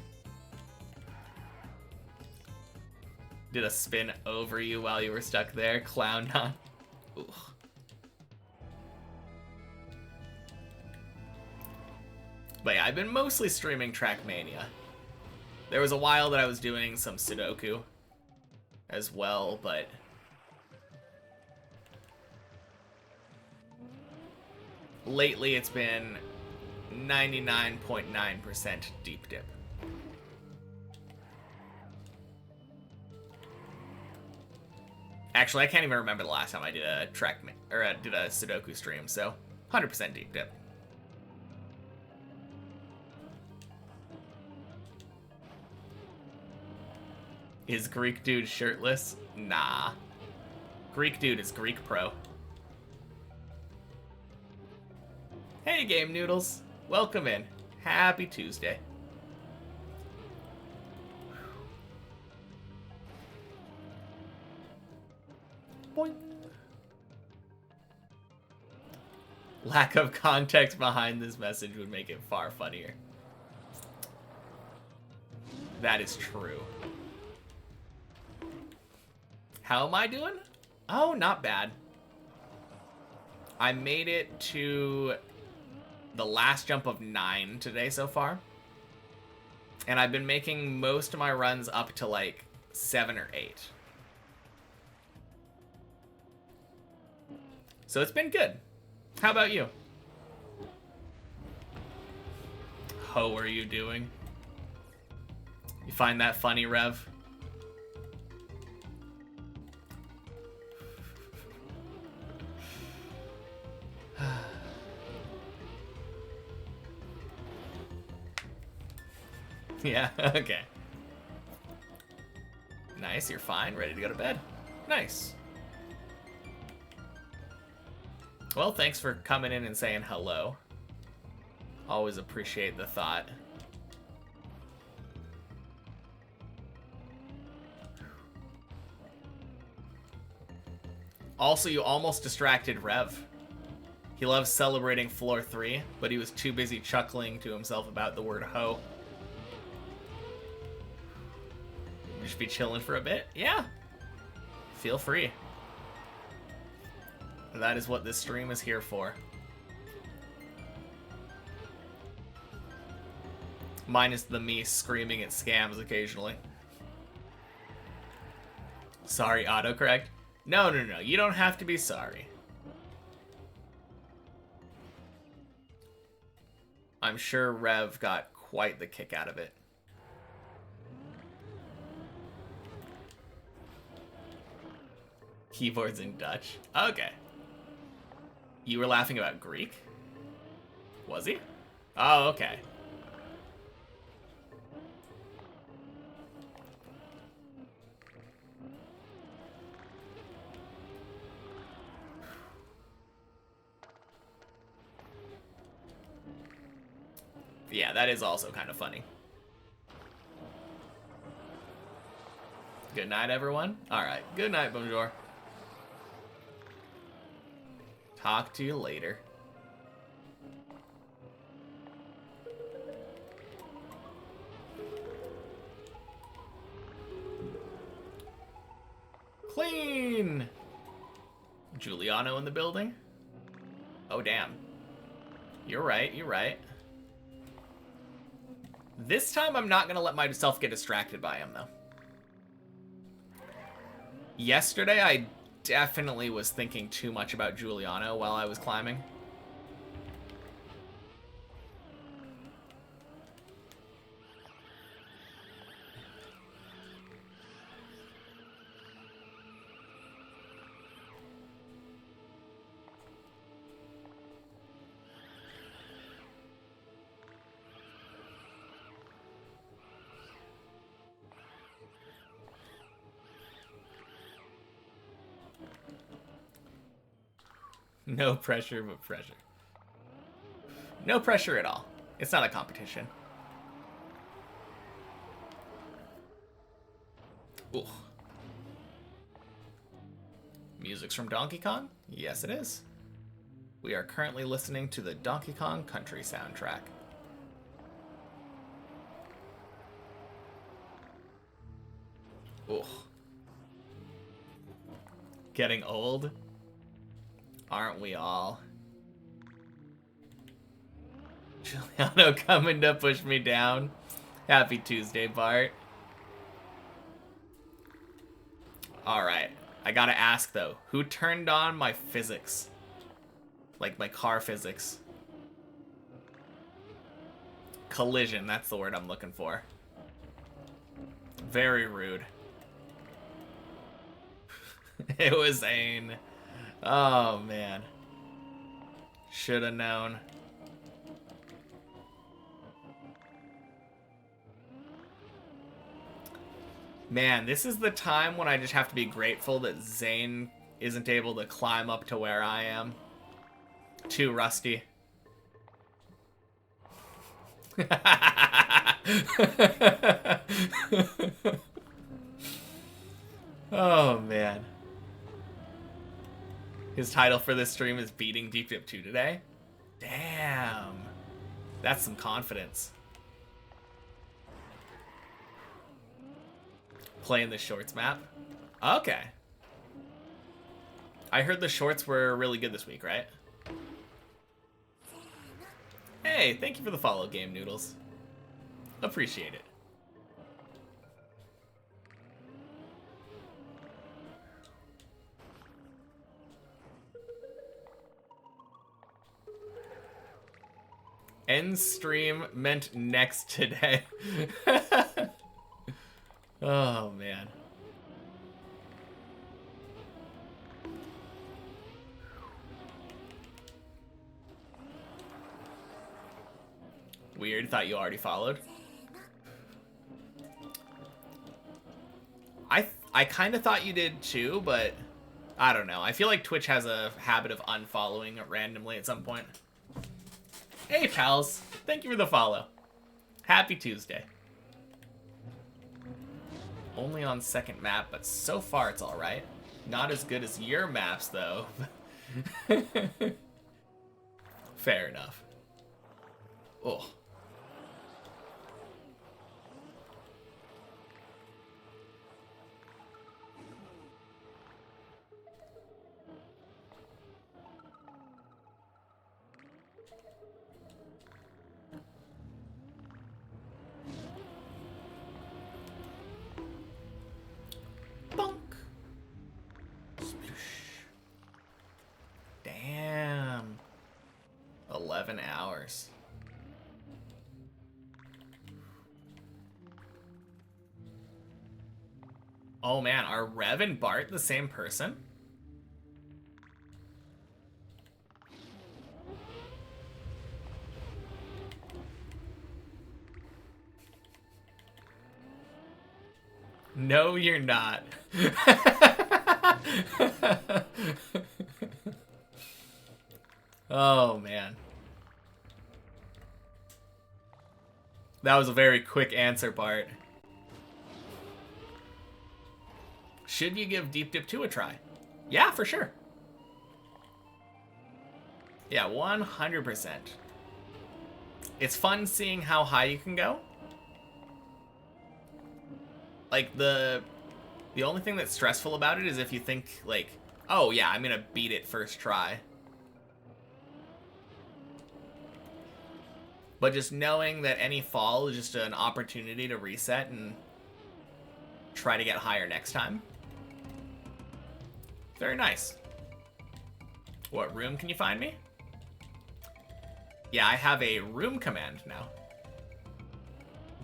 Did a spin over you while you were stuck there, clown, huh? Ooh. But yeah, I've been mostly streaming Trackmania. There was a while that I was doing some Sudoku as well, but lately it's been 99.9% Deep Dip. Actually, I can't even remember the last time I did a did a Sudoku stream, so 100% Deep Dip. Is Greek dude shirtless? Nah. Greek dude is Greek pro. Hey, Game Noodles. Welcome in. Happy Tuesday. Boing. Lack of context behind this message would make it far funnier. That is true. How am I doing? Oh, not bad. I made it to the last jump of 9 today so far. And I've been making most of my runs up to like 7 or 8. So it's been good. How about you? How are you doing? You find that funny, Rev? Yeah, okay. Nice, you're fine. Ready to go to bed. Nice. Well, thanks for coming in and saying hello. Always appreciate the thought. Also, you almost distracted Rev. He loves celebrating floor 3, but he was too busy chuckling to himself about the word hoe. You should be chilling for a bit? Yeah. Feel free. That is what this stream is here for. Minus the me screaming at scams occasionally. Sorry, autocorrect. No, no, no. You don't have to be sorry. I'm sure Rev got quite the kick out of it. Keyboards in Dutch. Okay. You were laughing about Greek? Was he? Oh, okay. Yeah, that is also kind of funny. Good night, everyone. Alright, good night, bonjour. Talk to you later. Clean! Giuliano in the building? Oh, damn. You're right, you're right. This time I'm not gonna let myself get distracted by him, though. Yesterday I definitely was thinking too much about Giuliano while I was climbing. No pressure, but pressure. No pressure at all. It's not a competition. Ooh. Music's from Donkey Kong? Yes, it is. We are currently listening to the Donkey Kong Country soundtrack. Ooh. Getting old? Aren't we all? Giuliano coming to push me down. Happy Tuesday, Bart. Alright. I gotta ask, though. Who turned on my physics? Like, my car physics. Collision, that's the word I'm looking for. Very rude. It was Zane. Oh, man. Shoulda known. Man, this is the time when I just have to be grateful that Zane isn't able to climb up to where I am. Too rusty. Oh, man. His title for this stream is Beating Deep Dip 2 today? Damn. That's some confidence. Playing the shorts map? Okay. I heard the shorts were really good this week, right? Hey, thank you for the follow, Game Noodles. Appreciate it. End stream meant next today. Oh, man. Weird, thought you already followed. I kind of thought you did too, but I don't know. I feel like Twitch has a habit of unfollowing randomly at some point. Hey, pals. Thank you for the follow. Happy Tuesday. Only on second map, but so far it's alright. Not as good as your maps, though. Fair enough. Oh. Bonk. Sploosh. Damn. 11 hours. Oh man, are Rev and Bart the same person? No, you're not. Oh, man. That was a very quick answer, Bart. Should you give Deep Dip 2 a try? Yeah, for sure. Yeah, 100%. It's fun seeing how high you can go. Like, the only thing that's stressful about it is if you think, like, oh, yeah, I'm gonna beat it first try. But just knowing that any fall is just an opportunity to reset and try to get higher next time. Very nice. What room can you find me? Yeah, I have a room command now.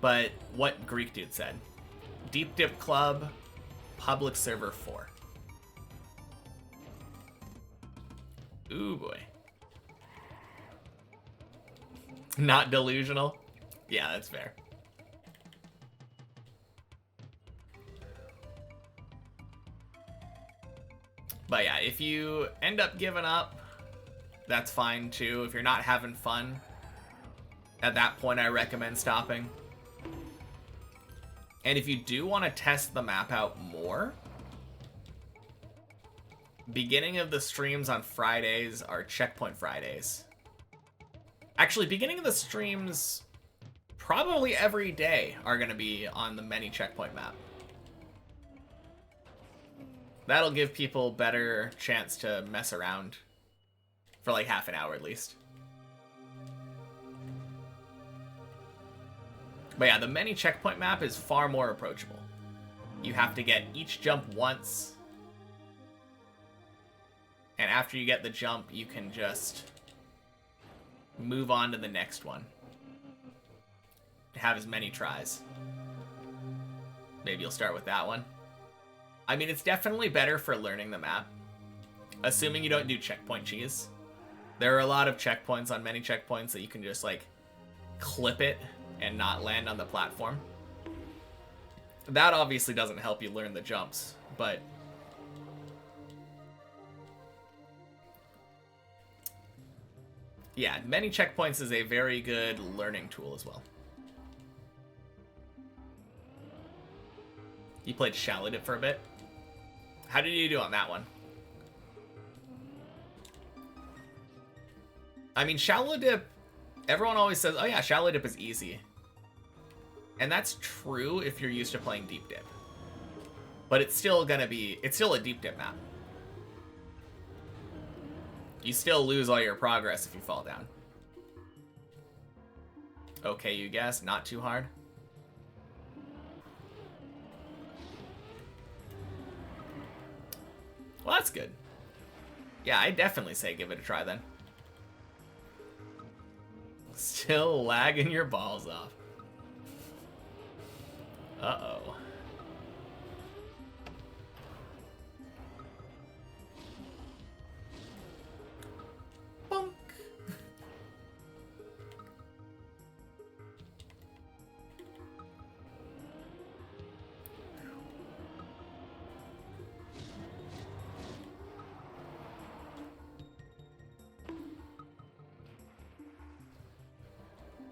But what Greek dude said. Deep Dip Club, public server 4. Ooh boy. Not delusional? Yeah, that's fair. But yeah, if you end up giving up, that's fine too. If you're not having fun, at that point I recommend stopping. And if you do want to test the map out more, beginning of the streams on Fridays are Checkpoint Fridays. Actually, beginning of the streams probably every day are going to be on the many checkpoint map. That'll give people better chance to mess around for like half an hour at least. But yeah, the many checkpoint map is far more approachable. You have to get each jump once. And after you get the jump, you can just move on to the next one. Have as many tries. Maybe you'll start with that one. I mean, it's definitely better for learning the map. Assuming you don't do checkpoint cheese. There are a lot of checkpoints on many checkpoints that you can just, like, clip it and not land on the platform. That obviously doesn't help you learn the jumps, but yeah, many checkpoints is a very good learning tool as well. You played Shallow Dip for a bit? How did you do on that one? I mean, Shallow Dip, everyone always says, oh yeah, Shallow Dip is easy. And that's true if you're used to playing Deep Dip. But it's still gonna be, it's still a Deep Dip map. You still lose all your progress if you fall down. Okay, you guess, not too hard. Well, that's good. Yeah, I definitely say give it a try then. Still lagging your balls off. Uh-oh. Bonk.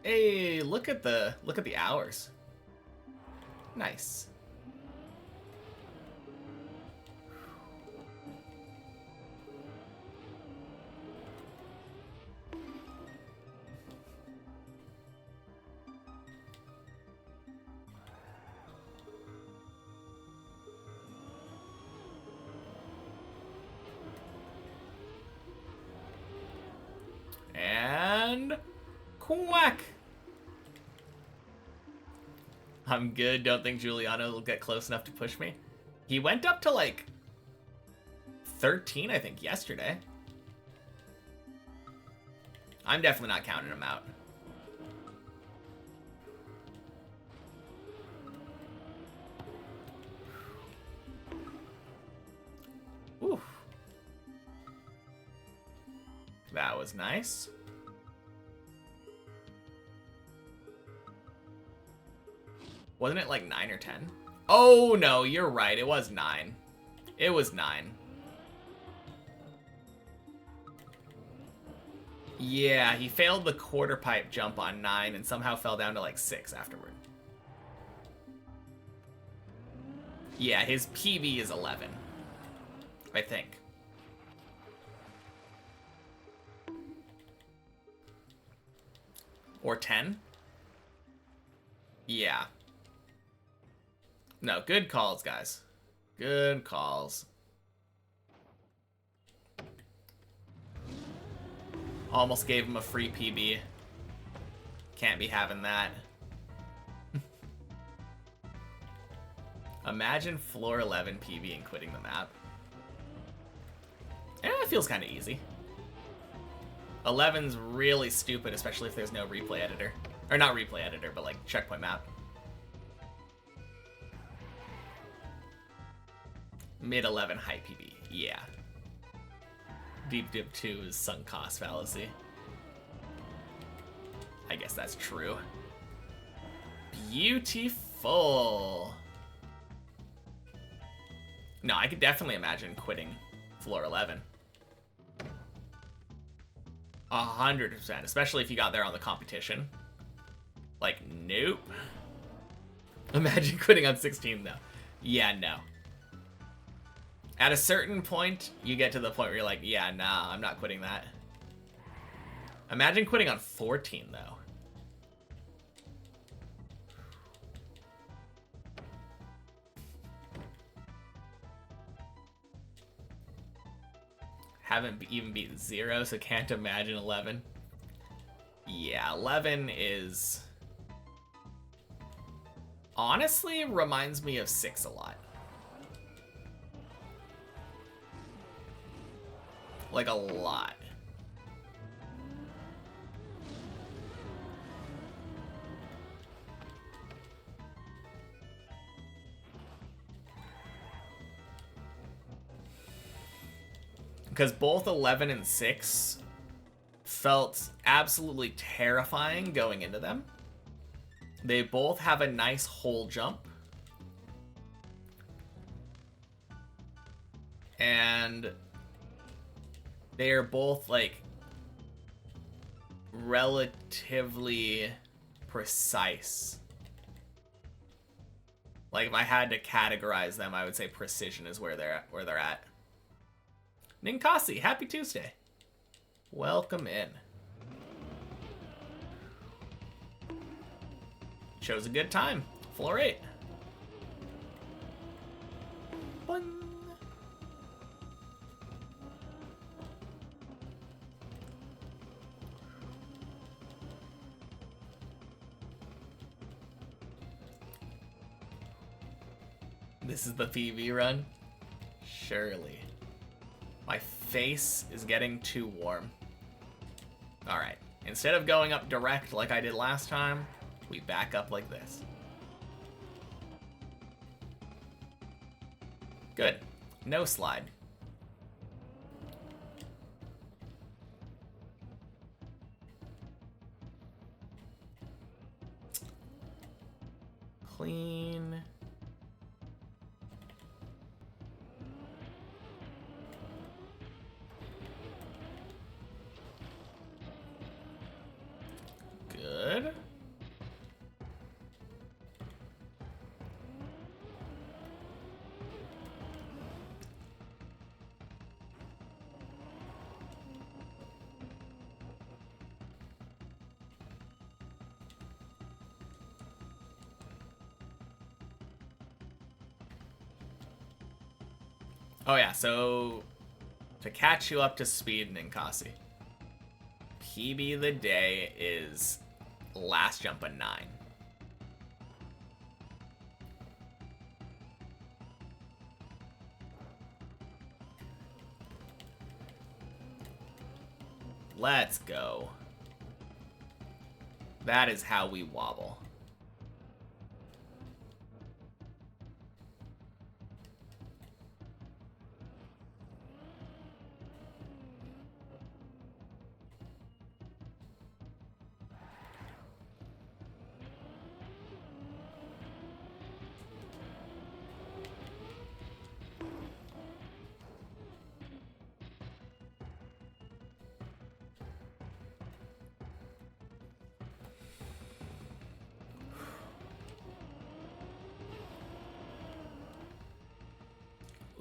Hey, look at the hours. Nice. And quack. I'm good. Don't think Giuliano will get close enough to push me. He went up to like 13, I think, yesterday. I'm definitely not counting him out. Ooh. That was nice. Wasn't it like 9 or 10? Oh, no, you're right. It was 9. It was 9. Yeah, he failed the quarter pipe jump on 9 and somehow fell down to like 6 afterward. Yeah, his PB is 11. I think. Or 10? Yeah. No, good calls, guys. Good calls. Almost gave him a free PB. Can't be having that. Imagine floor 11 PB and quitting the map. It feels kind of easy. 11's really stupid, especially if there's no replay editor. Or not replay editor, but like checkpoint map. Mid 11 high PB, yeah. Deep dip 2 is sunk cost fallacy. I guess that's true. Beautiful. No, I could definitely imagine quitting floor 11. 100%, especially if you got there on the competition. Like, nope. Imagine quitting on 16 though. Yeah, no. At a certain point, you get to the point where you're like, yeah, nah, I'm not quitting that. Imagine quitting on 14 though. Haven't even beaten 0, so can't imagine 11. Yeah, 11 is... honestly, reminds me of 6 a lot. Like, a lot. Because both 11 and 6 felt absolutely terrifying going into them. They both have a nice hole jump. And they are both, like, relatively precise. Like, if I had to categorize them, I would say precision is where they're at. Ninkasi, happy Tuesday. Welcome in. Chose a good time. Floor 8. Boing. This is the PV run? Surely. My face is getting too warm. Alright, instead of going up direct like I did last time, we back up like this. Good. No slide. Clean. Good. Oh yeah, so to catch you up to speed, Ninkasi, PB of the day is last jump a 9. Let's go. That is how we wobble.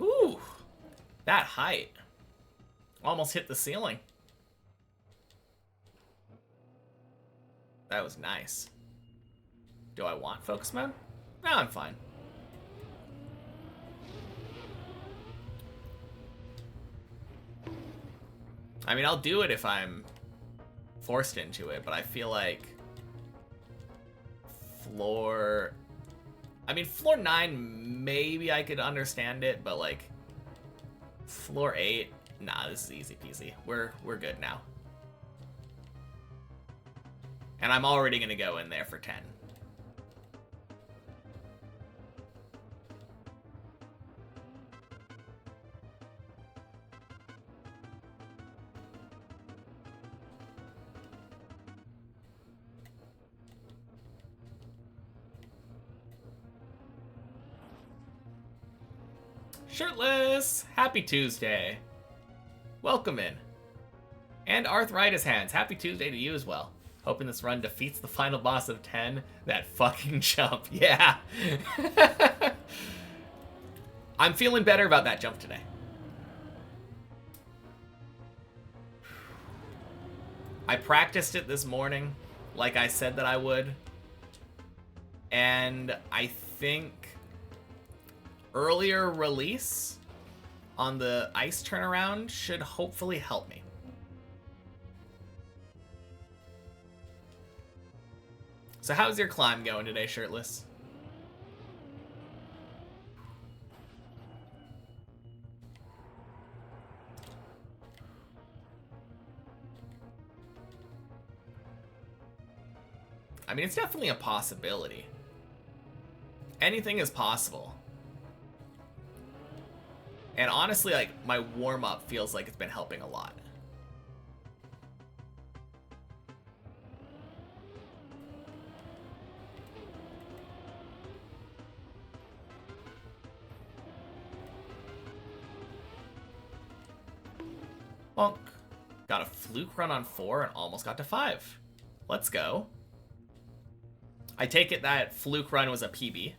Ooh, that height. Almost hit the ceiling. That was nice. Do I want focus mode? No, I'm fine. I mean, I'll do it if I'm forced into it, but I feel like floor... I mean, floor 9, maybe I could understand it, but like floor 8, nah, this is easy peasy. We're good now. And I'm already gonna go in there for 10. Shirtless! Happy Tuesday. Welcome in. And Arthritis Hands, happy Tuesday to you as well. Hoping this run defeats the final boss of 10. That fucking jump, yeah. I'm feeling better about that jump today. I practiced it this morning, like I said that I would. And I think earlier release on the ice turnaround should hopefully help me. So how's your climb going today, Shirtless? I mean, it's definitely a possibility. Anything is possible. And honestly, like, my warm-up feels like it's been helping a lot. Bonk. Got a fluke run on 4 and almost got to 5. Let's go. I take it that fluke run was a PB.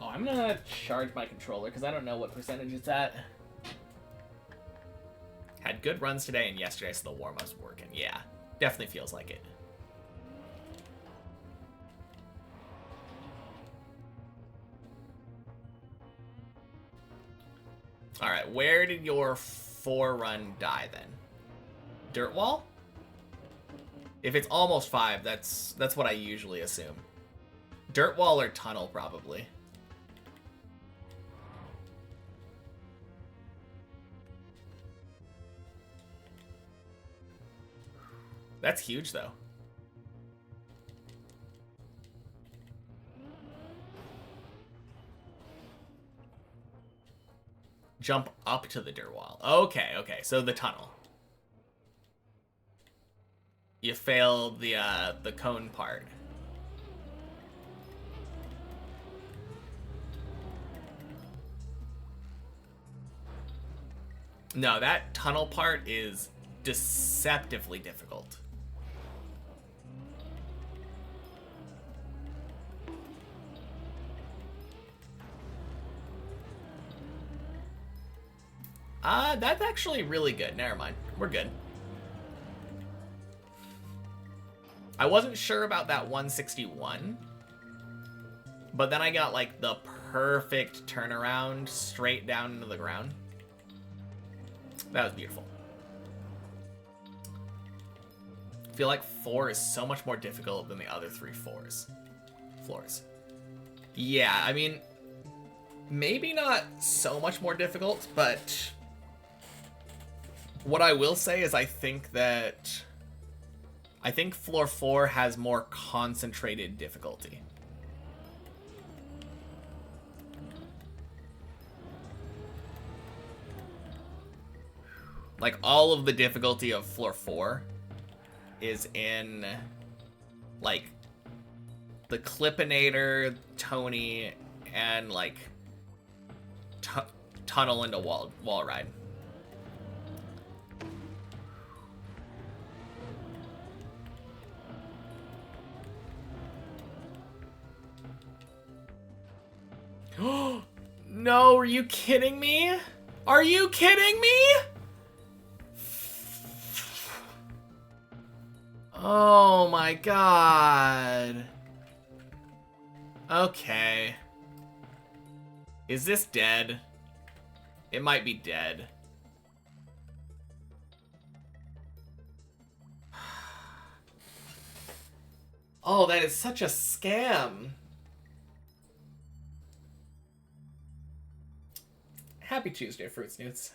Oh, I'm gonna charge my controller because I don't know what percentage it's at. Had good runs today and yesterday, so the warm-up's working. Yeah, definitely feels like it. All right, where did your 4 run die then? Dirt wall? If it's almost 5, that's what I usually assume. Dirt wall or tunnel, probably. That's huge, though. Jump up to the dirt wall. Okay, okay, so the tunnel. You failed the cone part. No, that tunnel part is deceptively difficult. That's actually really good. Never mind. We're good. I wasn't sure about that 161, but then I got like the perfect turnaround straight down into the ground. That was beautiful. I feel like 4 is so much more difficult than the other 3 floors. Yeah, I mean, maybe not so much more difficult, but what I will say is I think floor 4 has more concentrated difficulty. Like, all of the difficulty of floor 4 is in, like, the Clippinator, Tony, and, like, tunnel into wall ride. No, are you kidding me? Are you kidding me? Oh my god. Okay. Is this dead? It might be dead. Oh, that is such a scam. Happy Tuesday, Fruit Snoots.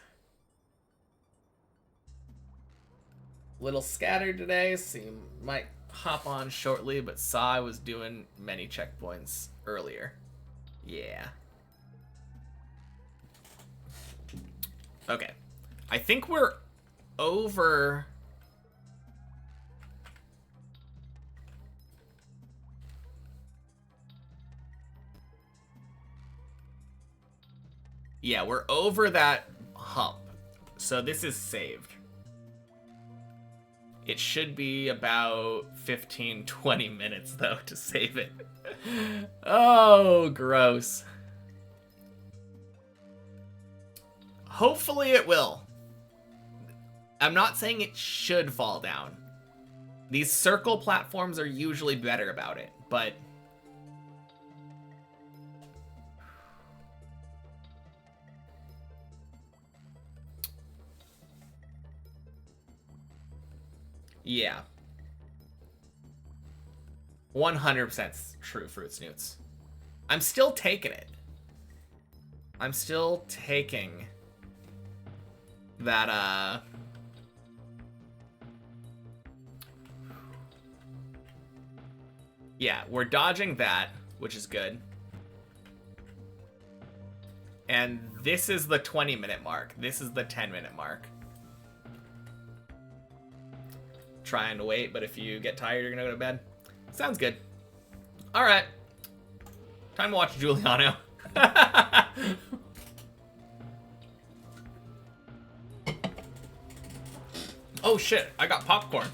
Little scattered today, so you might hop on shortly, but saw I was doing many checkpoints earlier. Yeah. Okay. I think we're over... Yeah, we're over that hump. So this is saved. It should be about 15-20 minutes, though, to save it. Oh, gross. Hopefully it will. I'm not saying it should fall down. These circle platforms are usually better about it, but... yeah. 100% true, Fruit Snoots. I'm still taking it. I'm still taking that, yeah, we're dodging that, which is good. And this is the 20-minute mark. This is the 10-minute mark. Trying to wait, but if you get tired, you're gonna go to bed. Sounds good. All right. Time to watch Giuliano. Oh shit, I got popcorn.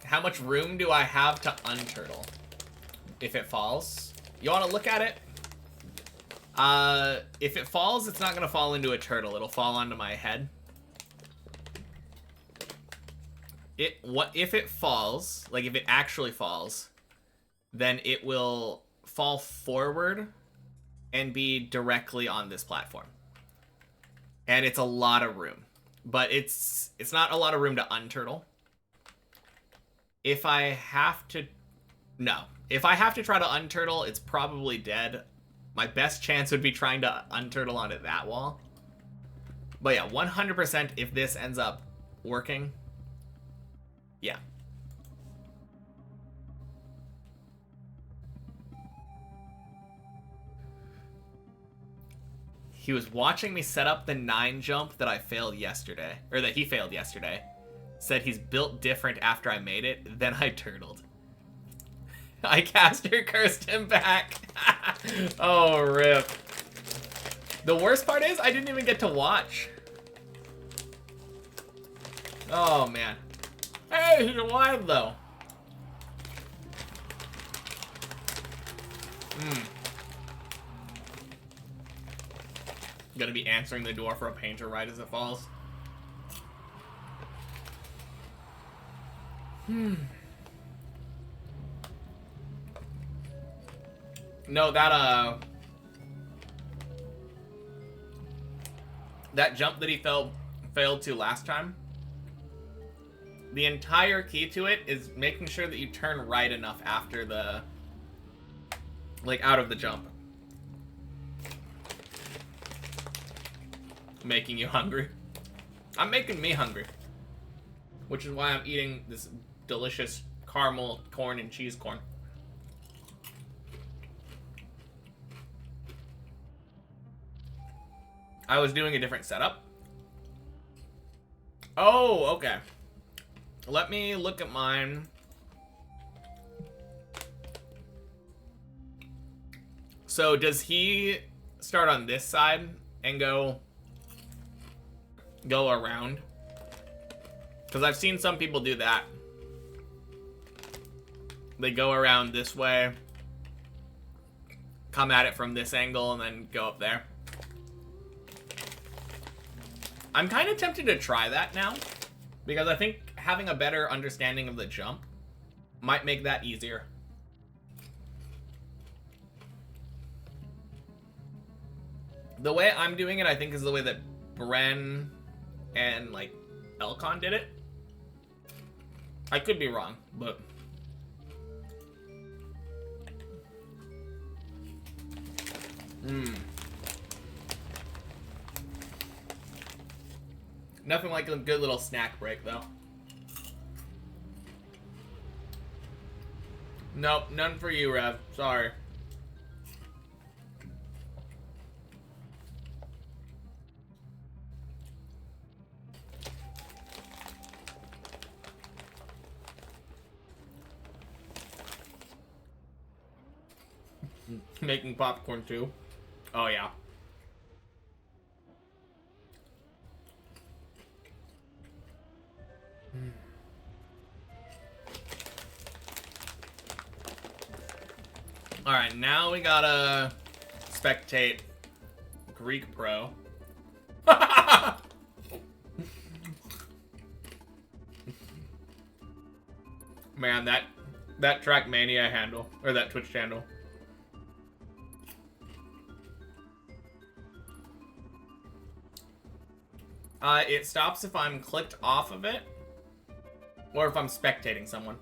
How much room do I have to unturtle? If it falls? You wanna look at it? If it falls, it's not gonna fall into a turtle. It'll fall onto my head. If it falls, like if it actually falls, then it will fall forward and be directly on this platform. And it's a lot of room. But it's not a lot of room to unturtle. If I have to... No. If I have to try to unturtle, it's probably dead. My best chance would be trying to unturtle onto that wall. But yeah, 100% if this ends up working... yeah. He was watching me set up the 9 jump that I failed yesterday. Or that he failed yesterday. Said he's built different after I made it. Then I turtled. I caster cursed him back. Oh, rip. The worst part is I didn't even get to watch. Oh, man. Hey, he's alive, though. Gonna be answering the door for a painter right as it falls. No, that jump that he failed to last time. The entire key to it is making sure that you turn right enough after the, like, out of the jump. Making you hungry. I'm making me hungry. Which is why I'm eating this delicious caramel corn and cheese corn. I was doing a different setup. Oh, okay. Let me look at mine. So does he start on this side and go around? Because I've seen some people do that. They go around this way, come at it from this angle, and then go up there. I'm kind of tempted to try that now, because I think having a better understanding of the jump might make that easier. The way I'm doing it, I think, is the way that Bren and, like, Elcon did it. I could be wrong, but... Nothing like a good little snack break, though. Nope, none for you, Rev. Sorry. Making popcorn, too. Oh, yeah. Alright, now we gotta spectate Greek Pro. Man, that Trackmania handle, or that Twitch channel. It stops if I'm clicked off of it, or if I'm spectating someone.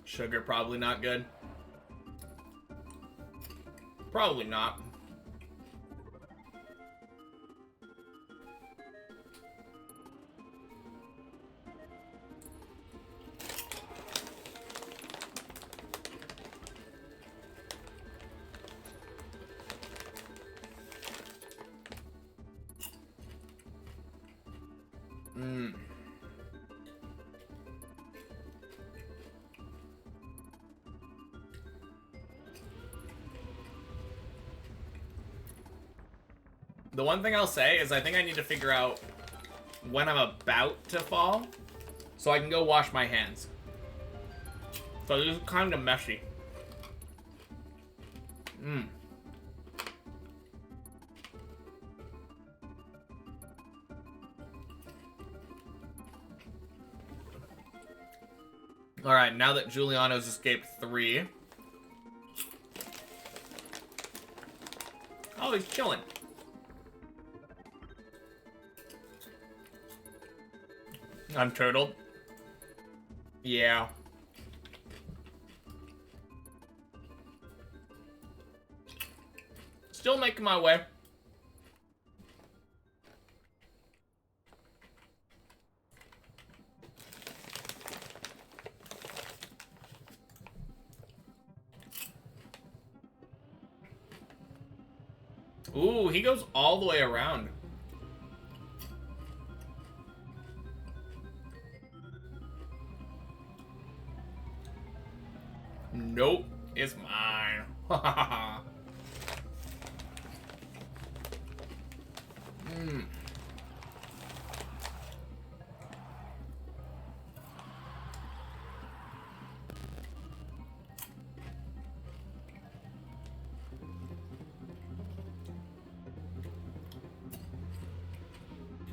Sugar, probably not good. Probably not. The one thing I'll say is I think I need to figure out when I'm about to fall so I can go wash my hands. So this is kind of messy. Alright, now that Giuliano's escaped 3. Oh, he's chilling. I'm turtled. Yeah. Still making my way. Ooh, he goes all the way around. Nope, it's mine.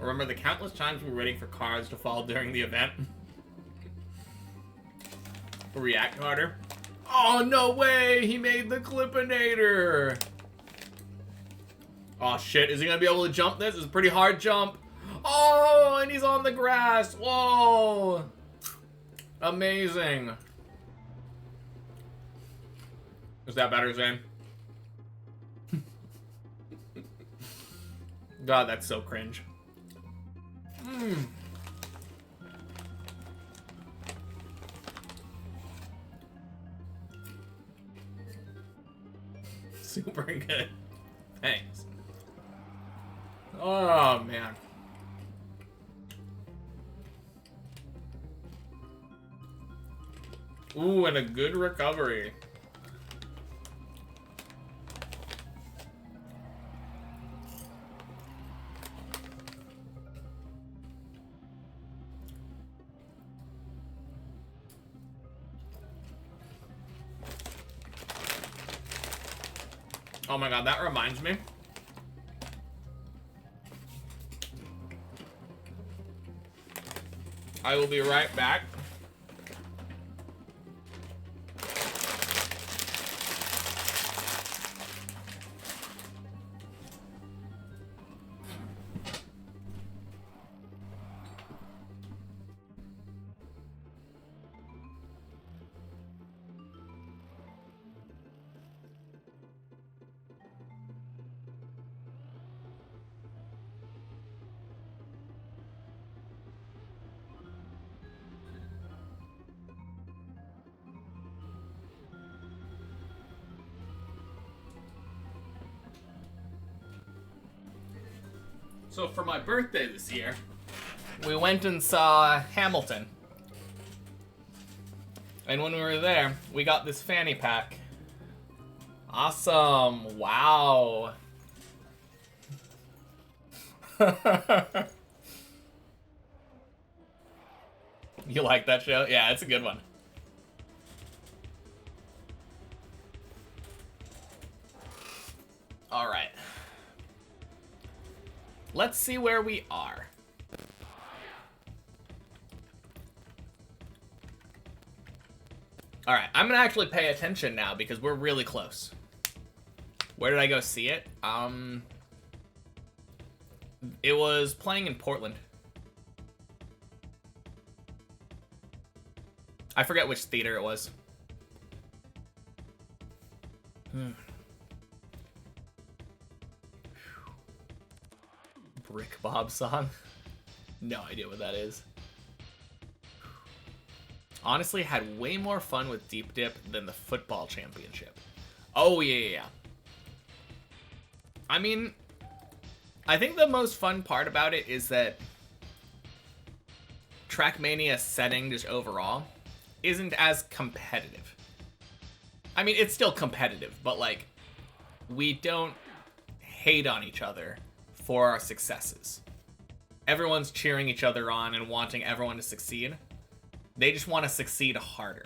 Remember the countless times we were waiting for cars to fall during the event? React harder. Oh, no way! He made the Clippinator! Oh, shit. Is he gonna be able to jump this? It's a pretty hard jump. Oh, and he's on the grass. Whoa! Amazing. Is that better, Zane? God, that's so cringe. Super good. Thanks. Oh, man. Ooh, and a good recovery. Oh my god, that reminds me. I will be right back. So for my birthday this year, we went and saw Hamilton. And when we were there, we got this fanny pack. Awesome. Wow. You like that show? Yeah, it's a good one. All right. Let's see where we are. All right, I'm gonna actually pay attention now because we're really close. Where did I go see it? It was playing in Portland. I forget which theater it was. Brick Bob song? No idea what that is. Honestly, had way more fun with Deep Dip than the football championship. Oh, yeah. I mean, I think the most fun part about it is that Trackmania setting just overall isn't as competitive. I mean, it's still competitive, but like, we don't hate on each other for our successes. Everyone's cheering each other on and wanting everyone to succeed. They just want to succeed harder.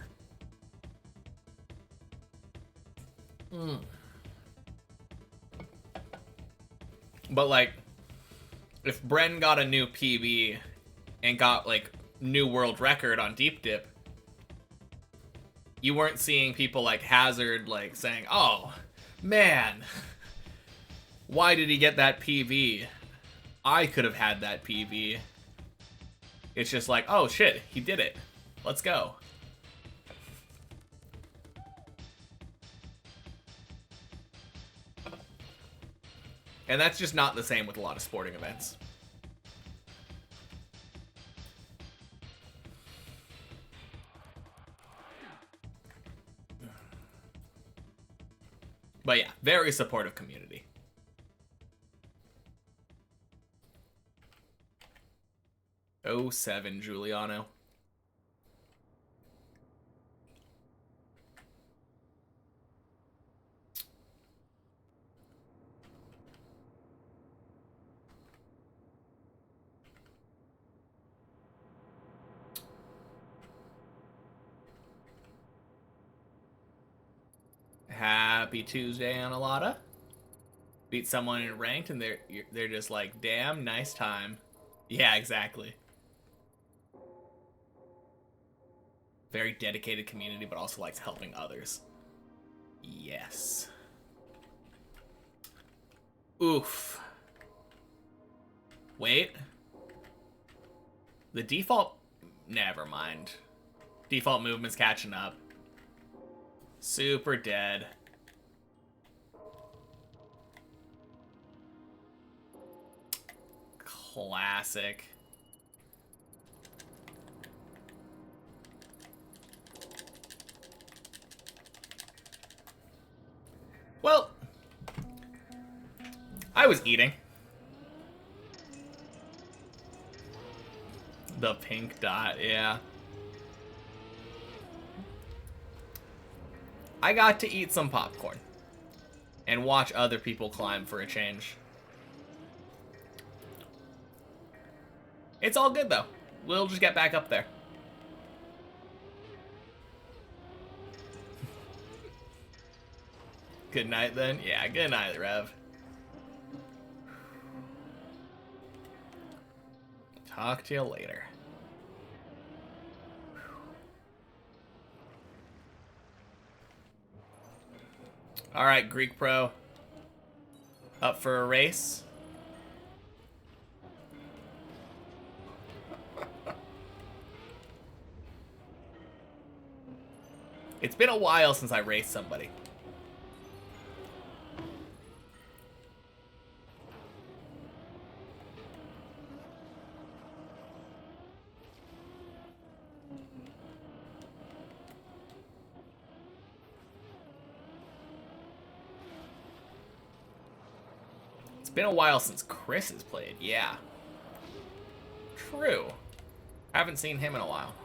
But like, if Bren got a new PB and got like new world record on Deep Dip, you weren't seeing people like Hazard like saying, "Oh, man, why did he get that PB? I could have had that PB." It's just like, "Oh shit, he did it. Let's go." And that's just not the same with a lot of sporting events. But yeah, very supportive community. Oh, 07 Giuliano. Happy Tuesday, Analata. Beat someone in ranked and they're just like, "Damn, nice time." Yeah, exactly. Very dedicated community, but also likes helping others. Yes. Oof. Wait. The default... Never mind. Default movement's catching up. Super dead. Classic. Well, I was eating. The pink dot, yeah. I got to eat some popcorn and watch other people climb for a change. It's all good, though. We'll just get back up there. Good night, then. Yeah, good night, Rev. Talk to you later. All right, Greek Pro. Up for a race. It's been a while since I raced somebody. It's been a while since Chris has played, yeah. True. Haven't seen him in a while.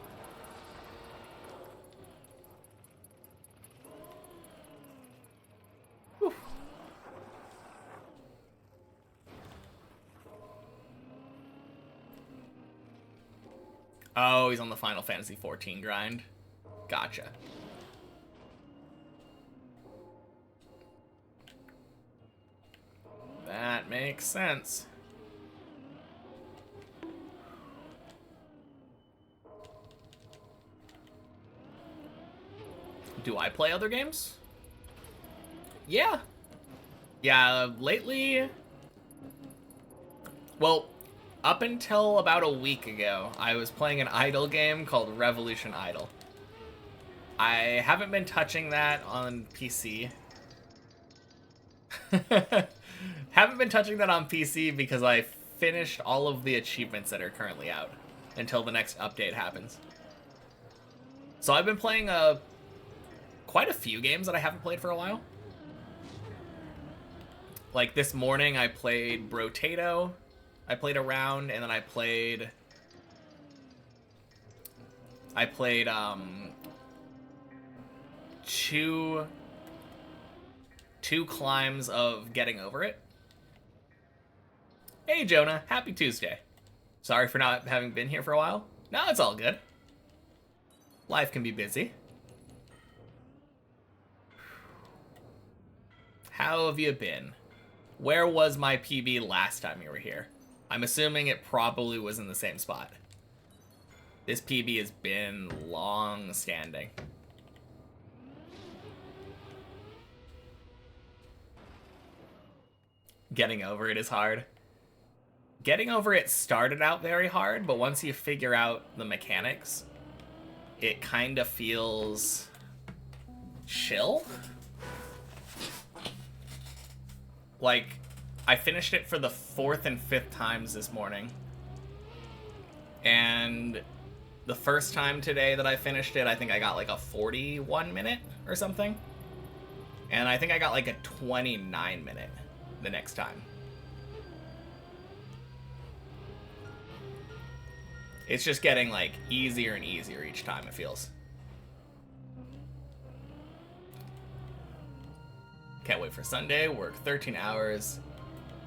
Whew. Oh, he's on the Final Fantasy XIV grind. Gotcha. That makes sense. Do I play other games? Yeah. Yeah, lately... Well, up until about a week ago, I was playing an idle game called Revolution Idle. I haven't been touching that on PC. Haven't been touching that on PC because I finished all of the achievements that are currently out until the next update happens. So I've been playing quite a few games that I haven't played for a while. Like this morning I played Brotato. I played a round, and then I played two climbs of Getting Over It. Hey Jonah, happy Tuesday. Sorry for not having been here for a while. No, it's all good. Life can be busy. How have you been? Where was my PB last time you were here? I'm assuming it probably was in the same spot. This PB has been long standing. Getting over it is hard. Getting over it started out very hard, but once you figure out the mechanics, it kind of feels chill. Like, I finished it for the 4th and 5th times this morning. And the first time today that I finished it, I think I got like a 41 minute or something. And I think I got like a 29 minute the next time. It's just getting like easier and easier each time, it feels. Can't wait for Sunday, work 13 hours,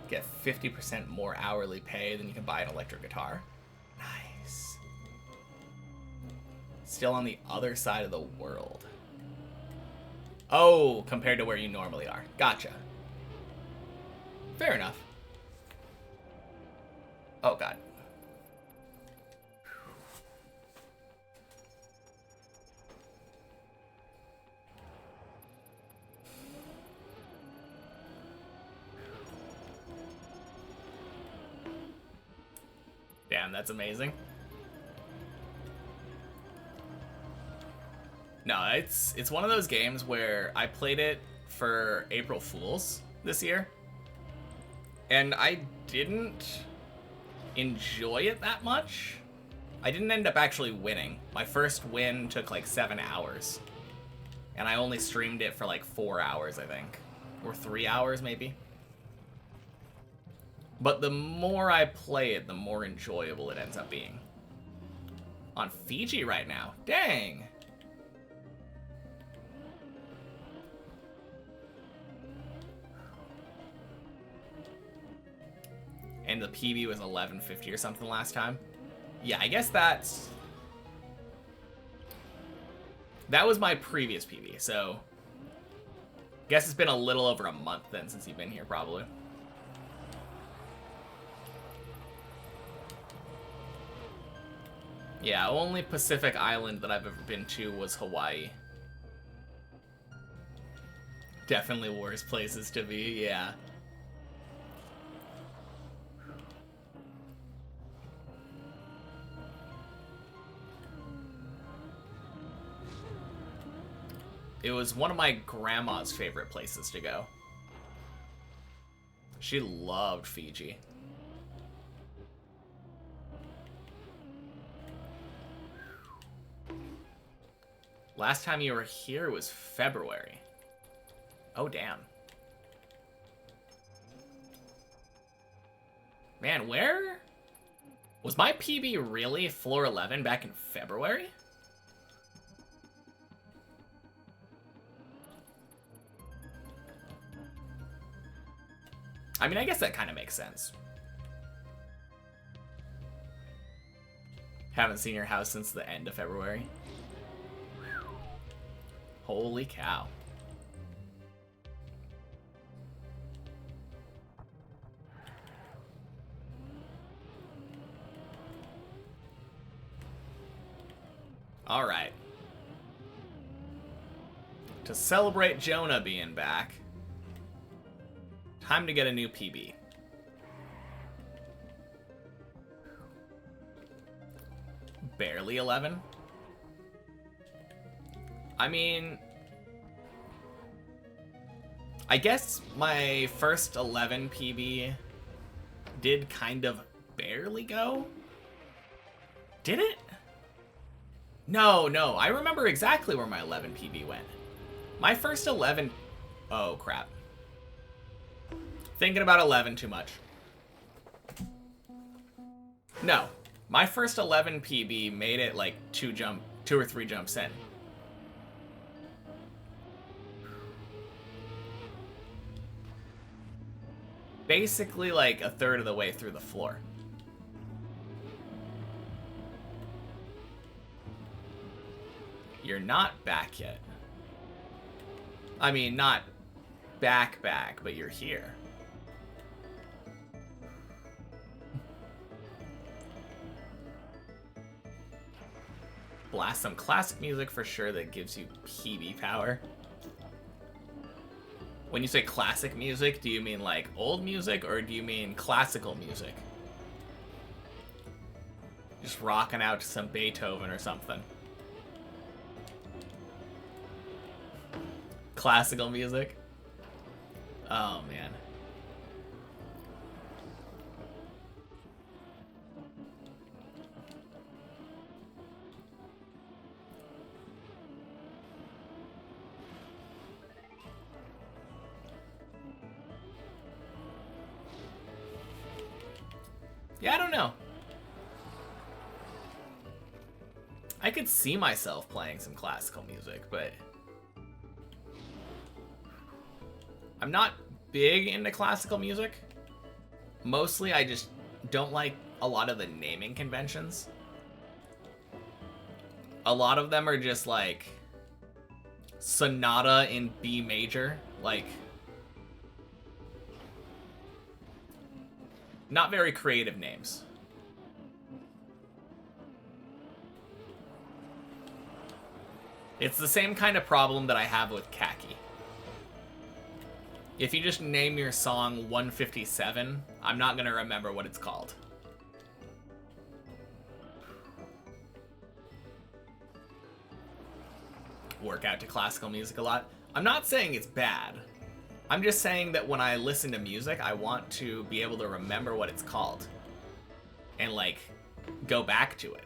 get 50% more hourly pay than you can buy an electric guitar. Nice. Still on the other side of the world. Oh, compared to where you normally are. Gotcha. Fair enough. Oh, God. Damn, that's amazing. No, it's one of those games where I played it for April Fools this year, and I didn't enjoy it that much. I didn't end up actually winning. My first win took like 7 hours, and I only streamed it for like 4 hours, I think, or 3 hours maybe. But the more I play it, the more enjoyable it ends up being. On Fiji right now, dang. And the PB was 1150 or something last time. Yeah, I guess that was my previous PB, so guess it's been a little over a month then since you've been here, probably. Yeah, only Pacific Island that I've ever been to was Hawaii. Definitely worse places to be, yeah. It was one of my grandma's favorite places to go. She loved Fiji. Last time you were here was February. Oh, damn. Man, where? Was my PB really floor 11 back in February? I mean, I guess that kind of makes sense. Haven't seen your house since the end of February. Holy cow. All right. To celebrate Jonah being back, time to get a new PB. Barely 11? I mean, I guess my first 11 PB did kind of barely go. Did it? No, I remember exactly where my 11 PB went. My first 11... Oh, crap. Thinking about 11 too much. No. My first 11 PB made it like 2 or 3 jumps in. Basically like a third of the way through the floor. You're not back yet. I mean, not back, but you're here. Blast some classic music for sure that gives you PB power. When you say classic music, do you mean like old music or do you mean classical music? Just rocking out to some Beethoven or something. Classical music? Oh, man. Yeah, I don't know. I could see myself playing some classical music, but I'm not big into classical music. Mostly, I just don't like a lot of the naming conventions. A lot of them are just like sonata in B major, like not very creative names. It's the same kind of problem that I have with Khaki. If you just name your song 157, I'm not gonna remember what it's called. work out to classical music a lot. I'm not saying it's bad. I'm just saying that when I listen to music, I want to be able to remember what it's called. And, like, go back to it.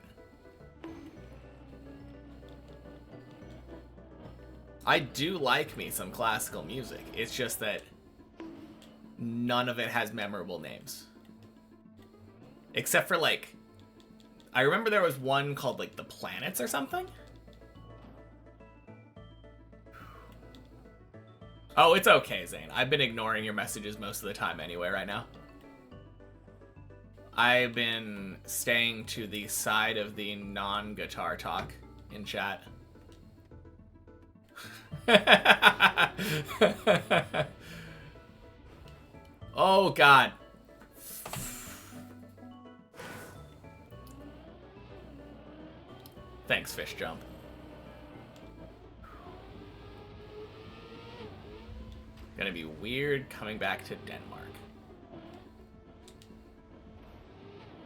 I do like me some classical music. It's just that none of it has memorable names. Except for, like, I remember there was one called, like, The Planets or something? Oh, it's okay, Zane. I've been ignoring your messages most of the time anyway right now. I've been staying to the side of the non-guitar talk in chat. Oh, God. Thanks, Fish Jump. Gonna be weird coming back to Denmark.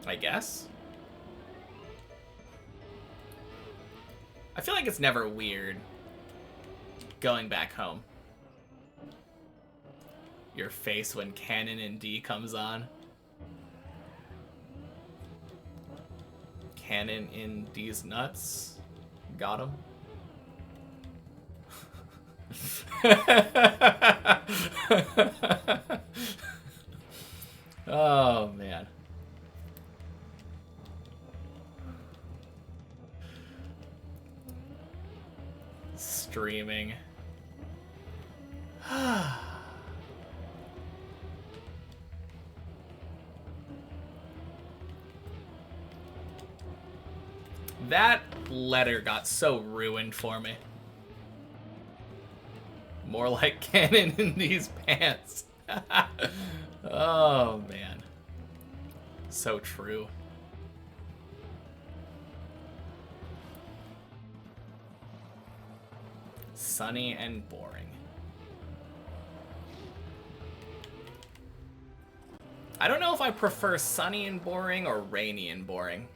I guess? I feel like it's never weird going back home. Your face when Canon in D comes on. Canon in D's nuts. Got him. Oh, man. Streaming. That letter got so ruined for me. More like Canon in these pants. Oh, man. So true. Sunny and boring. I don't know if I prefer sunny and boring or rainy and boring.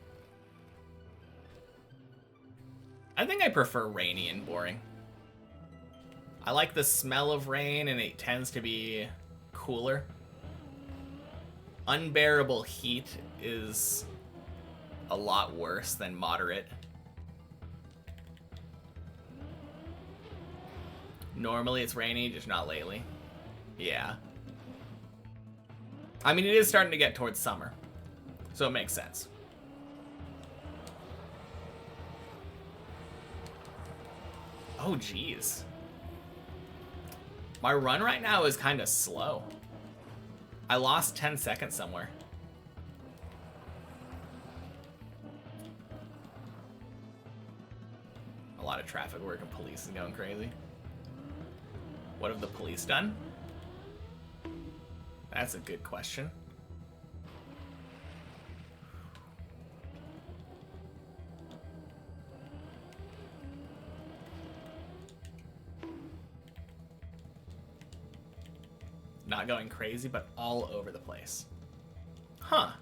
I think I prefer rainy and boring. I like the smell of rain, and it tends to be cooler. Unbearable heat is a lot worse than moderate. Normally it's rainy, just not lately. Yeah. I mean, it is starting to get towards summer, so it makes sense. Oh, geez. My run right now is kind of slow. I lost 10 seconds somewhere. A lot of traffic work and police is going crazy. What have the police done? That's a good question. Not going crazy, but all over the place. Huh.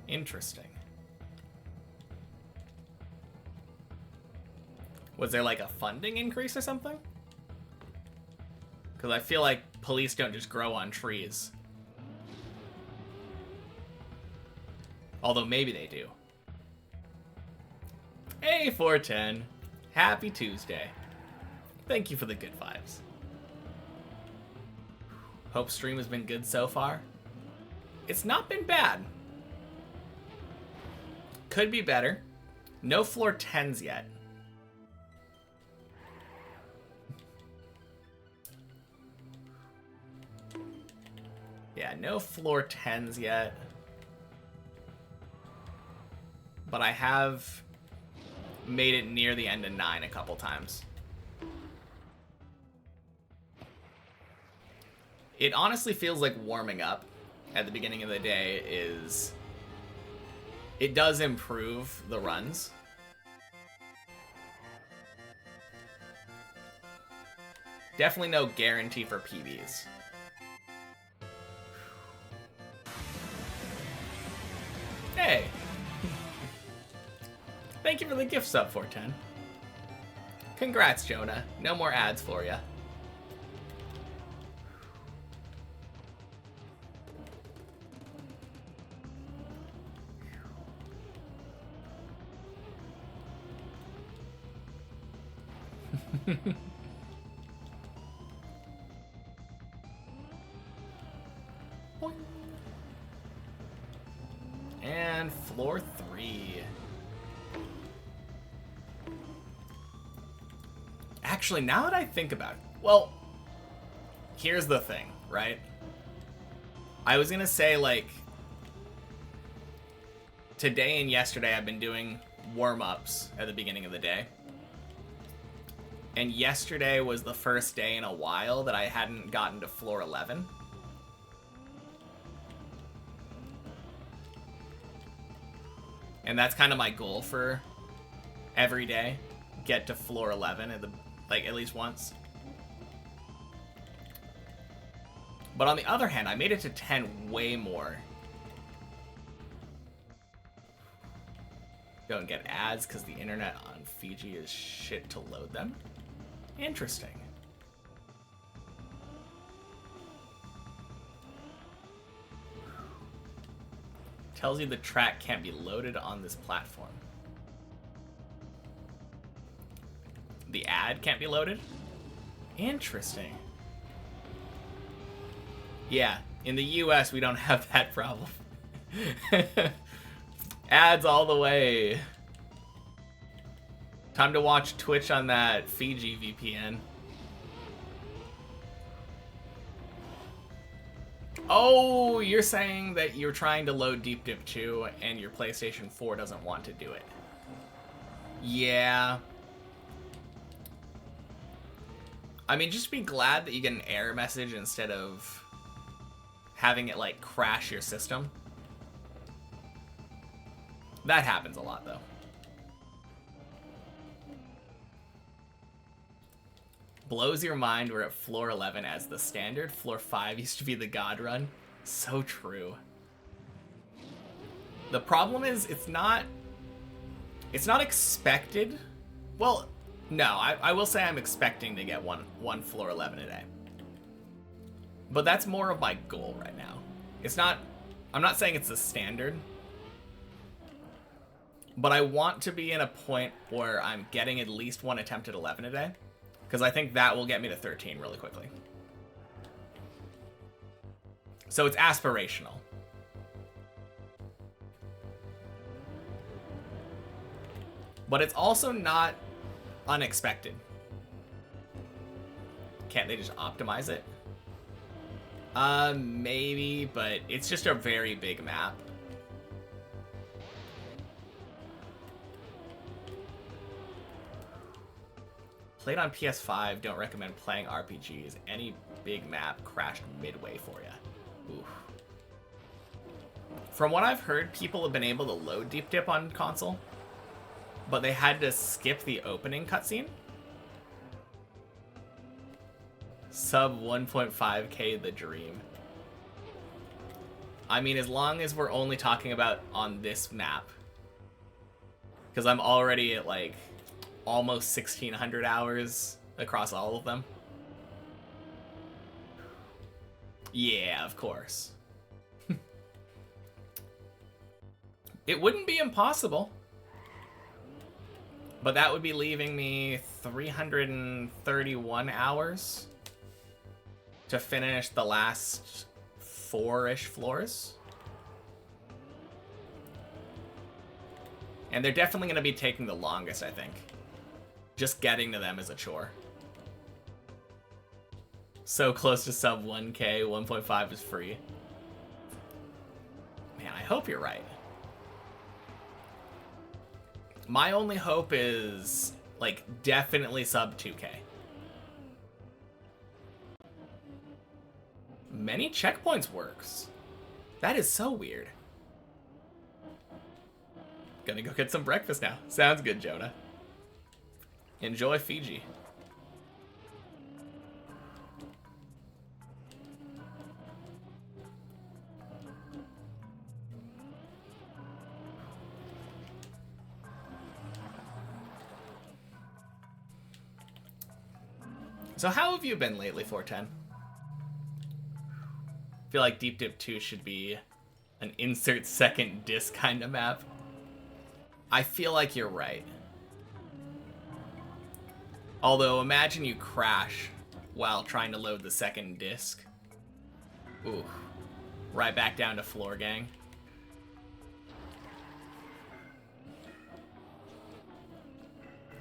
Interesting. Was there like a funding increase or something? Because I feel like police don't just grow on trees. Although maybe they do. Hey, 410. Happy Tuesday. Thank you for the good vibes. Hope stream has been good so far. It's not been bad. Could be better. No floor 10s yet. Yeah, no floor 10s yet. But I have made it near the end of 9 a couple times. It honestly feels like warming up at the beginning of the day is... It does improve the runs. Definitely no guarantee for PBs. Hey! Thank you for the gift sub, 410. Congrats, Jonah. No more ads for you. And floor 3. Actually, now that I think about it, well, here's the thing, right? I was gonna say, like, today and yesterday I've been doing warm-ups at the beginning of the day. And yesterday was the first day in a while that I hadn't gotten to floor 11. And that's kind of my goal for every day. Get to floor 11 at at least once. But on the other hand, I made it to 10 way more. Don't get ads because the internet on Fiji is shit to load them. Interesting. Tells you the track can't be loaded on this platform. The ad can't be loaded? Interesting. Yeah, in the US we don't have that problem. Ads all the way. Time to watch Twitch on that Fiji VPN. Oh, you're saying that you're trying to load Deep Dip 2 and your PlayStation 4 doesn't want to do it. Yeah. I mean, just be glad that you get an error message instead of having it, like, crash your system. That happens a lot, though. Blows your mind we're at floor 11 as the standard. Floor 5 used to be the god run. So true. The problem is it's not expected. Well, no, I will say I'm expecting to get one floor 11 a day. But that's more of my goal right now. I'm not saying it's the standard. But I want to be in a point where I'm getting at least one attempt at 11 a day. Because I think that will get me to 13 really quickly. So it's aspirational. But it's also not unexpected. Can't they just optimize it? Maybe, but it's just a very big map. Played on PS5, don't recommend playing RPGs. Any big map crashed midway for you. Oof. From what I've heard, people have been able to load Deep Dip on console, but they had to skip the opening cutscene. Sub 1.5k the dream. I mean, as long as we're only talking about on this map. Because I'm already at, like, almost 1,600 hours across all of them. Yeah, of course. It wouldn't be impossible. But that would be leaving me 331 hours to finish the last 4-ish floors. And they're definitely going to be taking the longest, I think. Just getting to them is a chore. So close to sub 1k, 1.5 is free. Man, I hope you're right. My only hope is, like, definitely sub 2k. Many checkpoints works. That is so weird. Gonna go get some breakfast now. Sounds good, Jonah. Enjoy Fiji. So how have you been lately, 410? I feel like Deep Dip 2 should be an insert second disc kind of map. I feel like you're right. Although, imagine you crash while trying to load the second disc. Ooh. Right back down to floor gang.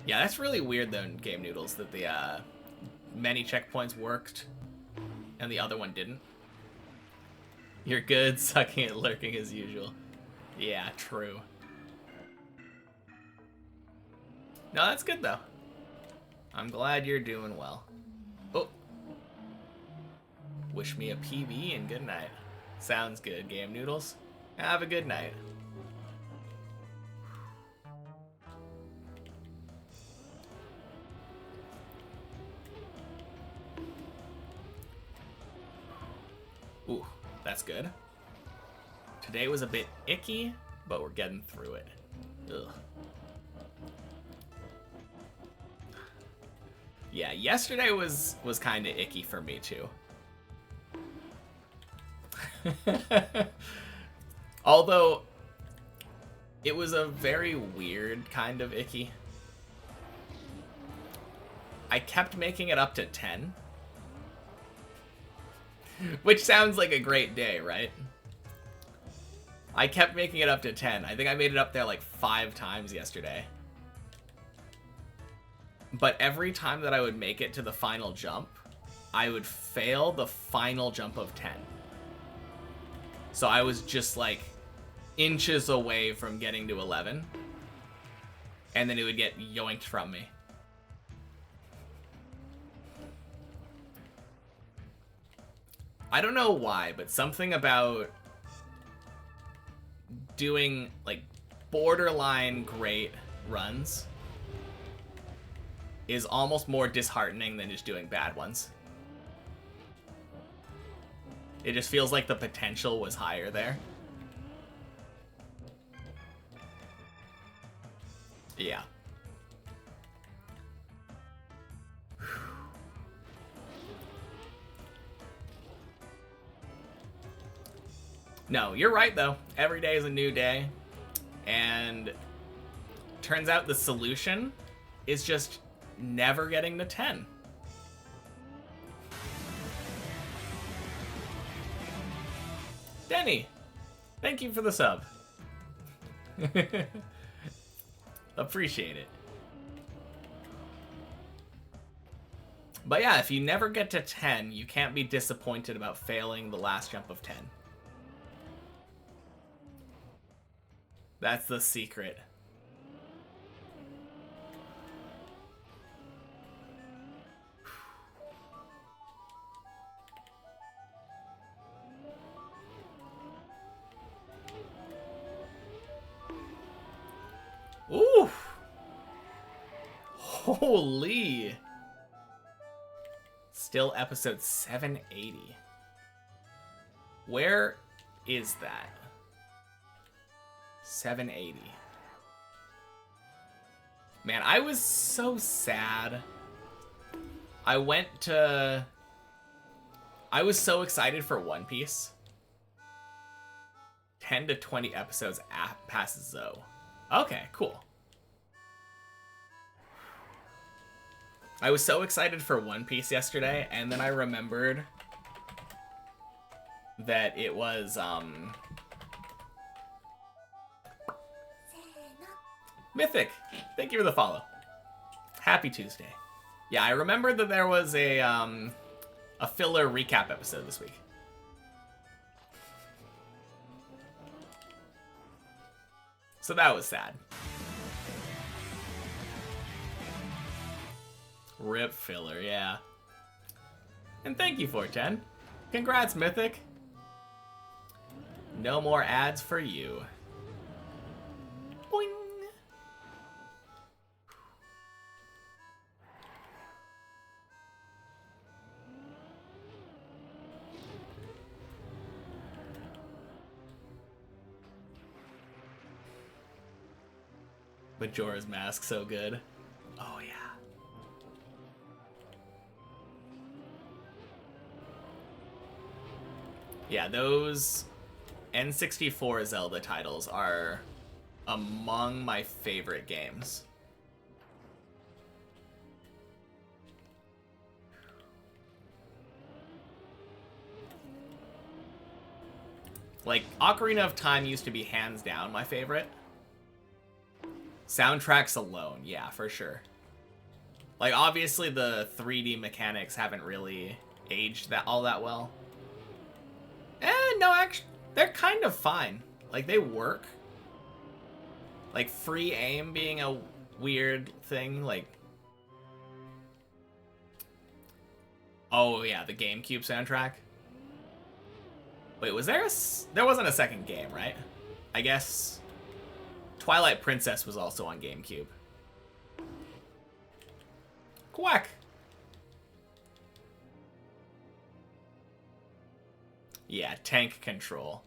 Yeah, that's really weird though in Game Noodles that the many checkpoints worked and the other one didn't. You're good, sucking at lurking as usual. Yeah, true. No, that's good though. I'm glad you're doing well. Oh. Wish me a PB and good night. Sounds good, Game Noodles. Have a good night. Ooh, that's good. Today was a bit icky, but we're getting through it. Ugh. Yeah, yesterday was kind of icky for me too. Although it was a very weird kind of icky. I kept making it up to 10. Which sounds like a great day, right? I kept making it up to 10. I think I made it up there like 5 times yesterday. But every time that I would make it to the final jump, I would fail the final jump of 10. So I was just like inches away from getting to 11. And then it would get yoinked from me. I don't know why, but something about doing like borderline great runs is almost more disheartening than just doing bad ones. It just feels like the potential was higher there. Yeah. No, you're right though. Every day is a new day. And turns out the solution is just never getting to 10. Denny, thank you for the sub. Appreciate it. But yeah, if you never get to 10, you can't be disappointed about failing the last jump of 10. That's the secret. Ooh! Holy! Still episode 780. Where is that? 780. Man, I was so sad. I was so excited for One Piece. 10 to 20 episodes past Zoe. Okay, cool. I was so excited for One Piece yesterday, and then I remembered that it was, Mythic, thank you for the follow. Happy Tuesday. Yeah, I remembered that there was a filler recap episode this week. So that was sad. Rip filler, yeah. And thank you, 410. Congrats, Mythic. No more ads for you. Boing. Majora's Mask, so good. Oh, yeah. Yeah, those N64 Zelda titles are among my favorite games. Like, Ocarina of Time used to be hands down my favorite. Soundtracks alone, yeah, for sure. Like, obviously the 3D mechanics haven't really aged all that well. No, actually, they're kind of fine. Like, they work. Like, free aim being a weird thing, like... Oh, yeah, the GameCube soundtrack. Wait, was there there wasn't a second game, right? I guess Twilight Princess was also on GameCube. Quack! Yeah, tank control.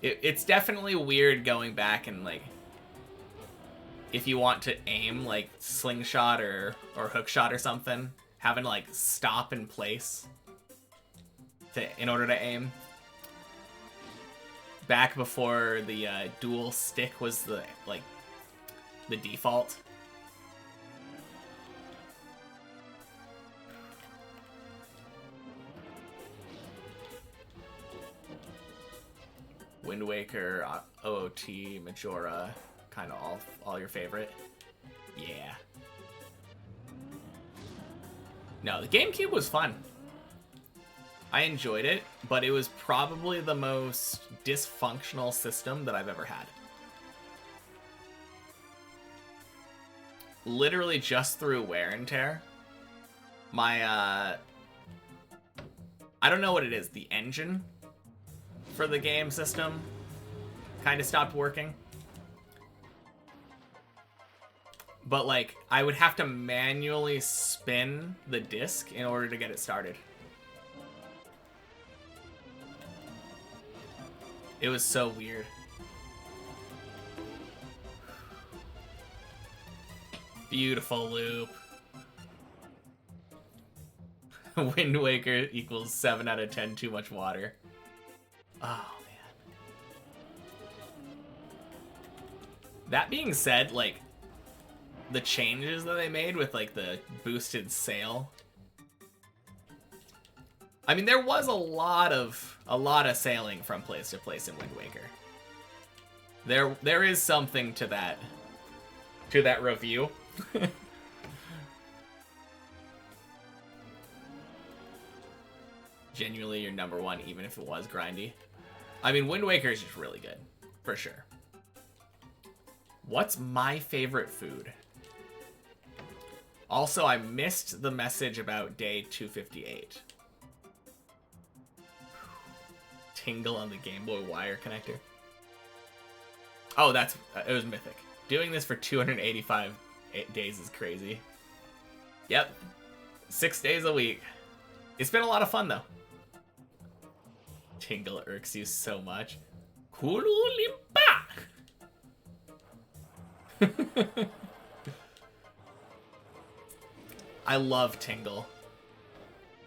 It's definitely weird going back and, like, if you want to aim, like, slingshot or hookshot or something, having to, like, stop in place in order to aim. Back before the dual stick was the default. Wind Waker, OOT, Majora, kind of all your favorite. Yeah. No, the GameCube was fun. I enjoyed it, but it was probably the most dysfunctional system that I've ever had. Literally just through wear and tear. My, I don't know what it is, the engine for the game system kind of stopped working. But, like, I would have to manually spin the disc in order to get it started. It was so weird. Beautiful loop. Wind Waker equals 7 out of 10 too much water. Oh, man. That being said, like, the changes that they made with, like, the boosted sail. I mean, there was a lot of sailing from place to place in Wind Waker. There is something to that review. Genuinely your number one, even if it was grindy. I mean, Wind Waker is just really good, for sure. What's my favorite food? Also, I missed the message about day 258. Tingle on the Game Boy wire connector. Oh, it was Mythic. Doing this for 285 days is crazy. Yep. 6 days a week. It's been a lot of fun, though. Tingle irks you so much. Kululimpa! I love Tingle.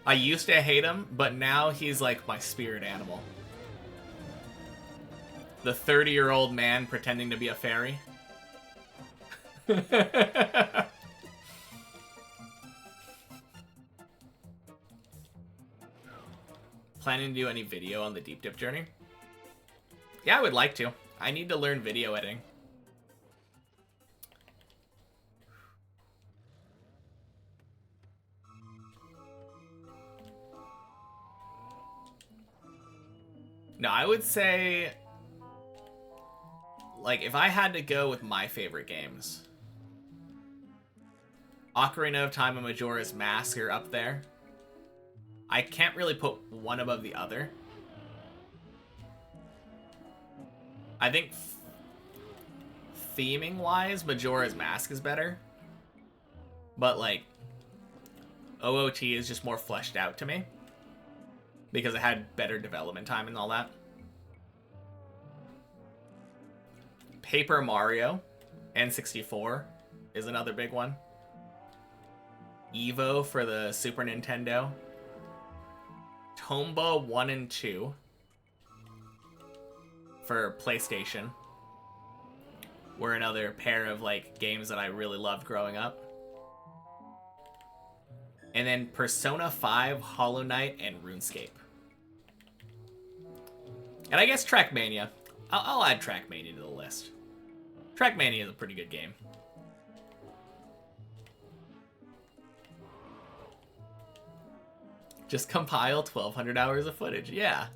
I used to hate him, but now he's like my spirit animal. The 30-year-old man pretending to be a fairy. Planning to do any video on the Deep Dip journey? Yeah, I would like to. I need to learn video editing. No, I would say, like, if I had to go with my favorite games, Ocarina of Time and Majora's Mask are up there. I can't really put one above the other. I think theming-wise, Majora's Mask is better. But, like, OOT is just more fleshed out to me. Because it had better development time and all that. Paper Mario N64 is another big one. Evo for the Super Nintendo. Tomba 1 and 2 for PlayStation were another pair of like games that I really loved growing up. And then Persona 5, Hollow Knight, and RuneScape. And I guess Trackmania. I'll add Trackmania to the list. Trackmania is a pretty good game. Just compile 1,200 hours of footage. Yeah.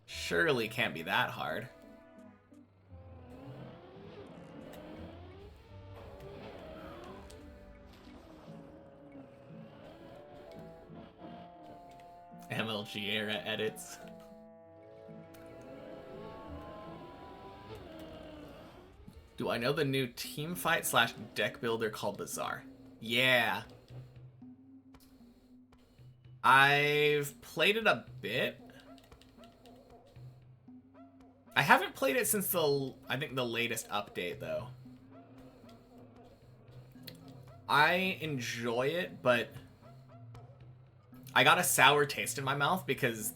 Surely can't be that hard. MLG era edits. Do I know the new team fight / deck builder called Bazaar? Yeah. I've played it a bit. I haven't played it since I think the latest update though. I enjoy it, but I got a sour taste in my mouth because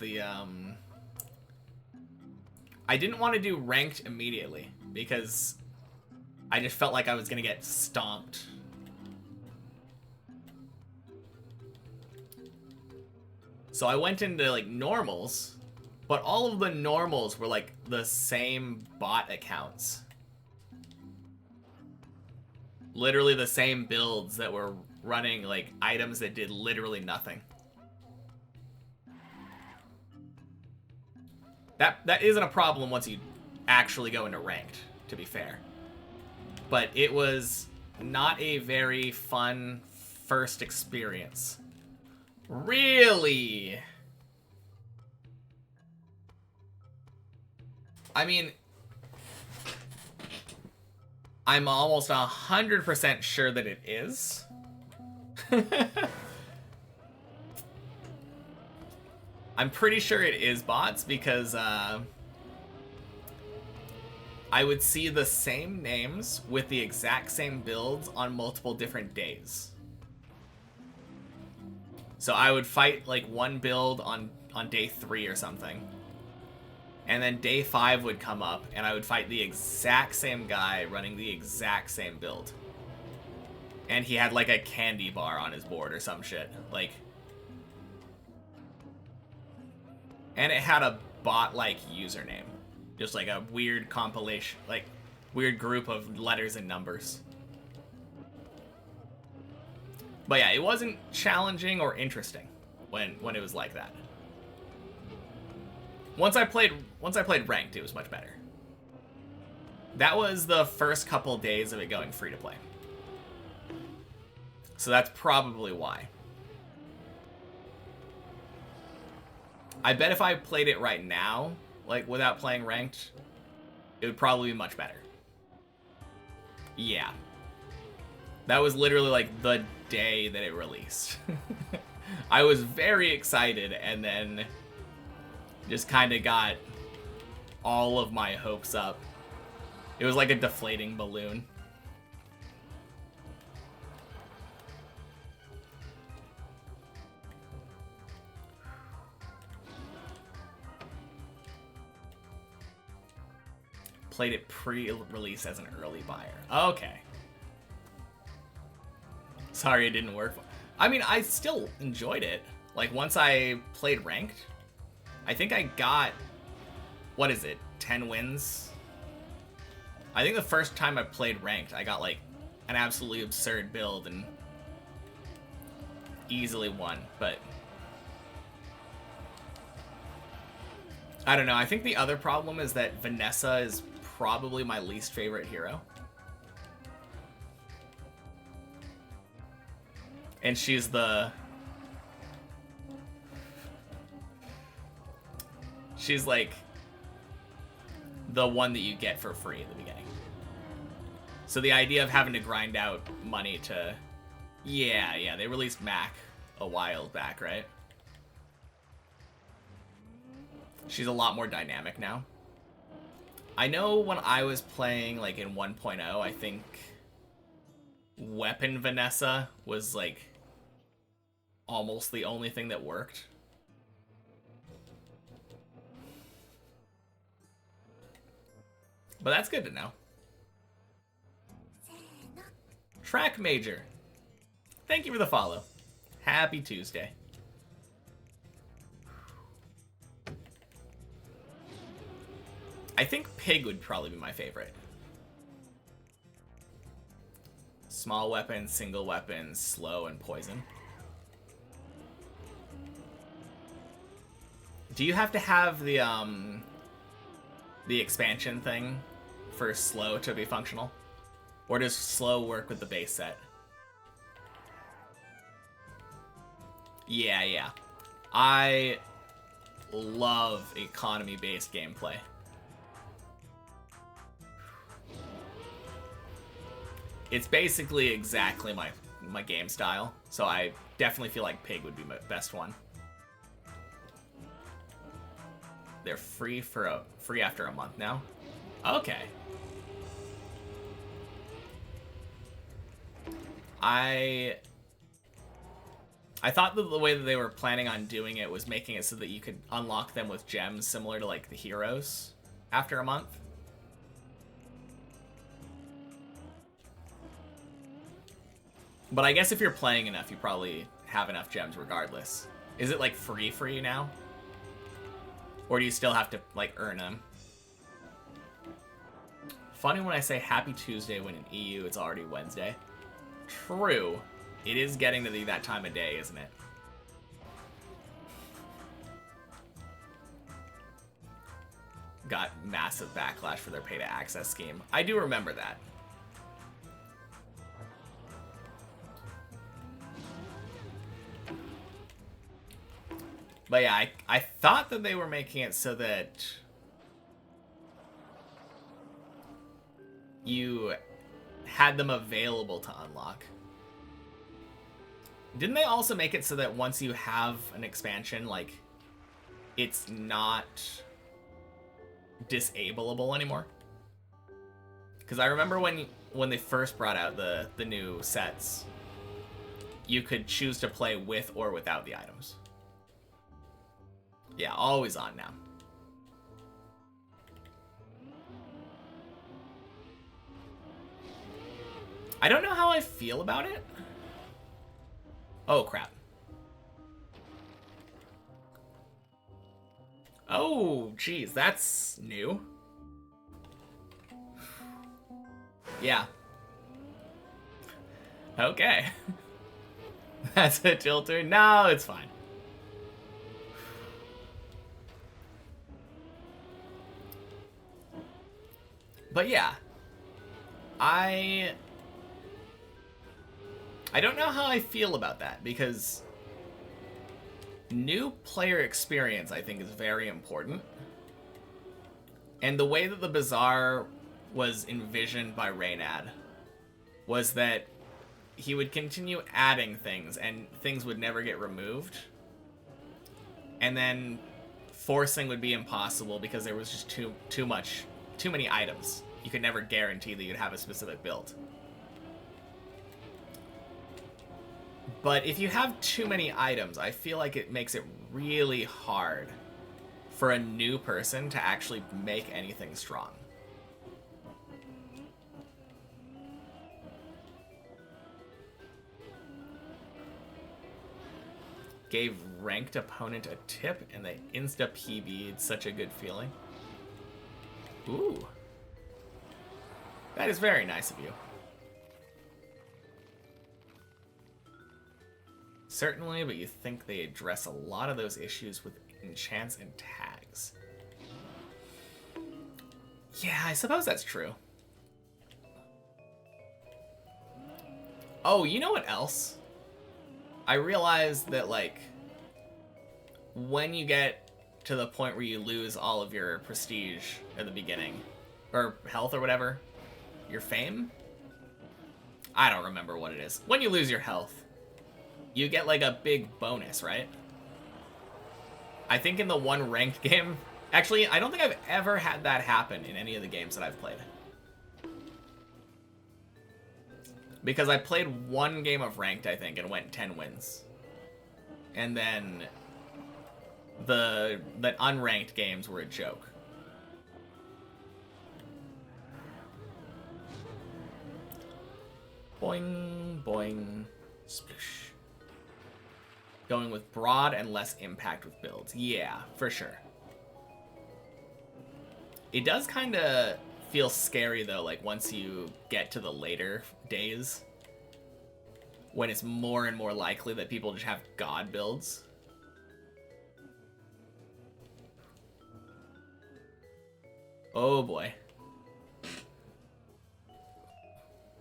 I didn't want to do ranked immediately because I just felt like I was gonna get stomped. So I went into like normals, but all of the normals were like the same bot accounts. Literally the same builds that were running like items that did literally nothing. That isn't a problem once you actually go into ranked, to be fair. But it was not a very fun first experience. Really? I mean, I'm almost 100% sure that it is. I'm pretty sure it is bots because I would see the same names with the exact same builds on multiple different days. So I would fight like one build on day 3 or something. And then day 5 would come up and I would fight the exact same guy running the exact same build. And he had like a candy bar on his board or some shit. Like, and it had a bot-like username. Just like a weird compilation, like weird group of letters and numbers. But yeah, it wasn't challenging or interesting when it was like that. Once I played ranked, it was much better. That was the first couple days of it going free to play. So that's probably why. I bet if I played it right now, like without playing ranked, it would probably be much better. Yeah. That was literally like the day that it released. I was very excited and then just kind of got all of my hopes up. It was like a deflating balloon. Played it pre-release as an early buyer. Okay. Sorry it didn't work. I mean, I still enjoyed it. Like, once I played ranked, I think I got, what is it, 10 wins? I think the first time I played ranked, I got, like, an absolutely absurd build and easily won, but I don't know. I think the other problem is that Vanessa is probably my least favorite hero. And she's like the one that you get for free at the beginning. So the idea of having to grind out money to, yeah, they released Mac a while back, right? She's a lot more dynamic now. I know when I was playing like in 1.0, I think weapon Vanessa was like almost the only thing that worked. But that's good to know. Track Major. Thank you for the follow. Happy Tuesday. I think Pig would probably be my favorite. Small weapons, single weapons, slow, and poison. Do you have to have the expansion thing for slow to be functional? Or does slow work with the base set? Yeah. I love economy-based gameplay. It's basically exactly my game style, so I definitely feel like Pig would be my best one. They're free after a month now. Okay. I thought that the way that they were planning on doing it was making it so that you could unlock them with gems similar to like the heroes after a month. But I guess if you're playing enough, you probably have enough gems regardless. Is it like free now? Or do you still have to like earn them? Funny when I say Happy Tuesday when in EU it's already Wednesday. True. It is getting to be that time of day, isn't it? Got massive backlash for their pay-to-access scheme. I do remember that. But yeah, I thought that they were making it so that you had them available to unlock. Didn't they also make it so that once you have an expansion, like, it's not disableable anymore? Because I remember when they first brought out the new sets, you could choose to play with or without the items. Yeah, always on now. I don't know how I feel about it. Oh, crap. Oh, geez, that's new. Yeah. Okay. That's a tilter. No, it's fine. But yeah, I don't know how I feel about that, because new player experience, I think, is very important. And the way that the Bazaar was envisioned by Reynad was that he would continue adding things, and things would never get removed. And then forcing would be impossible because there was just too many items. You could never guarantee that you'd have a specific build. But if you have too many items, I feel like it makes it really hard for a new person to actually make anything strong. Gave ranked opponent a tip and they insta-PB'd. Such a good feeling. Ooh. That is very nice of you. Certainly, but you think they address a lot of those issues with enchants and tags. Yeah, I suppose that's true. Oh, you know what else? I realized that, like, when you get to the point where you lose all of your prestige at the beginning, or health or whatever, your fame? I don't remember what it is. When you lose your health, you get like a big bonus, right? I think in the one ranked game, actually, I don't think I've ever had that happen in any of the games that I've played. Because I played one game of ranked, I think, and went 10 wins. And then the unranked games were a joke. Boing, boing, sploosh. Going with broad and less impact with builds. Yeah, for sure. It does kind of feel scary, though, like, once you get to the later days. When it's more and more likely that people just have god builds. Oh, boy.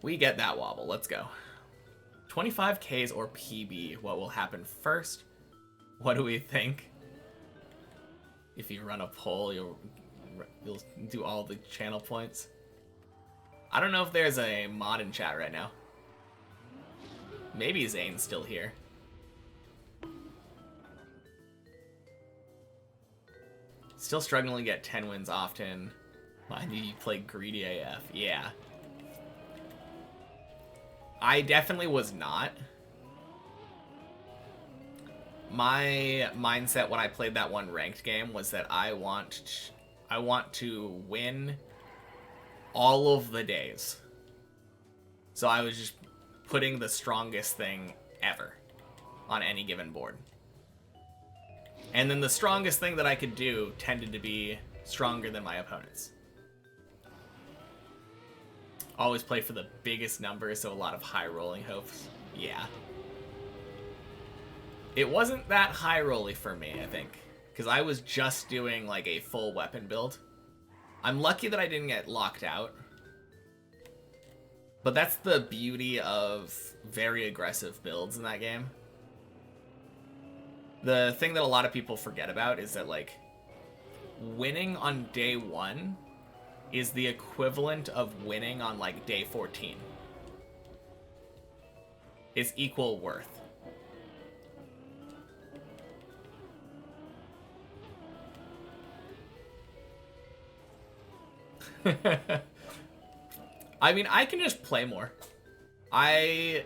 We get that wobble. Let's go. 25Ks or PB. What will happen first? What do we think? If you run a poll, you'll do all the channel points. I don't know if there's a mod in chat right now. Maybe Zane's still here. Still struggling to get 10 wins often. Mind you, you play greedy AF. Yeah. I definitely was not. My mindset when I played that one ranked game was that I want to win all of the days. So I was just putting the strongest thing ever on any given board. And then the strongest thing that I could do tended to be stronger than my opponents. Always play for the biggest numbers, so a lot of high rolling hopes. Yeah. It wasn't that high rolly for me, I think, because I was just doing like a full weapon build. I'm lucky that I didn't get locked out. But that's the beauty of very aggressive builds in that game. The thing that a lot of people forget about is that, like, winning on day 1 is the equivalent of winning on, like, day 14. It's equal worth. I mean, I can just play more. I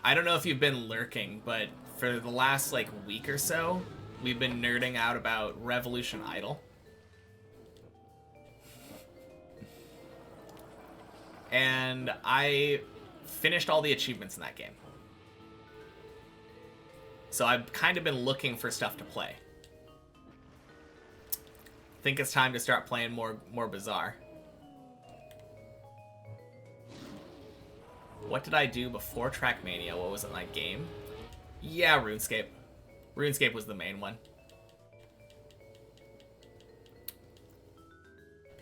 don't know if you've been lurking, but for the last, like, week or so, we've been nerding out about Revolution Idol. And I finished all the achievements in that game. So I've kind of been looking for stuff to play. Think it's time to start playing more Bizarre. What did I do before Trackmania? What was it, my game? Yeah, RuneScape. RuneScape was the main one.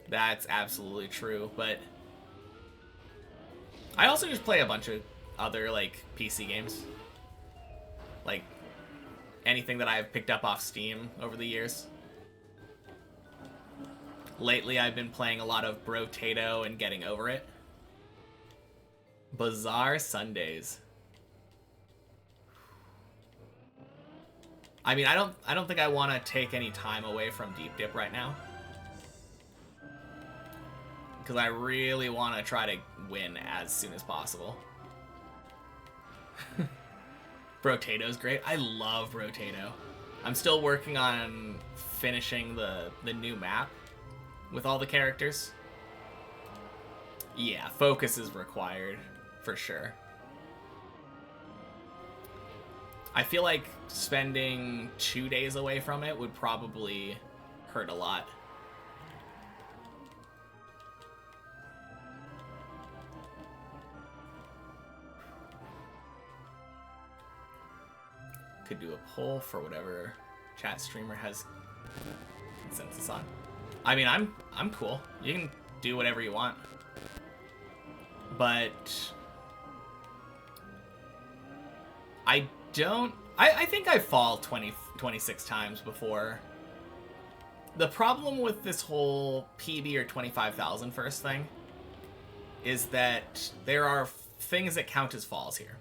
That's absolutely true, but I also just play a bunch of other, like, PC games. Like, anything that I've picked up off Steam over the years. Lately, I've been playing a lot of Brotato and Getting Over It. Bizarre Sundays. I mean, I don't think I want to take any time away from Deep Dip right now. Because I really want to try to win as soon as possible. Brotato's great. I love Brotato. I'm still working on finishing the new map with all the characters. Yeah, focus is required, for sure. I feel like spending 2 days away from it would probably hurt a lot. Could do a poll for whatever chat streamer has consensus on. I mean, I'm cool. You can do whatever you want. But I think I fall 26 times before. The problem with this whole PB or 25,000 first thing is that there are things that count as falls here.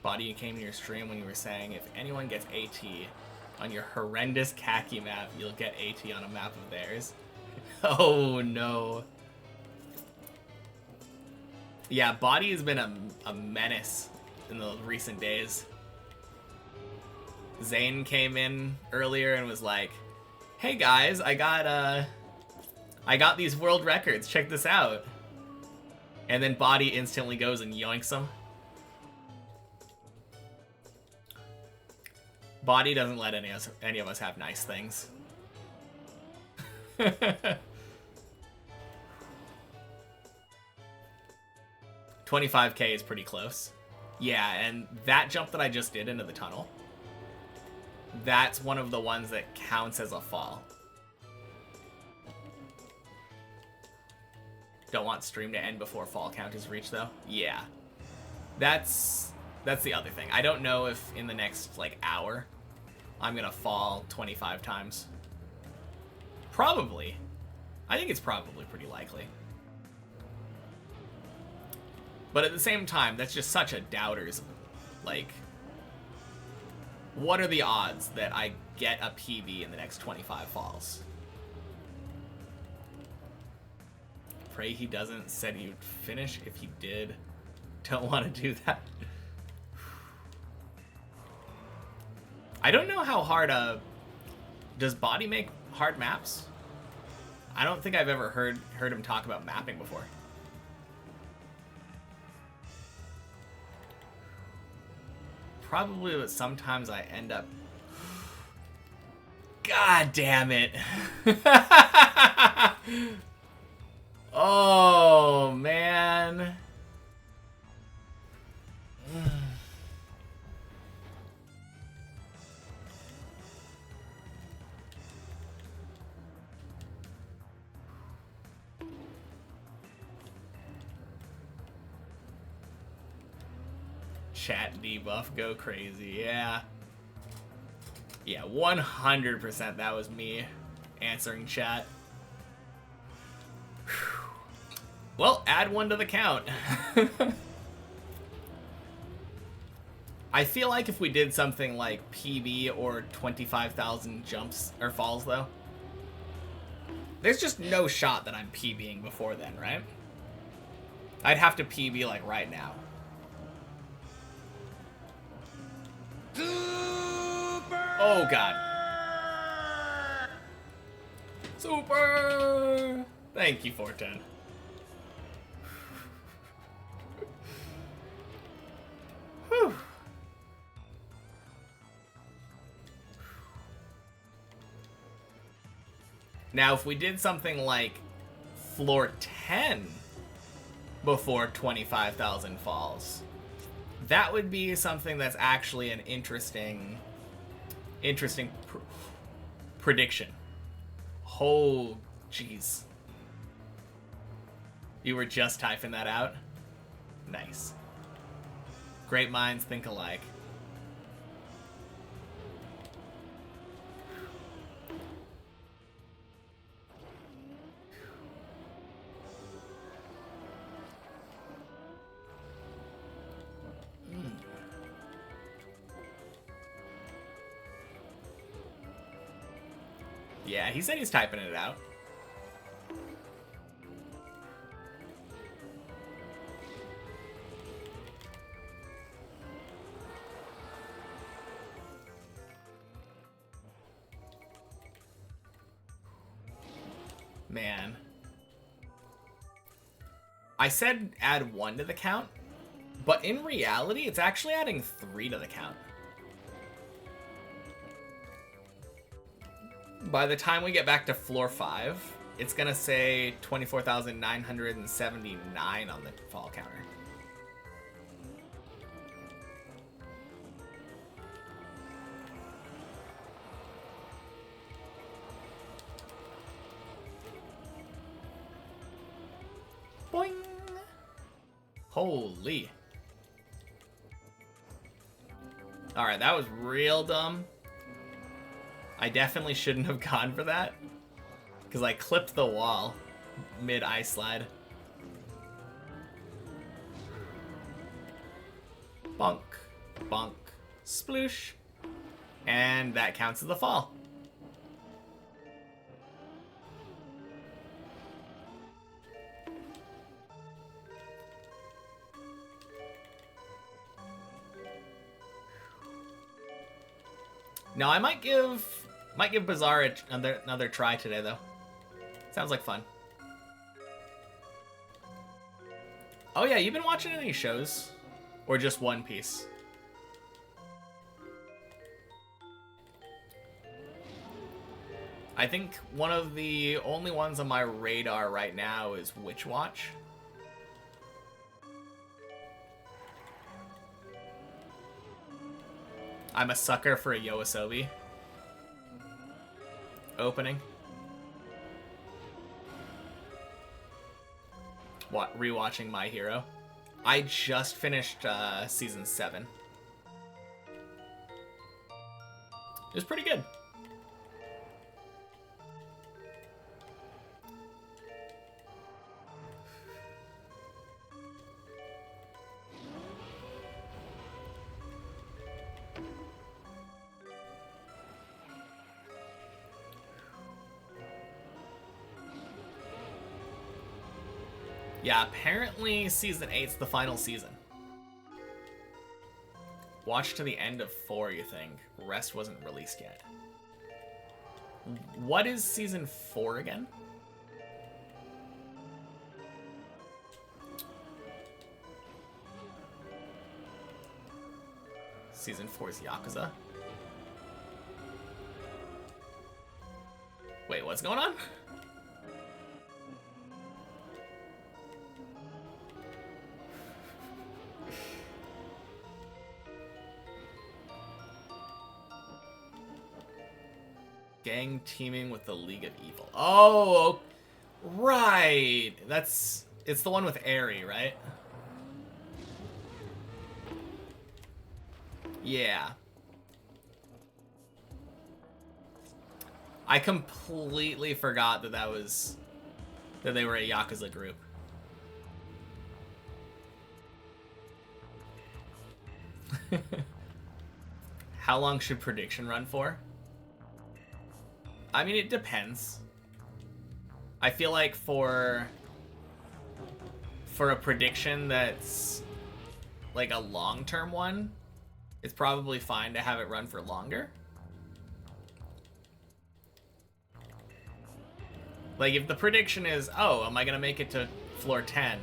Body, you came to your stream when you were saying if anyone gets AT, On your horrendous khaki map, you'll get AT on a map of theirs. Oh no. Yeah, Body has been a menace in the recent days. Zane came in earlier and was like, "Hey guys, I got these world records. Check this out." And then Body instantly goes and yoinks them. Body doesn't let any of us have nice things. 25k is pretty close. Yeah, and that jump that I just did into the tunnel, that's one of the ones that counts as a fall. Don't want stream to end before fall count is reached, though. Yeah. That's the other thing. I don't know if in the next, like, hour I'm gonna fall 25 times. Probably. I think it's probably pretty likely. But at the same time, that's just such a doubter's, like, what are the odds that I get a PB in the next 25 falls? Pray he doesn't. Said he'd finish if he did. Don't want to do that. I don't know how hard does Body make hard maps? I don't think I've ever heard him talk about mapping before. Probably, but sometimes I end up... God damn it. Oh, man. Chat debuff, go crazy. Yeah. Yeah, 100% that was me answering chat. Well, add one to the count. I feel like if we did something like PB or 25,000 jumps or falls, though, there's just no shot that I'm PBing before then, right? I'd have to PB like right now. Oh god. Super! Thank you, 410. Whew. Now, if we did something like floor 10 before 25,000 falls, that would be something that's actually an interesting prediction. Oh, jeez. You were just typing that out? Nice. Great minds think alike. Yeah, he said he's typing it out. Man. I said add 1 to the count, but in reality, it's actually adding 3 to the count. By the time we get back to floor 5, it's gonna say 24,979 on the fall counter. Boing! Holy. Alright, that was real dumb. I definitely shouldn't have gone for that, because I clipped the wall mid-ice slide. Bonk, bonk, sploosh. And that counts as a fall. No, I might give Bazaar another try today though. Sounds like fun. Oh yeah, you've been watching any shows? Or just One Piece? I think one of the only ones on my radar right now is Witch Watch. I'm a sucker for a Yoasobi opening. What, rewatching My Hero? I just finished season 7. It was pretty good. Yeah, apparently season 8's the final season. Watch to the end of 4, you think. Rest wasn't released yet. What is season 4 again? Season 4 is Yakuza. Wait, what's going on? Gang teaming with the League of Evil. Oh, right. It's the one with Eri, right? Yeah. I completely forgot that that they were a Yakuza group. How long should prediction run for? I mean, it depends. I feel like for a prediction that's like a long-term one, it's probably fine to have it run for longer. Like, if the prediction is, oh, am I going to make it to floor 10?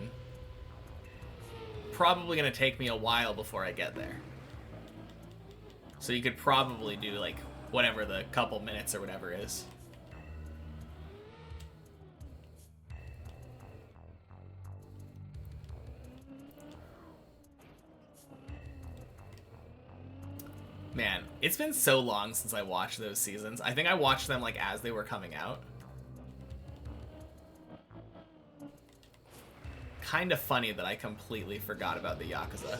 Probably going to take me a while before I get there. So you could probably do, like, whatever the couple minutes or whatever is. Man, it's been so long since I watched those seasons. I think I watched them, like, as they were coming out. Kind of funny that I completely forgot about the Yakuza.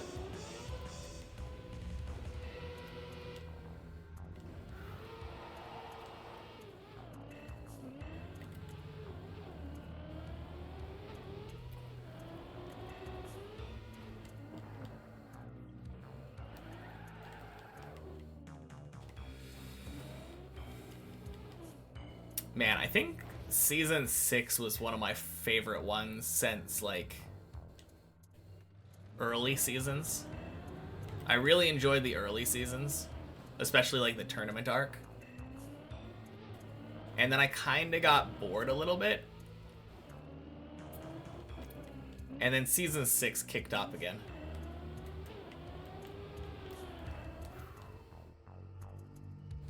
Man, I think season 6 was one of my favorite ones since, like, early seasons. I really enjoyed the early seasons, especially, like, the tournament arc. And then I kind of got bored a little bit. And then season 6 kicked up again.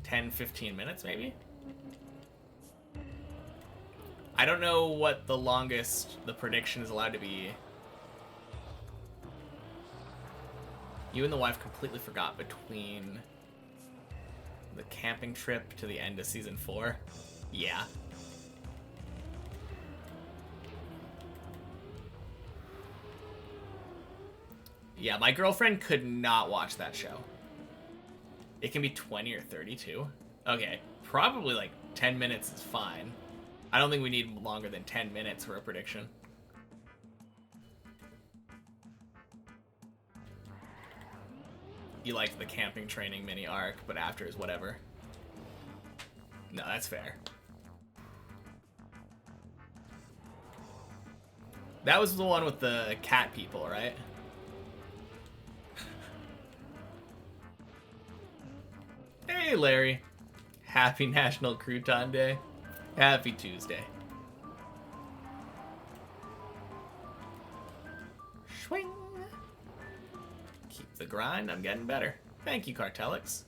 $10-15 minutes, maybe? I don't know what the longest the prediction is allowed to be. You and the wife completely forgot between the camping trip to the end of season 4. Yeah. Yeah, my girlfriend could not watch that show. It can be 20 or 32. Okay, probably like 10 minutes is fine. I don't think we need longer than 10 minutes for a prediction. you liked the camping training mini arc, but after is whatever. No, that's fair. That was the one with the cat people, right? Hey, Larry. Happy National Crouton Day. Happy Tuesday. Swing. Keep the grind. I'm getting better. Thank you, Cartelix.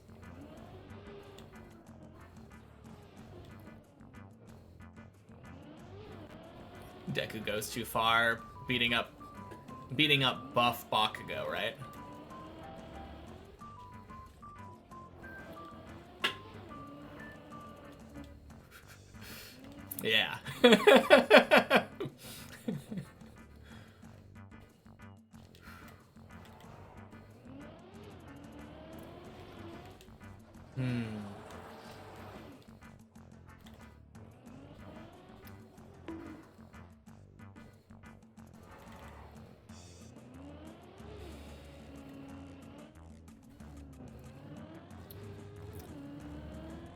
Deku goes too far, beating up buff Bakugo, right? Yeah.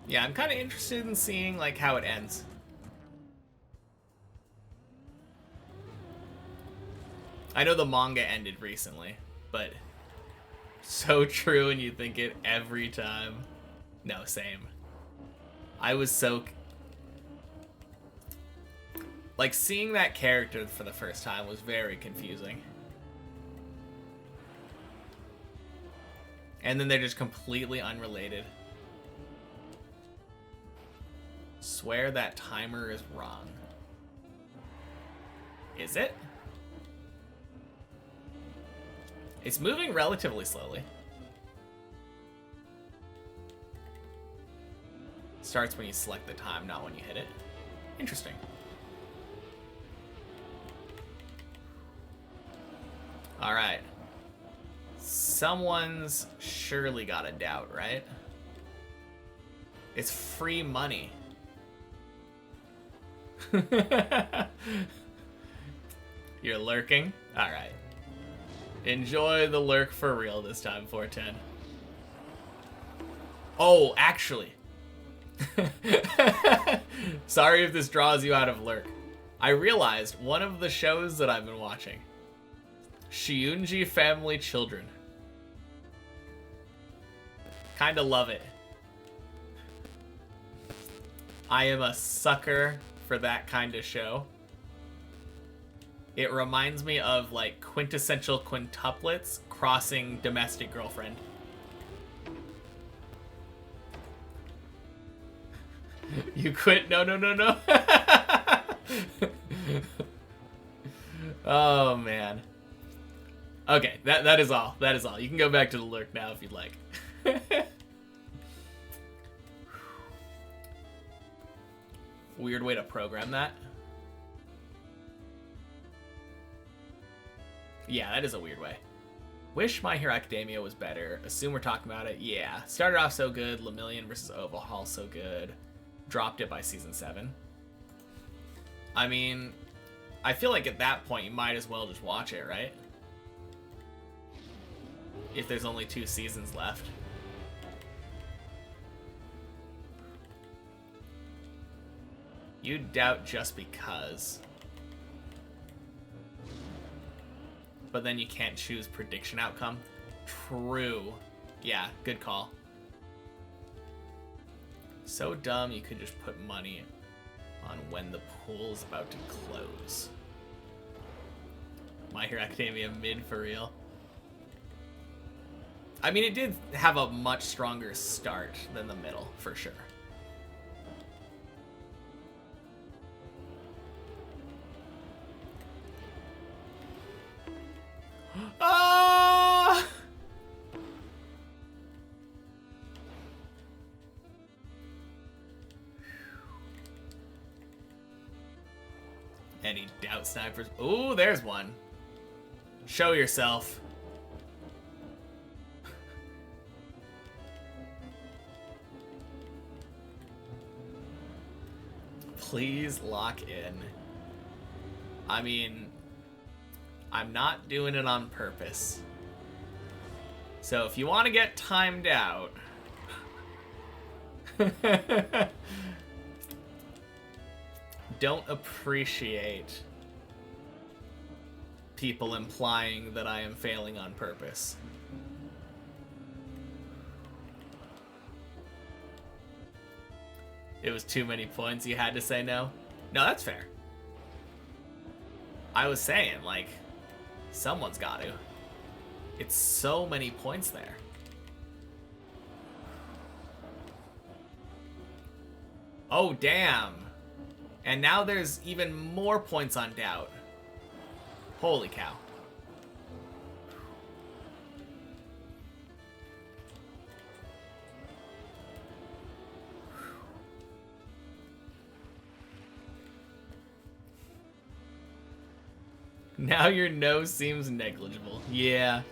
Yeah, I'm kind of interested in seeing like how it ends. I know the manga ended recently, but so true and you think it every time. No, same. I was so... Like, seeing that character for the first time was very confusing. And then they're just completely unrelated. Swear that timer is wrong. Is it? It's moving relatively slowly. Starts when you select the time, not when you hit it. Interesting. All right. Someone's surely got a doubt, right? It's free money. You're lurking? All right. Enjoy the lurk for real this time, 410. Oh, actually. Sorry if this draws you out of lurk. I realized one of the shows that I've been watching. Shiunji Family Children. Kinda love it. I am a sucker for that kind of show. It reminds me of like quintessential quintuplets crossing domestic girlfriend. You quit? No, no, no, no. Oh man. Okay, that is all. That is all. You can go back to the lurk now if you'd like. Weird way to program that. Yeah, that is a weird way. Wish My Hero Academia was better. Assume we're talking about it. Yeah. Started off so good. Lemillion versus Overhaul so good. Dropped it by season 7. I mean, I feel like at that point you might as well just watch it, right? If there's only 2 seasons left. You doubt just because. But then you can't choose prediction outcome. True. Yeah, good call. So dumb you could just put money on when the pool's about to close. My Hero Academia mid for real. I mean, it did have a much stronger start than the middle, for sure. Ah! Any doubt snipers? Ooh, there's one. Show yourself. Please lock in. I mean, I'm not doing it on purpose. So if you want to get timed out... don't appreciate people implying that I am failing on purpose. It was too many points, you had to say no? No, that's fair. I was saying, like, someone's got to. It's so many points there. Oh, damn. And now there's even more points on doubt. Holy cow. Now your no seems negligible. Yeah,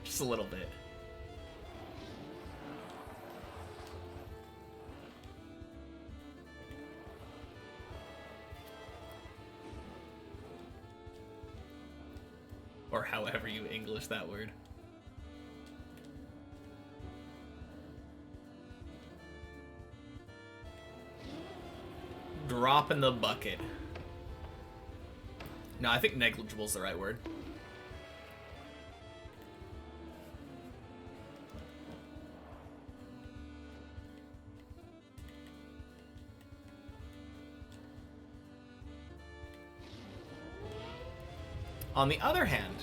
just a little bit. Or however you English that word. Drop in the bucket. No, I think negligible is the right word. On the other hand,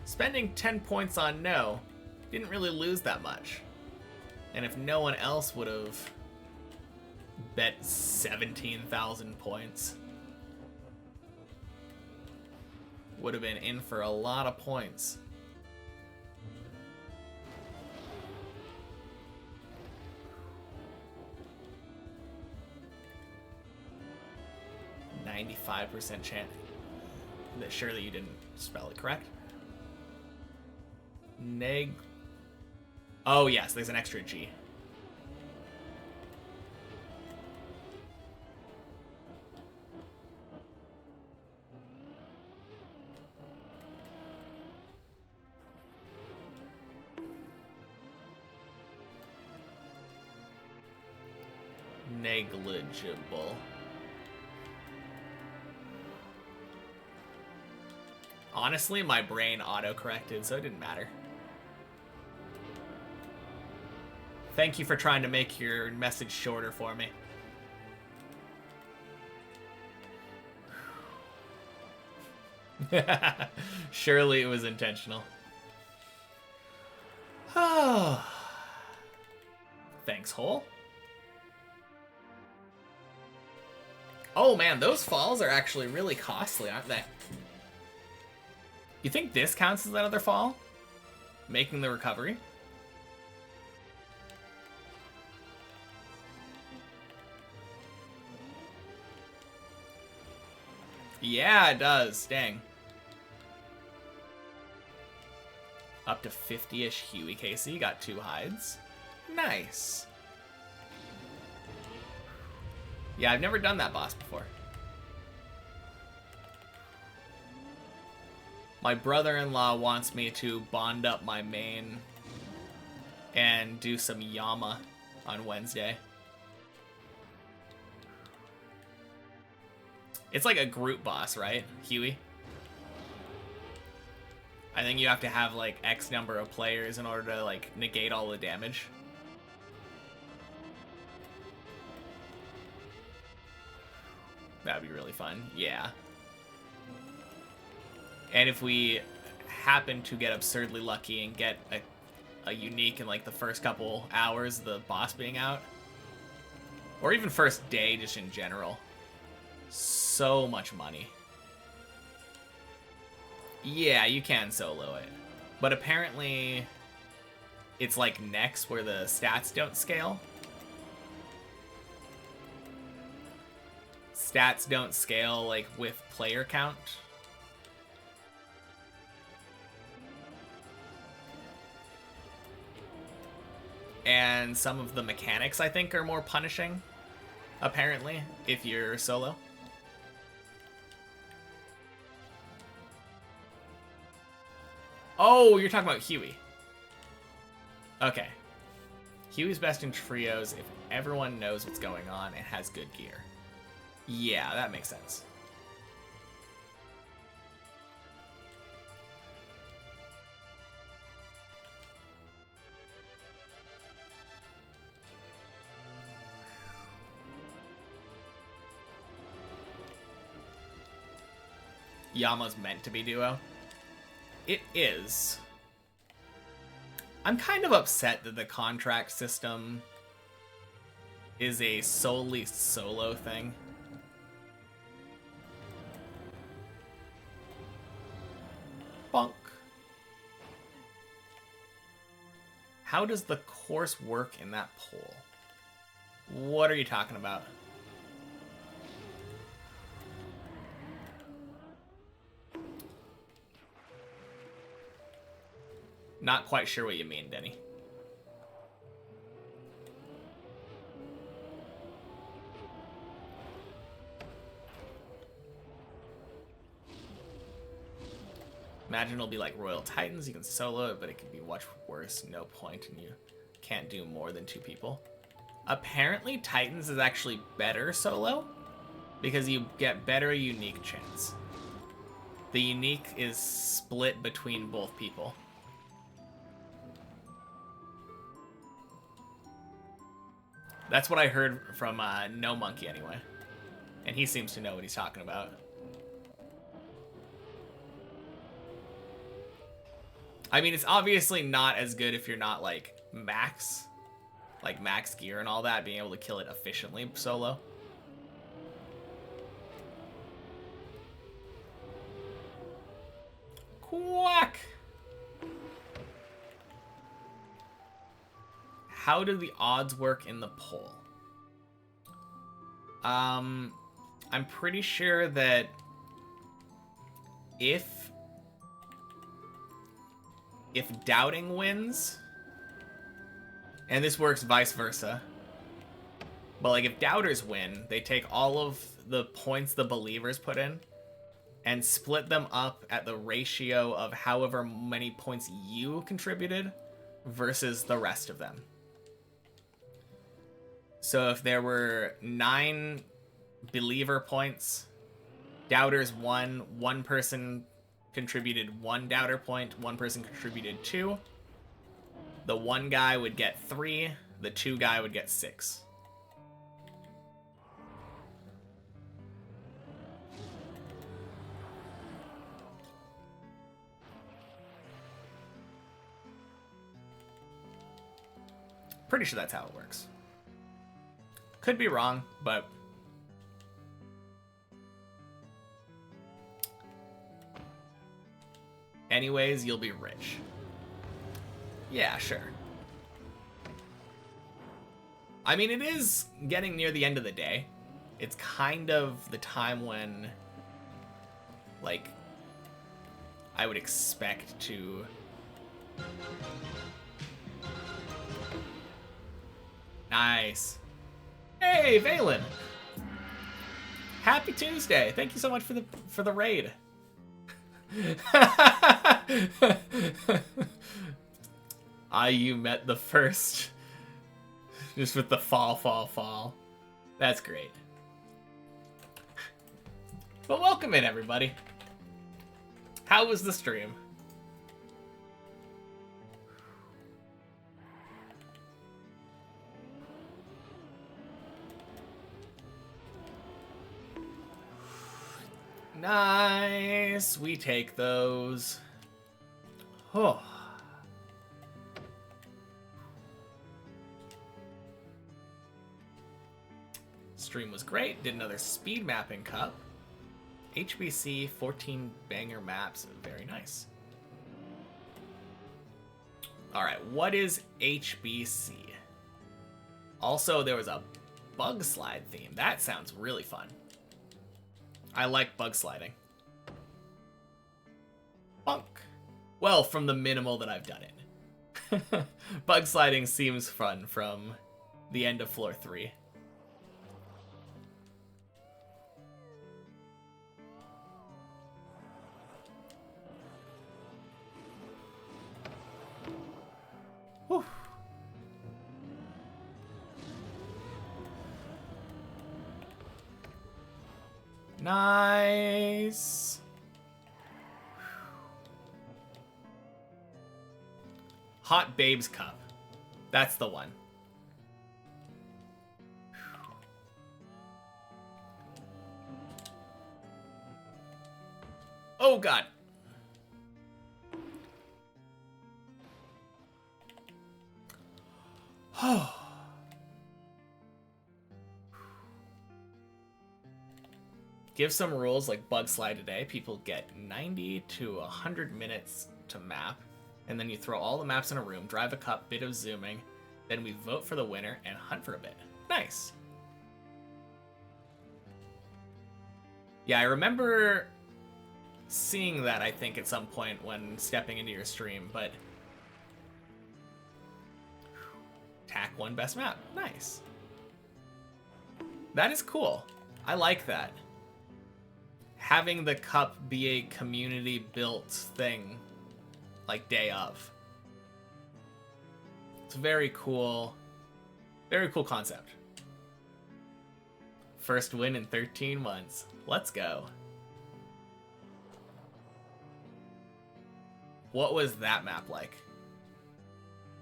spending 10 points on no didn't really lose that much. And if no one else would have bet 17,000 points, would have been in for a lot of points. %95 chance. Surely you didn't spell it correct. Oh yes, there's an extra G. Negligible. Honestly, my brain auto-corrected, so it didn't matter. Thank you for trying to make your message shorter for me. Surely it was intentional. Thanks, Hole. Oh man, those falls are actually really costly, aren't they? You think this counts as another fall? Making the recovery? Yeah, it does. Dang. Up to 50-ish Huey KC. Got 2 hides. Nice. Yeah, I've never done that boss before. My brother-in-law wants me to bond up my main and do some Yama on Wednesday. It's like a group boss, right, Huey? I think you have to have like X number of players in order to like negate all the damage. That'd be really fun. Yeah. And if we happen to get absurdly lucky and get a unique in like the first couple hours of the boss being out, or even first day just in general, so much money. Yeah, you can solo it, but apparently it's like next where the stats don't scale. Stats don't scale like with player count. And some of the mechanics, I think, are more punishing, apparently, if you're solo. Oh, you're talking about Huey. Okay. Huey's best in trios if everyone knows what's going on and has good gear. Yeah, that makes sense. Yama's meant to be duo. It is. I'm kind of upset that the contract system is a solely solo thing. Bonk. How does the course work in that poll? What are you talking about? Not quite sure what you mean, Denny. Imagine it'll be like Royal Titans. You can solo it, but it can be much worse. No point, and you can't do more than 2 people. Apparently, Titans is actually better solo because you get better unique chance. The unique is split between both people. That's what I heard from No Monkey anyway. And he seems to know what he's talking about. I mean, it's obviously not as good if you're not like max gear and all that, being able to kill it efficiently solo. Quack! How do the odds work in the poll? I'm pretty sure that if doubting wins, and this works vice versa, but like if doubters win, they take all of the points the believers put in and split them up at the ratio of however many points you contributed versus the rest of them. So if there were 9 believer points, doubters won, 1 person contributed 1 doubter point, 1 person contributed 2. The 1 guy would get 3, the 2 guy would get 6. Pretty sure that's how it works. Could be wrong, but anyways, you'll be rich. Yeah, sure. I mean, it is getting near the end of the day. It's kind of the time when, like, I would expect to... Nice. Hey, Valen! Happy Tuesday! Thank you so much for the raid. You met the first. Just with the fall. That's great. But welcome in, everybody. How was the stream? Nice. We take those. Oh. Stream was great. Did another speed mapping cup. HBC 14 banger maps. Very nice. Alright, what is HBC? Also, there was a bug slide theme. That sounds really fun. I like bug sliding. Bunk. Well, from the minimal that I've done it. Bug sliding seems fun from the end of floor 3. Whew. Nice. Hot Babes Cup. That's the one. Oh, God. Give some rules like bug slide today. People get 90 to 100 minutes to map. And then you throw all the maps in a room, drive a cup, bit of zooming. Then we vote for the winner and hunt for a bit. Nice. Yeah, I remember seeing that, I think, at some point when stepping into your stream, but... TAC won best map. Nice. That is cool. I like that. Having the cup be a community-built thing, like day of. It's very cool. Very cool concept. First win in 13 months. Let's go. What was that map like?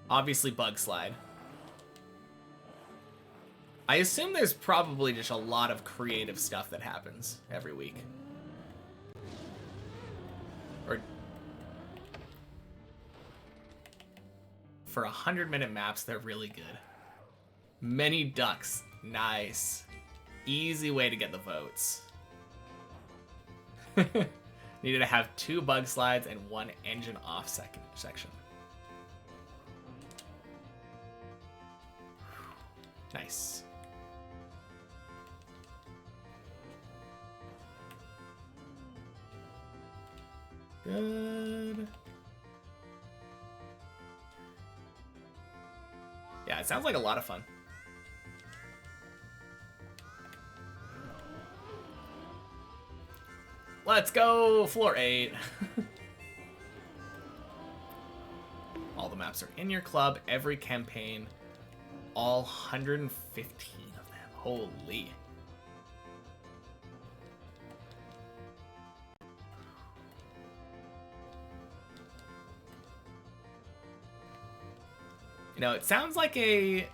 Obviously bug slide. I assume there's probably just a lot of creative stuff that happens every week. Or for 100-minute maps, they're really good. Many ducks. Nice. Easy way to get the votes. Needed to have 2 bug slides and 1 engine off section. Nice. Good. Yeah, it sounds like a lot of fun. Let's go, floor 8. All the maps are in your club, every campaign, all 115 of them. Holy. You know, it sounds like a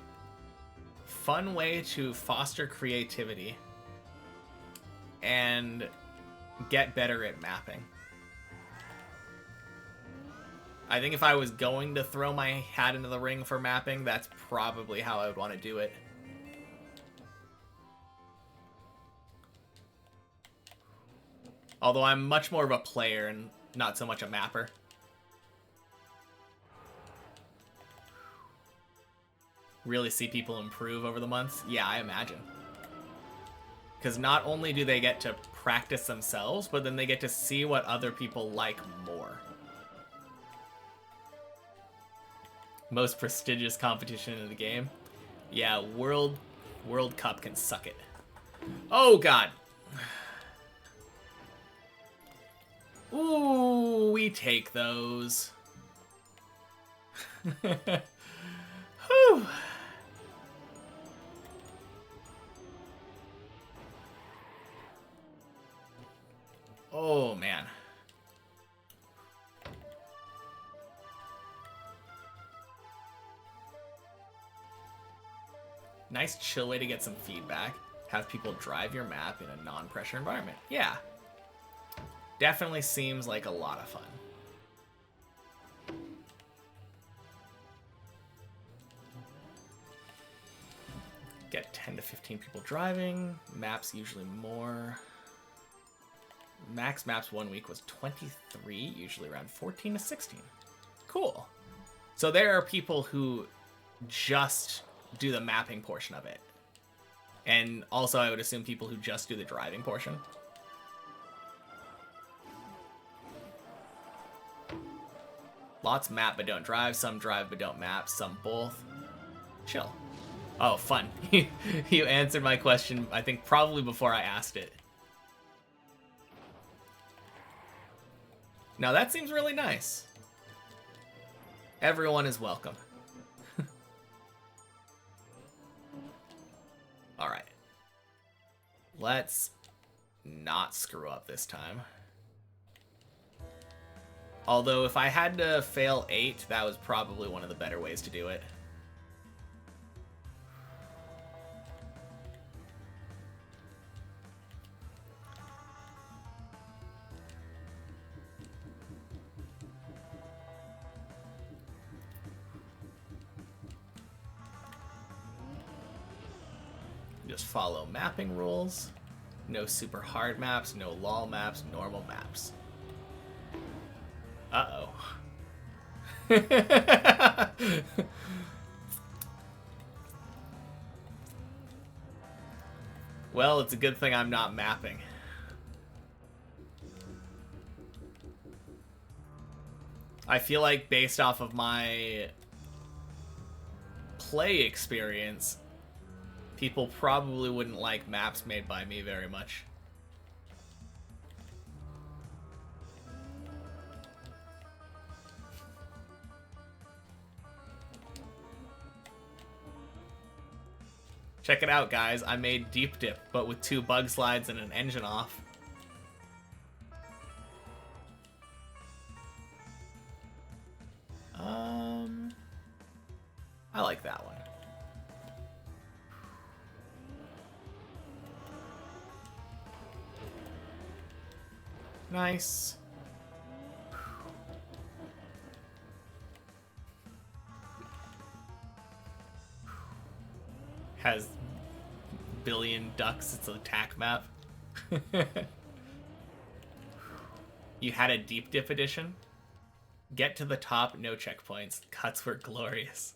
fun way to foster creativity and get better at mapping. I think if I was going to throw my hat into the ring for mapping, that's probably how I would want to do it. Although I'm much more of a player and not so much a mapper. Really see people improve over the months? Yeah, I imagine. Because not only do they get to practice themselves, but then they get to see what other people like more. Most prestigious competition in the game. Yeah, World Cup can suck it. Oh, God. Ooh, we take those. Whew. Oh, man. Nice chill way to get some feedback. Have people drive your map in a non-pressure environment. Yeah. Definitely seems like a lot of fun. Get 10 to 15 people driving. Maps usually more. Max maps 1 week was 23, usually around 14 to 16. Cool. So there are people who just do the mapping portion of it. And also I would assume people who just do the driving portion. Lots map but don't drive, some drive but don't map, some both. Chill. Oh, fun. You answered my question, I think probably before I asked it. Now that seems really nice. Everyone is welcome. Alright. Let's not screw up this time. Although if I had to fail 8, that was probably one of the better ways to do it. Just follow mapping rules. No super hard maps, no lol maps, normal maps. Uh-oh. Well, it's a good thing I'm not mapping. I feel like based off of my play experience, people probably wouldn't like maps made by me very much. Check it out, guys. I made Deep Dip, but with 2 bug slides and an engine off. I like that one. Nice. Has billion ducks. It's an attack map. You had a Deep Dip edition? Get to the top, no checkpoints. Cuts were glorious.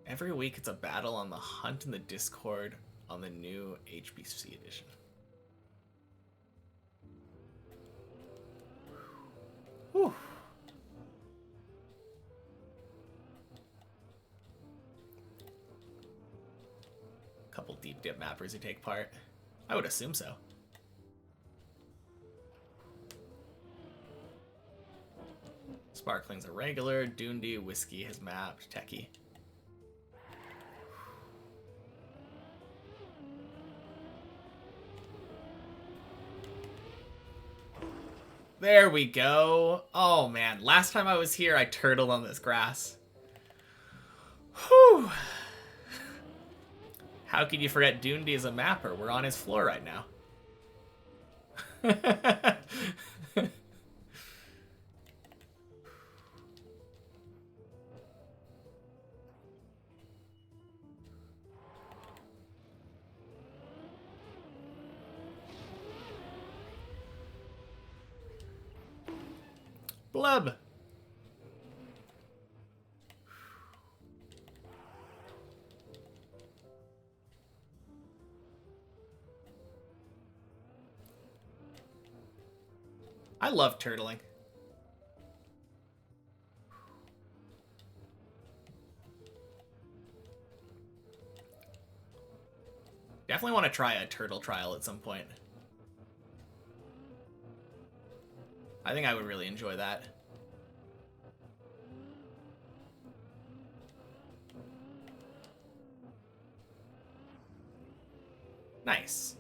Every week it's a battle on the hunt in the Discord on the new HBC edition. Whew. Couple Deep Dip mappers who take part. I would assume so. Sparkling's a regular. Doondy, Whiskey has mapped. Techie. There we go. Oh man, last time I was here, I turtled on this grass. Whew. How could you forget Doondy as a mapper? We're on his floor right now. Blub. I love turtling. Definitely want to try a turtle trial at some point. I think I would really enjoy that. Nice.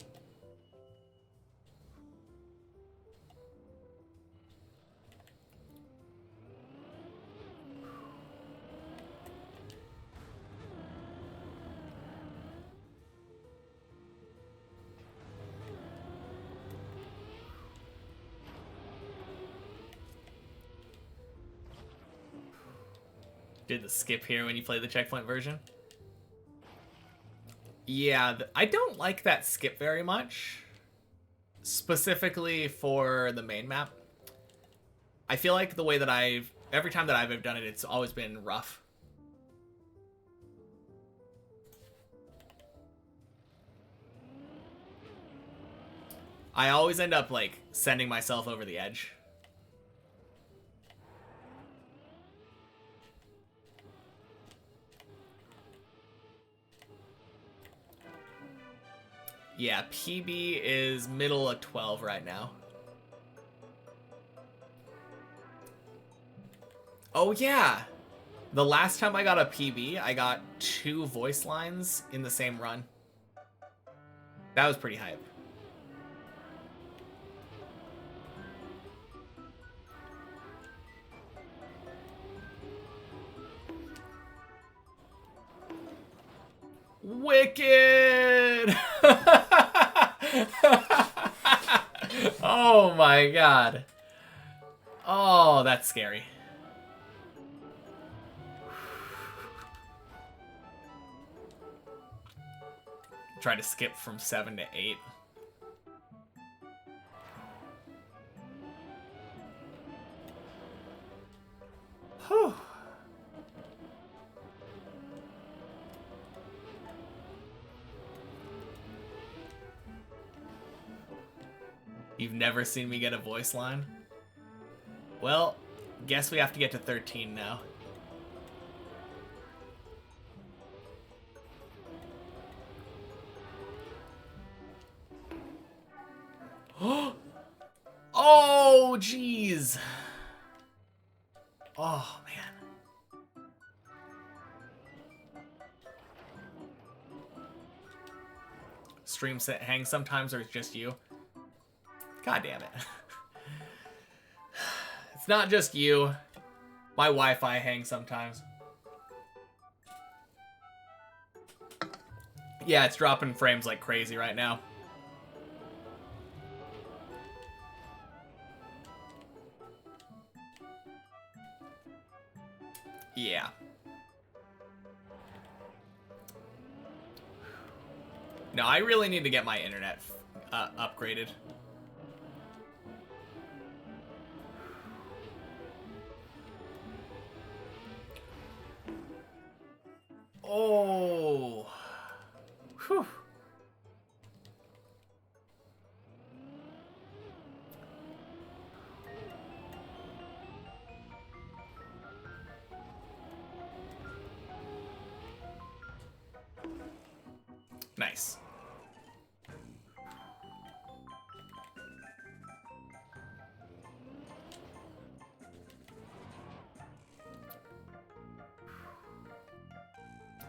Did the skip here when you play the checkpoint version? Yeah, I don't like that skip very much. Specifically for the main map. I feel like the way that every time that I've done it, it's always been rough. I always end up, like, sending myself over the edge. Yeah, PB is middle of 12 right now. Oh, yeah. The last time I got a PB, I got 2 voice lines in the same run. That was pretty hype. Wicked! Oh my god. Oh, that's scary. Try to skip from 7 to 8. Whew. You've never seen me get a voice line? Well, guess we have to get to 13 now. Oh, jeez. Oh, man. Stream set hangs sometimes, or it's just you? God damn it. It's not just you. My Wi-Fi hangs sometimes. Yeah, it's dropping frames like crazy right now. Yeah. No, I really need to get my internet upgraded. Oh. Whew. Nice.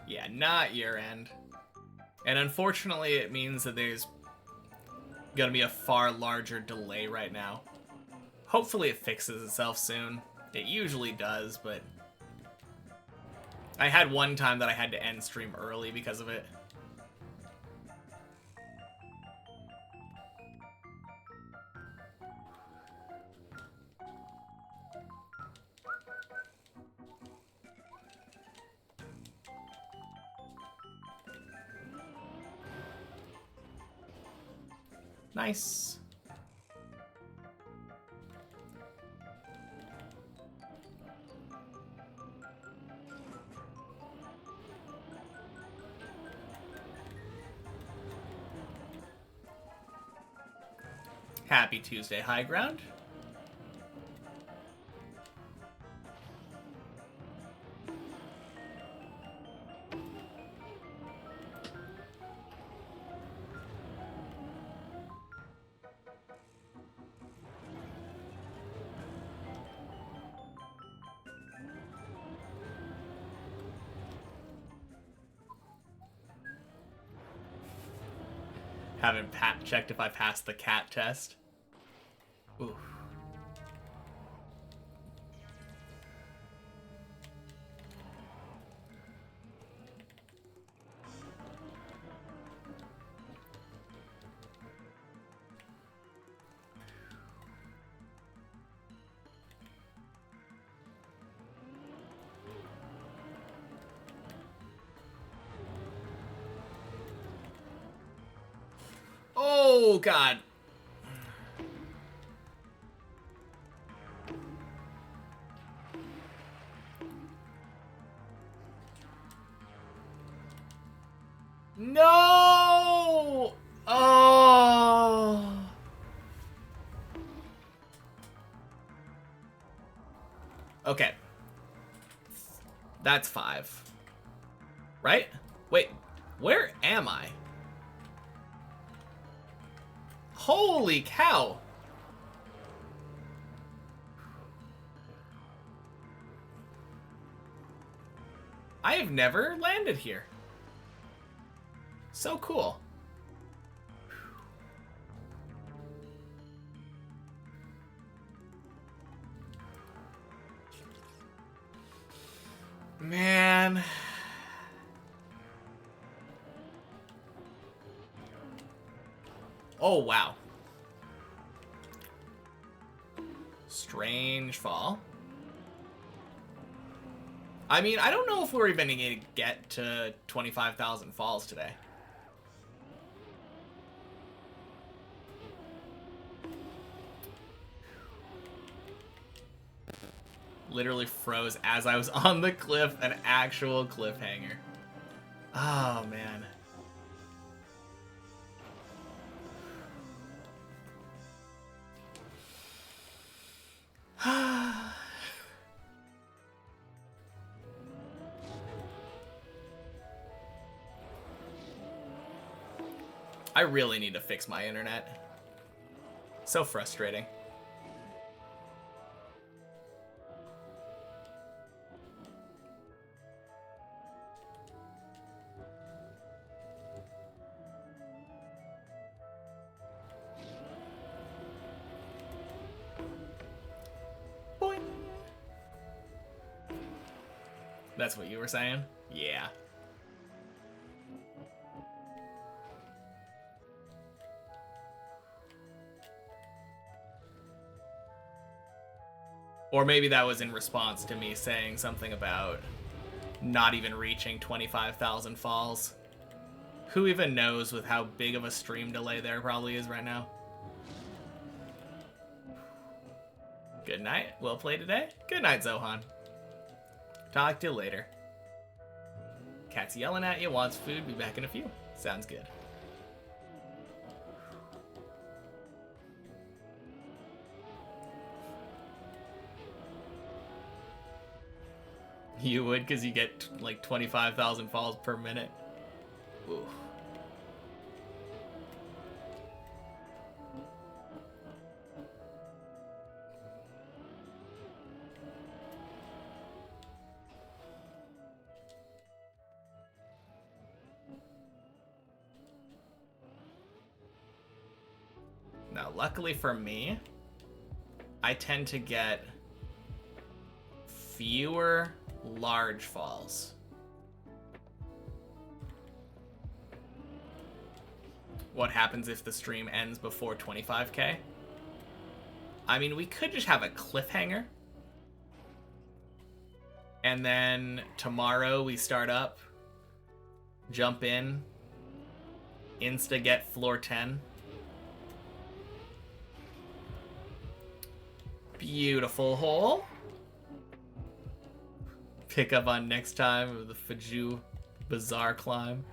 Yeah, not year end. And unfortunately, it means that there's gonna be a far larger delay right now. Hopefully it fixes itself soon. It usually does, but I had one time that I had to end stream early because of it. Nice. Happy Tuesday, High Ground. Haven't checked if I passed the cat test. Ooh. Oh, God. No! Oh. Okay. That's 5. Right? Wait, where am I? Holy cow! I have never landed here. So cool. Man. Oh, wow. Strange fall. I mean, I don't know if we're even going to get to 25,000 falls today. Literally froze as I was on the cliff, an actual cliffhanger. Oh, man. I really need to fix my internet. So frustrating. Boing. That's what you were saying? Yeah. Or maybe that was in response to me saying something about not even reaching 25,000 falls. Who even knows with how big of a stream delay there probably is right now? Good night. Well played today. Good night, Zohan. Talk to you later. Cat's yelling at you, wants food, be back in a few. Sounds good. You would, because you get like 25,000 falls per minute. Ooh. Now, luckily for me, I tend to get fewer large falls. What happens if the stream ends before 25k? I mean, we could just have a cliffhanger. And then tomorrow we start up, jump in, insta get floor 10. Beautiful hole. Pick up on next time of the Faju Bazaar climb.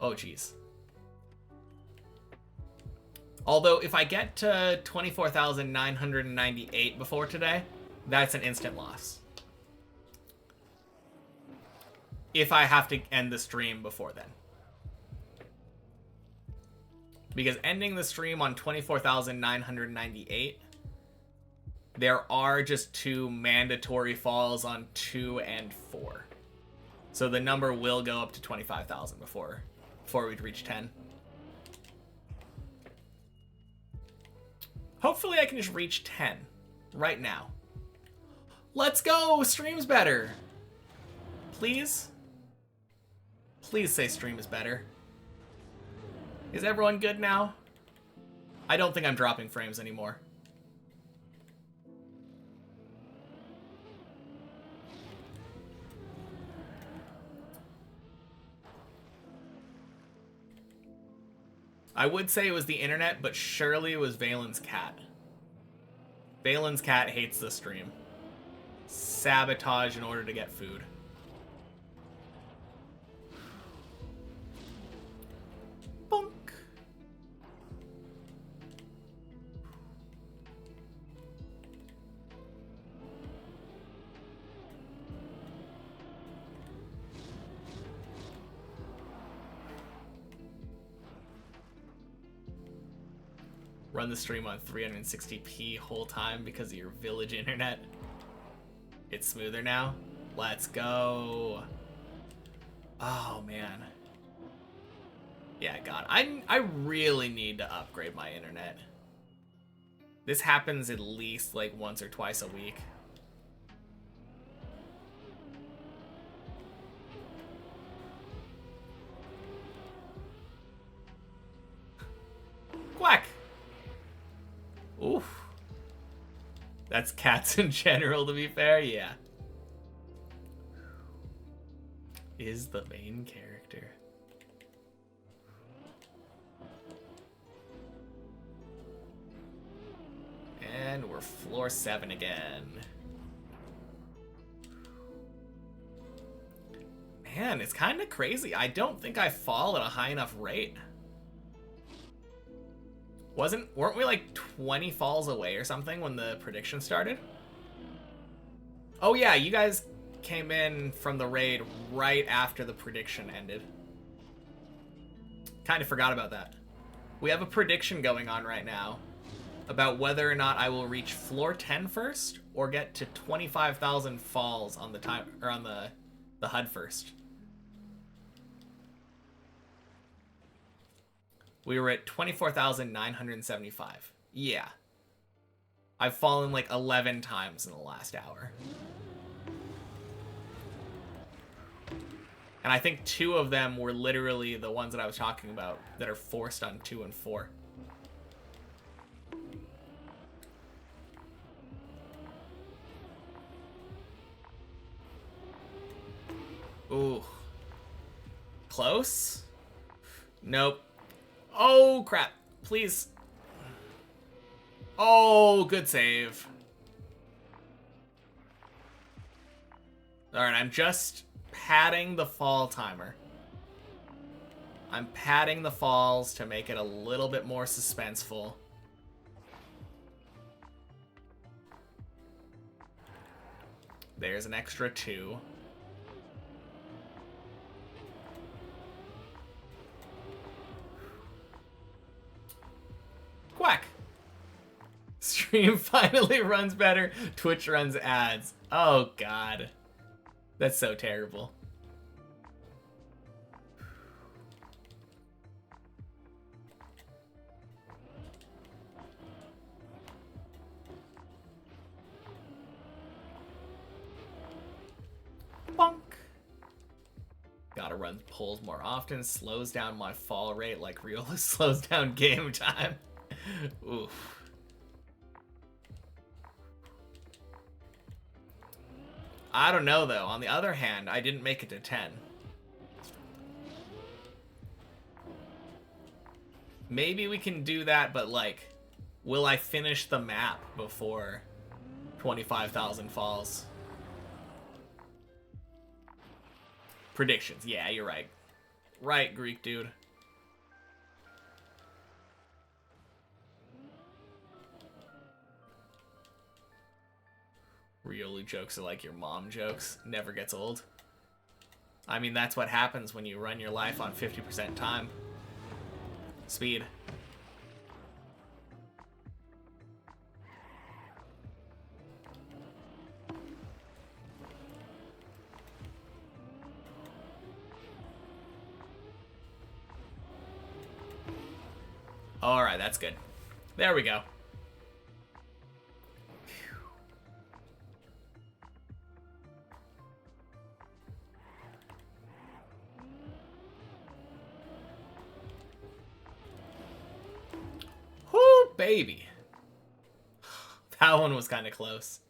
Oh, jeez. Although, if I get to 24,998 before today, that's an instant loss. If I have to end the stream before then. Because ending the stream on 24,998, there are just 2 mandatory falls on 2 and 4. So the number will go up to 25,000 before we'd reach 10. Hopefully I can just reach 10 right now. Let's go! Stream's better! Please? Please say stream is better. Is everyone good now? I don't think I'm dropping frames anymore. I would say it was the internet, but surely it was Valen's cat. Valen's cat hates the stream. Sabotage in order to get food. Bonk. Run the stream on 360p whole time because of your village internet. It's smoother now. Let's go. Oh, man. Yeah, God. I really need to upgrade my internet. This happens at least like once or twice a week. Quack! Oof. That's cats in general, to be fair, yeah. Is the main character. And we're floor 7 again. Man, it's kind of crazy. I don't think I fall at a high enough rate. Weren't we like 20 falls away or something when the prediction started? Oh yeah, you guys came in from the raid right after the prediction ended. Kind of forgot about that. We have a prediction going on right now about whether or not I will reach floor 10 first or get to 25,000 falls on the time or on the HUD first. We were at 24,975. Yeah. I've fallen like 11 times in the last hour. And I think 2 of them were literally the ones that I was talking about that are forced on 2 and 4. Ooh. Close? Nope. Oh, crap. Please. Oh, good save. Alright, I'm just padding the fall timer. I'm padding the falls to make it a little bit more suspenseful. There's an extra 2. Quack! Stream finally runs better. Twitch runs ads. Oh, God. That's so terrible. Bonk. Gotta run pulls more often. Slows down my fall rate like Riola slows down game time. Oof. I don't know, though. On the other hand, I didn't make it to 10. Maybe we can do that, but, like, will I finish the map before 25,000 falls? Predictions. Yeah, you're right. Right, Greek dude. Riolu jokes are like your mom jokes. Never gets old. I mean, that's what happens when you run your life on 50% time. Speed. Alright, that's good. There we go. Baby. That one was kind of close.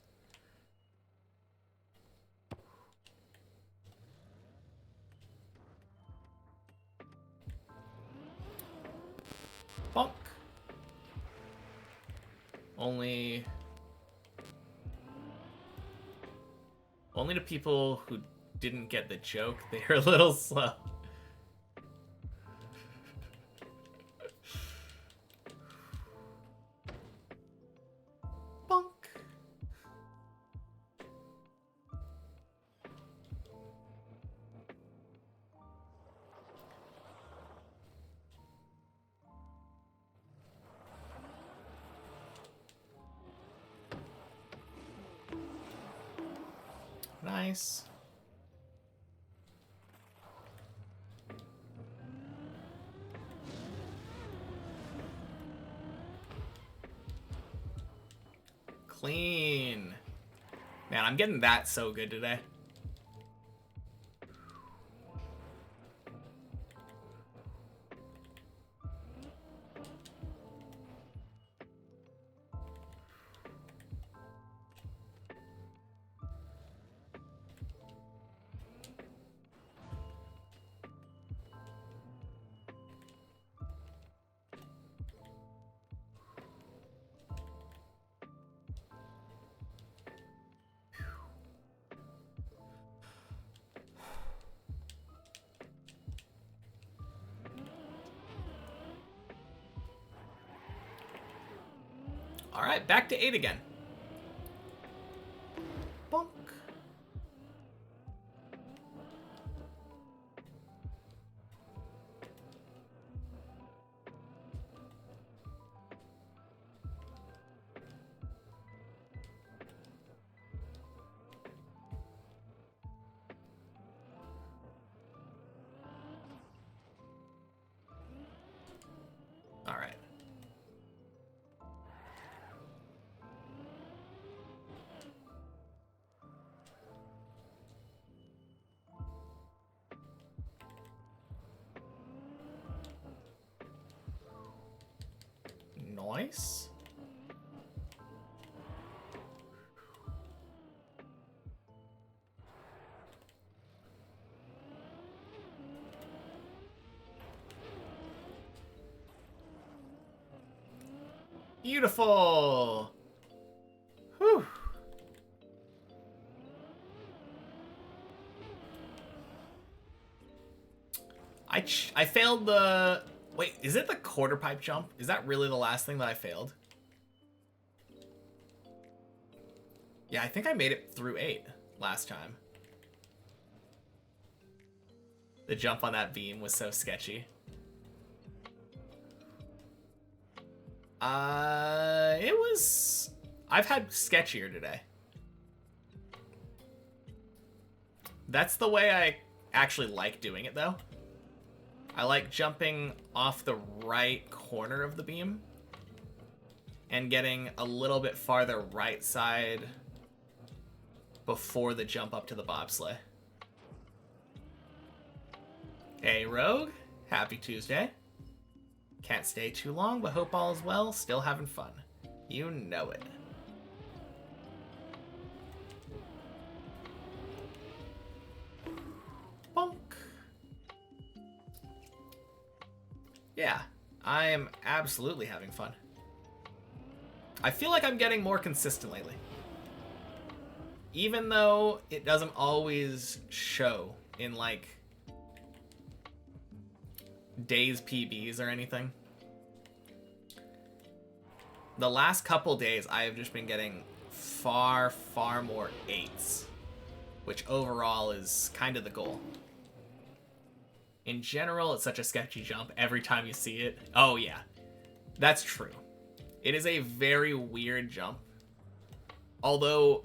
Bonk. Only the people who didn't get the joke, they were a little slow. Nice. Clean. Man, I'm getting that so good today. All right, back to 8 again. Bonk. All right. Nice. Beautiful. Whew. I failed the... Wait, is it the quarter pipe jump? Is that really the last thing that I failed? Yeah, I think I made it through 8 last time. The jump on that beam was so sketchy. It was... I've had sketchier today. That's the way I actually like doing it, though. I like jumping off the right corner of the beam and getting a little bit farther right side before the jump up to the bobsleigh. Hey, Rogue. Happy Tuesday. Can't stay too long, but hope all is well. Still having fun. You know it. Bonk. Yeah, I am absolutely having fun. I feel like I'm getting more consistent lately. Even though it doesn't always show in, like, days PBs or anything. The last couple days, I have just been getting far, far more 8s, which overall is kind of the goal. In general, it's such a sketchy jump every time you see it. Oh, yeah. That's true. It is a very weird jump. Although,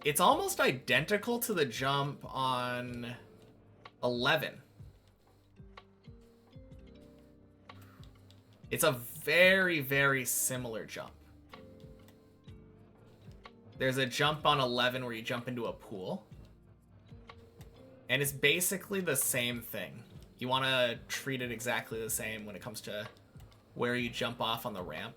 it's almost identical to the jump on 11. It's a very, very similar jump. There's a jump on 11 where you jump into a pool. And it's basically the same thing. You want to treat it exactly the same when it comes to where you jump off on the ramp.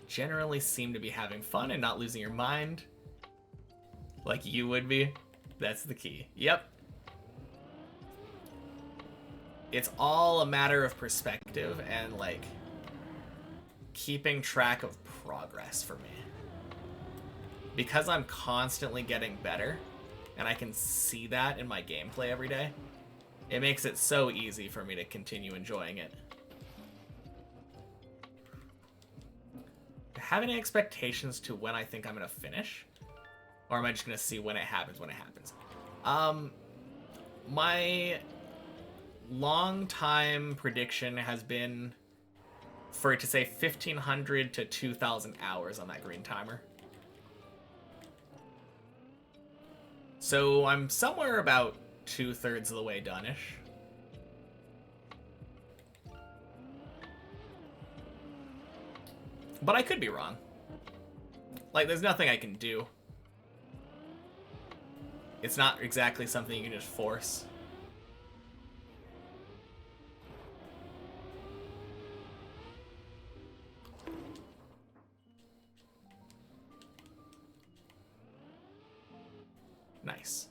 Generally seem to be having fun and not losing your mind. Like you would be. That's the key. Yep. It's all a matter of perspective and, like, keeping track of progress for me. Because I'm constantly getting better, and I can see that in my gameplay every day, it makes it so easy for me to continue enjoying it. Do you have any expectations to when I think I'm going to finish? Or am I just going to see when it happens when it happens? My long-time prediction has been for it to say 1,500 to 2,000 hours on that green timer. So I'm somewhere about 2/3 of the way done-ish. But I could be wrong. Like, there's nothing I can do. It's not exactly something you can just force. Nice.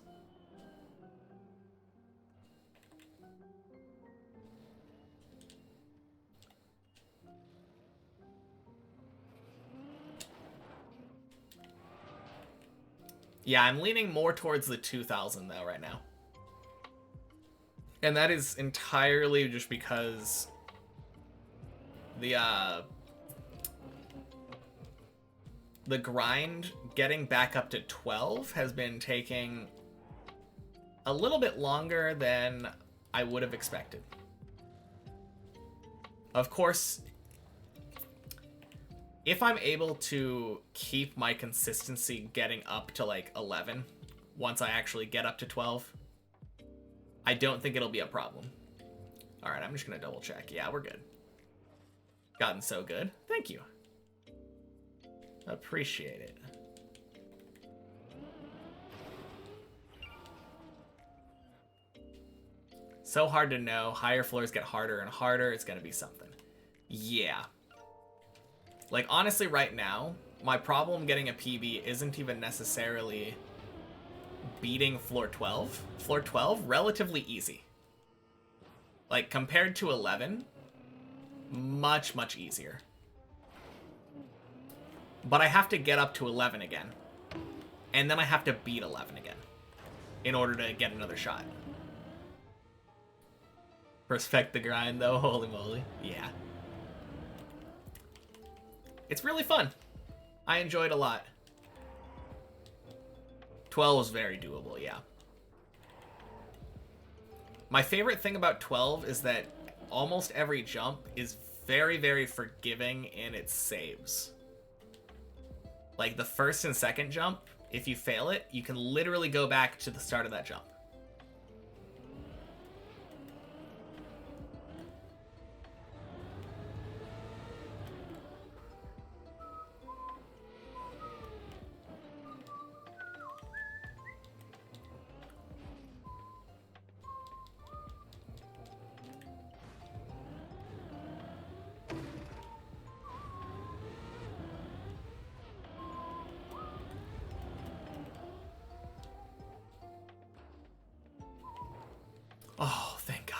Yeah, I'm leaning more towards the 2000 though right now. And that is entirely just because the grind getting back up to 12 has been taking a little bit longer than I would have expected. Of course, if I'm able to keep my consistency getting up to like 11 once I actually get up to 12, I don't think it'll be a problem. All right, I'm just gonna double check. Yeah, we're good. Gotten so good. Thank you. Appreciate it. So hard to know. Higher floors get harder and harder. It's gonna be something. Yeah. Like, honestly, right now, my problem getting a PB isn't even necessarily beating floor 12. Floor 12, relatively easy. Like, compared to 11, much, much easier. But I have to get up to 11 again. And then I have to beat 11 again in order to get another shot. Respect the grind, though. Holy moly. Yeah. It's really fun. I enjoyed a lot. 12 was very doable, yeah. My favorite thing about 12 is that almost every jump is very, very forgiving in its saves. Like the first and second jump, if you fail it, you can literally go back to the start of that jump. Oh, thank God.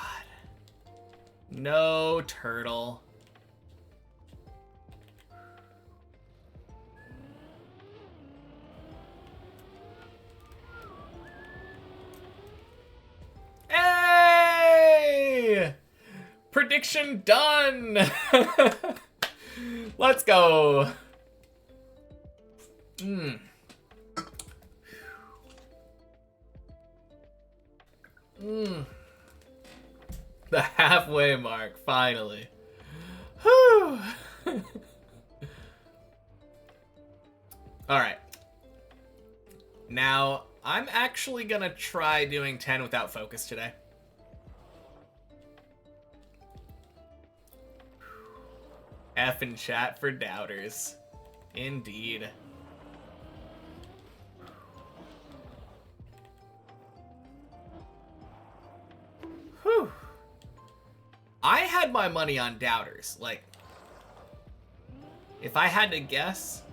No turtle. Hey! Prediction done! Let's go. The halfway mark, finally. Whew. Alright. Now, I'm actually gonna try doing 10 without focus today. F in chat for doubters. Indeed. Whew. I had my money on doubters. Like, if I had to guess...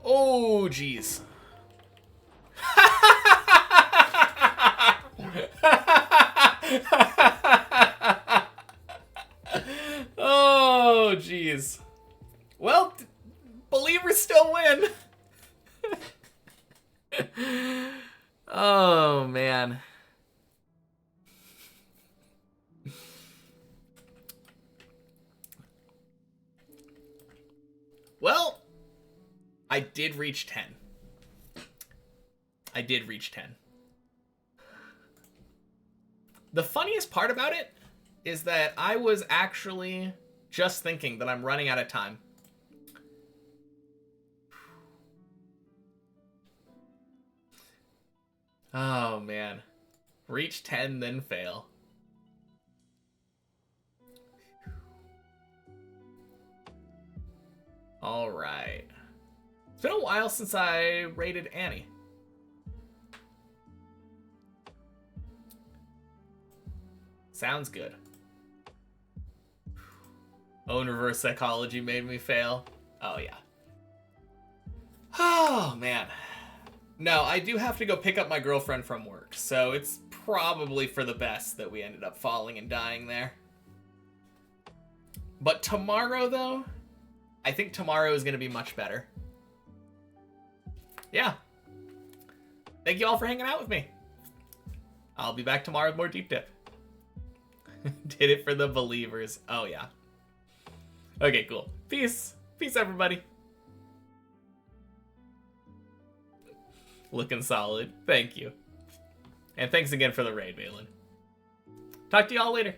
Oh, jeez. Oh, jeez. Well, believers still win. Oh, man. Well, I did reach 10. I did reach 10. The funniest part about it is that I was actually just thinking that I'm running out of time. Oh, man. Reach 10, then fail. All right. It's been a while since I raided Annie. Sounds good. Own reverse psychology made me fail. Oh, yeah. Oh, man. No, I do have to go pick up my girlfriend from work, so it's probably for the best that we ended up falling and dying there. But tomorrow, though, I think tomorrow is going to be much better. Yeah. Thank you all for hanging out with me. I'll be back tomorrow with more Deep Dip. Did it for the believers. Oh, yeah. Okay, cool. Peace. Peace, everybody. Looking solid. Thank you. And thanks again for the raid, Balin. Talk to y'all later.